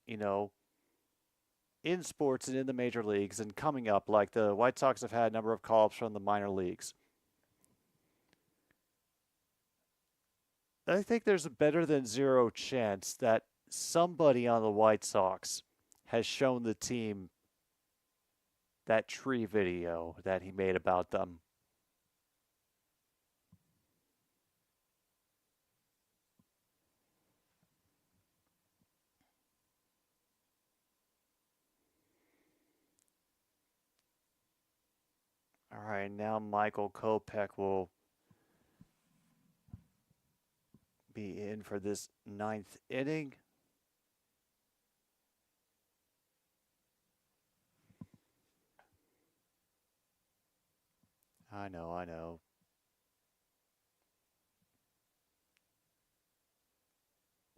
in sports and in the major leagues and coming up, like the White Sox have had a number of call-ups from the minor leagues. I think there's a better than zero chance that somebody on the White Sox has shown the team that tree video that he made about them. All right, now Michael Kopech will be in for this 9th inning. I know.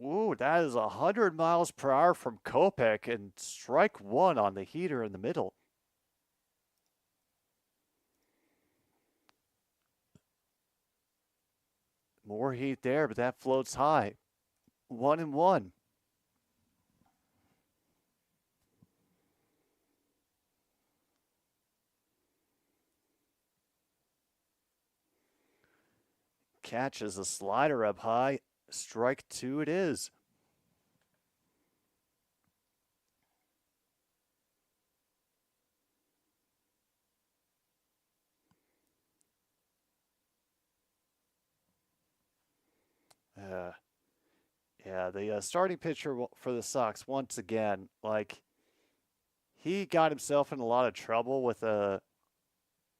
Ooh, that is 100 miles per hour from Kopech, and strike one on the heater in the middle. More heat there, but that floats high. 1-1. Catches a slider up high. Strike two it is. Yeah, the starting pitcher for the Sox, once again, he got himself in a lot of trouble with a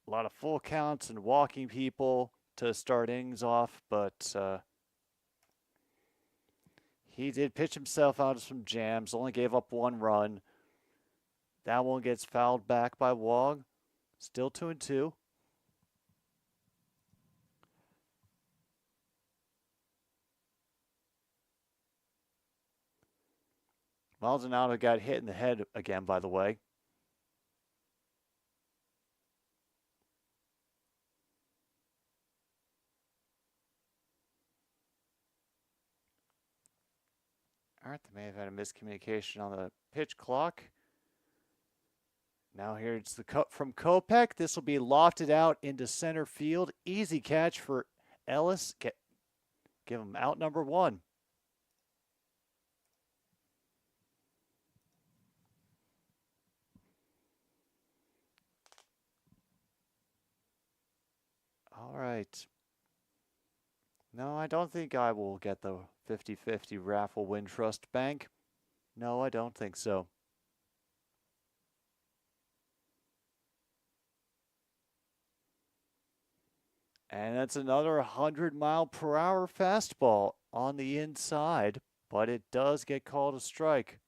lot of full counts and walking people to start innings off, but he did pitch himself out of some jams, only gave up 1 run. That one gets fouled back by Wong. Still 2-2. Maldonado got hit in the head again, by the way. All right, they may have had a miscommunication on the pitch clock. Now here's the cut from Kopech. This will be lofted out into center field. Easy catch for Ellis. Give him out number one. All right. No, I don't think I will get the 50-50 raffle win Trust Bank. No, I don't think so. And that's another 100-mile-per-hour fastball on the inside, but it does get called a strike.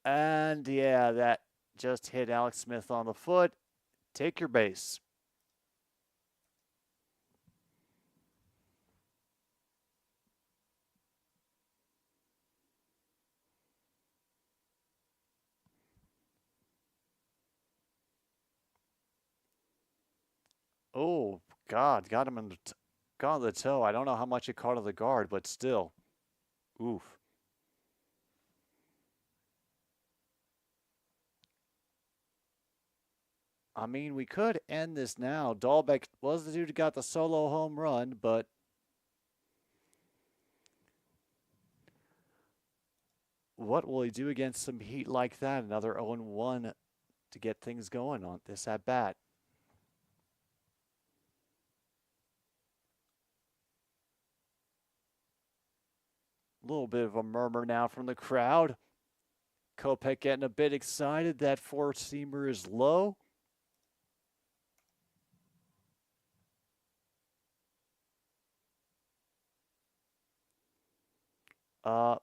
And yeah, that just hit Alex Smith on the foot. Take your base. Oh, God, got him in the toe. I don't know how much it caught on the guard, but still. Oof. I mean, we could end this now. Dahlbeck was the dude who got the solo home run, but what will he do against some heat like that? Another 0-1 to get things going on this at bat. A little bit of a murmur now from the crowd. Kopech getting a bit excited. That four-seamer is low.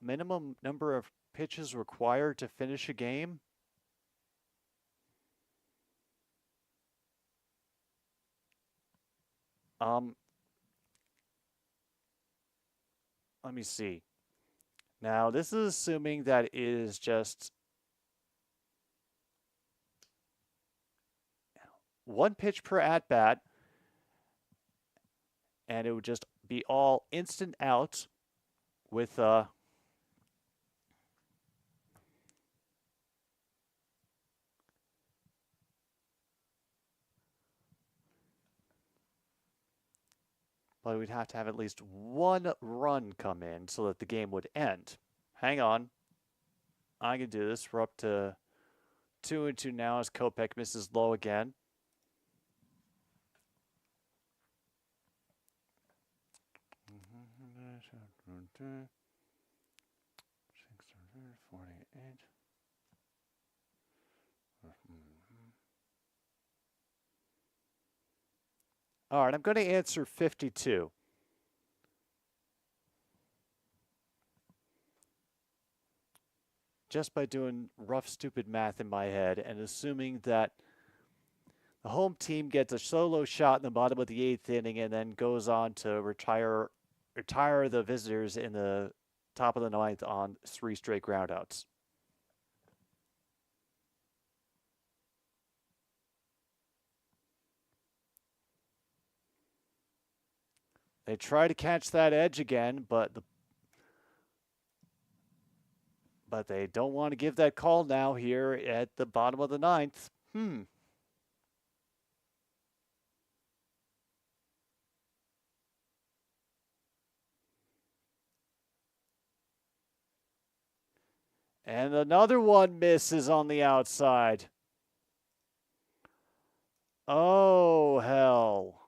Minimum number of pitches required to finish a game. Let me see. Now, this is assuming that it is just one pitch per at-bat, and it would just be all instant outs with but we'd have to have at least one run come in so that the game would end. Hang on. I can do this. We're up to 2-2 now as Kopech misses low again. All right, I'm going to answer 52. Just by doing rough, stupid math in my head and assuming that the home team gets a solo shot in the bottom of the 8th inning and then goes on to retire the visitors in the top of the 9th on 3 straight groundouts. They try to catch that edge again, but they don't want to give that call now here at the bottom of the 9th. And another one misses on the outside. Oh, hell.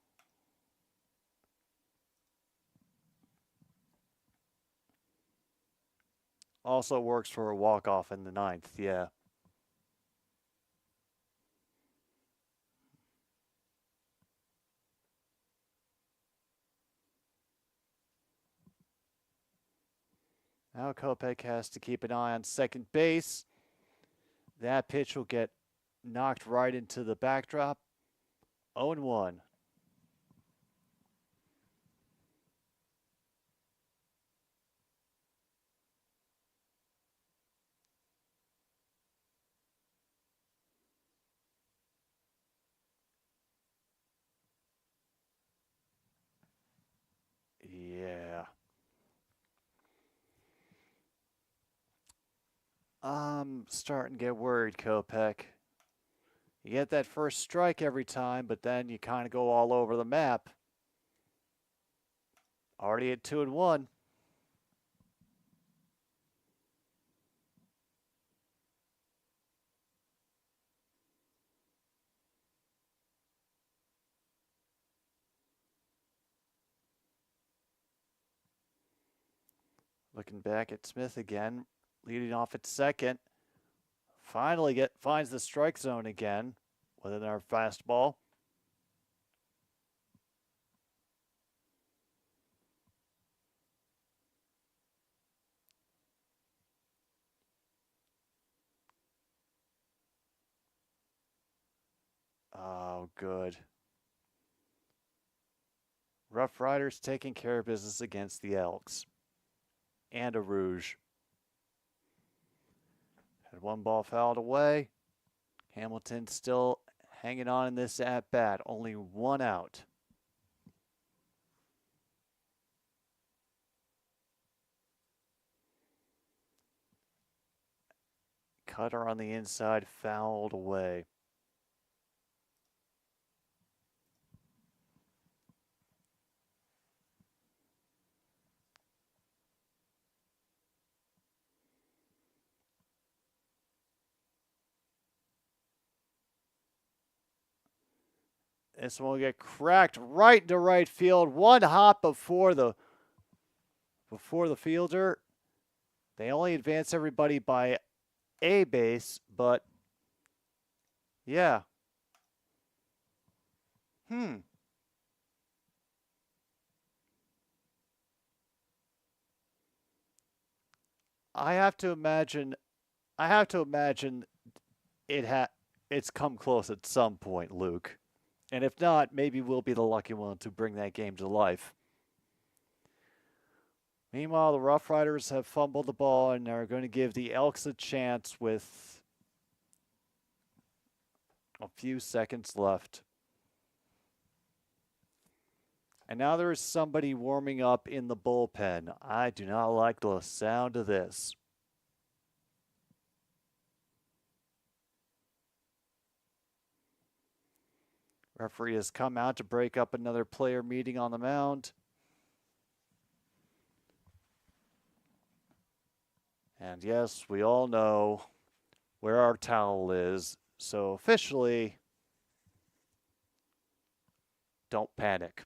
Also works for a walk-off in the 9th, yeah. Now Kopech has to keep an eye on second base. That pitch will get knocked right into the backdrop. 0-1. I'm starting to get worried, Kopech. You get that first strike every time, but then you kind of go all over the map. Already at 2-1. Looking back at Smith again, leading off at second. Finally finds the strike zone again within our fastball. Oh, good. Rough Riders taking care of business against the Elks. And a Rouge. Had one ball fouled away. Hamilton still hanging on in this at-bat. Only one out. Cutter on the inside, fouled away. This one will get cracked right into right field. One hop before the fielder. They only advance everybody by a base, but yeah. I have to imagine it's come close at some point, Luke. And if not, maybe we'll be the lucky one to bring that game to life. Meanwhile, the Rough Riders have fumbled the ball and are going to give the Elks a chance with a few seconds left. And now there is somebody warming up in the bullpen. I do not like the sound of this. Referee has come out to break up another player meeting on the mound. And yes, we all know where our towel is. So officially, don't panic.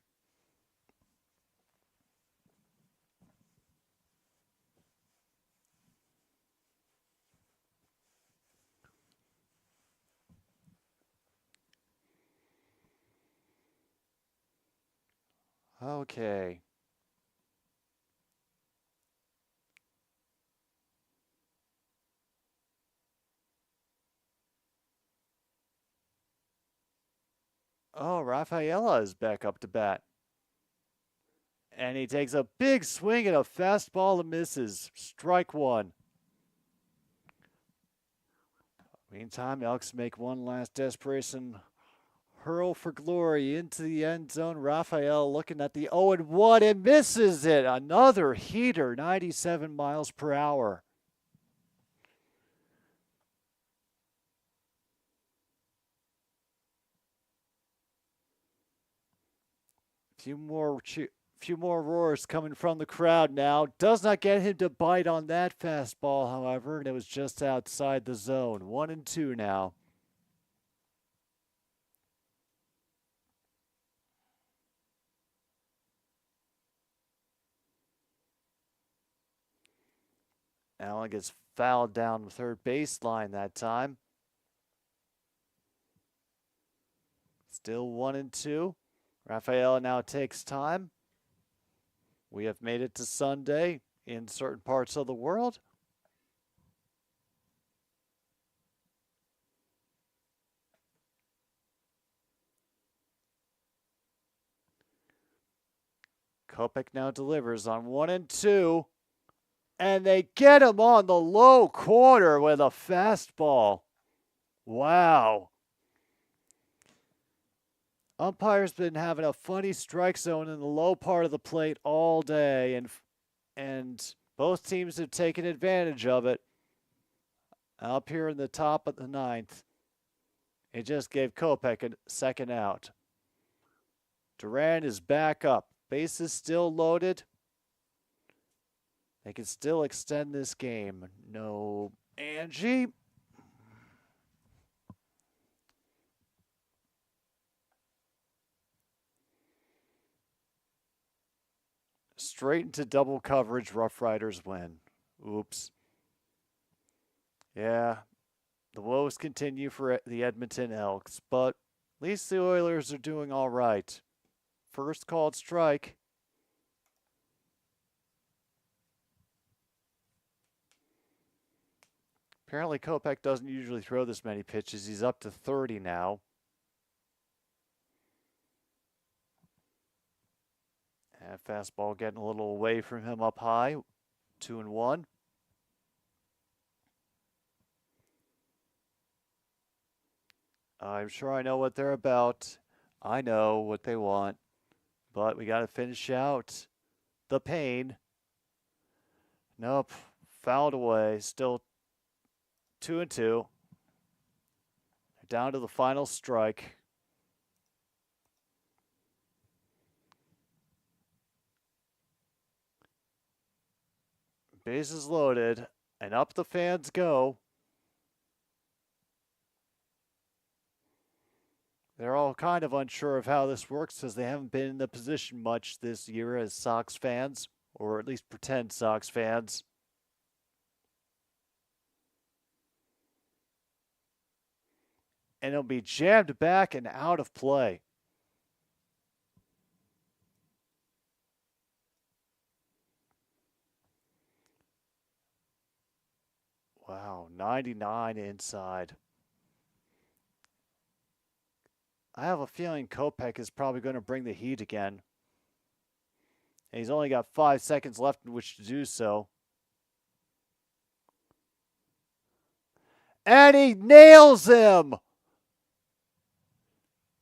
Okay. Oh, Rafaela is back up to bat. And he takes a big swing at a fastball and misses. Strike one. Meantime, Elks make one last desperation hurl for glory into the end zone. Rafael looking at the 0-1 and misses it. Another heater, 97 miles per hour. Few more roars coming from the crowd now. Does not get him to bite on that fastball, however, and it was just outside the zone. 1-2 now. Allen gets fouled down the third baseline that time. Still 1-2. Rafaela now takes time. We have made it to Sunday in certain parts of the world. Kopech now delivers on 1-2. And they get him on the low corner with a fastball. Wow. Umpire's been having a funny strike zone in the low part of the plate all day, and both teams have taken advantage of it. Up here in the top of the ninth. It just gave Kopech a second out. Duran is back up. Bases still loaded. They can still extend this game. No Angie. Straight into double coverage. Rough Riders win. Oops. Yeah. The woes continue for the Edmonton Elks, but at least the Oilers are doing all right. First called strike. Apparently Kopech doesn't usually throw this many pitches. He's up to 30 now. And fastball getting a little away from him up high. 2-1. I'm sure I know what they're about. I know what they want. But we got to finish out the pain. Nope. Fouled away. Still 2-2. They're down to the final strike. Bases loaded. And up the fans go. They're all kind of unsure of how this works because they haven't been in the position much this year as Sox fans, or at least pretend Sox fans. And it'll be jammed back and out of play. Wow, 99 inside. I have a feeling Kopech is probably going to bring the heat again. And he's only got 5 seconds left in which to do so. And he nails him!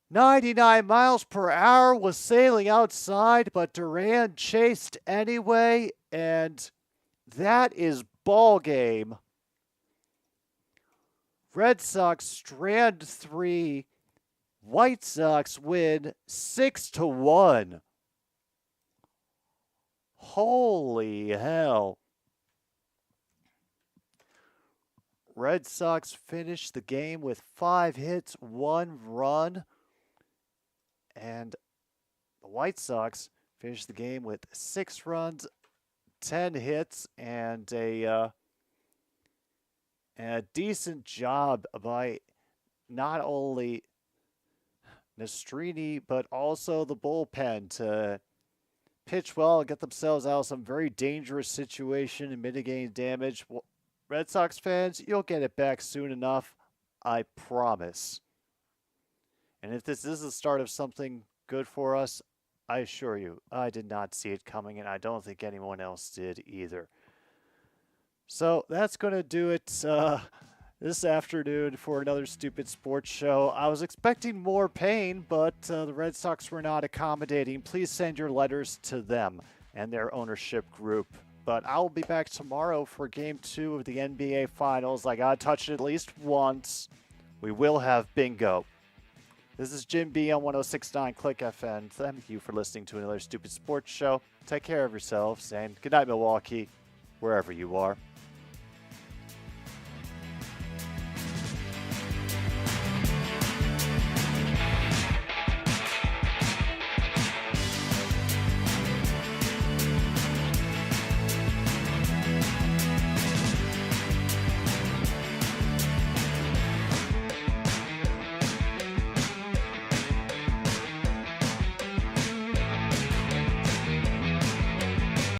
99 miles per hour was sailing outside, but Duran chased anyway, and that is ball game. Red Sox strand 3. White Sox win 6-1. Holy hell. Red Sox finished the game with 5 hits, 1 run. And the White Sox finished the game with 6 runs, 10 hits, and a decent job by not only Nastrini, but also the bullpen to pitch well and get themselves out of some very dangerous situation and mitigating damage. Red Sox fans, you'll get it back soon enough. I promise. And if this is the start of something good for us, I assure you, I did not see it coming, and I don't think anyone else did either. So that's going to do it this afternoon for another Stupid Sports Show. I was expecting more pain, but the Red Sox were not accommodating. Please send your letters to them and their ownership group. But I'll be back tomorrow for Game 2 of the NBA Finals. I got to touch it at least once. We will have bingo. This is Jim B on 106.9 Click FM. Thank you for listening to another Stupid Sports Show. Take care of yourselves, and good night, Milwaukee, wherever you are.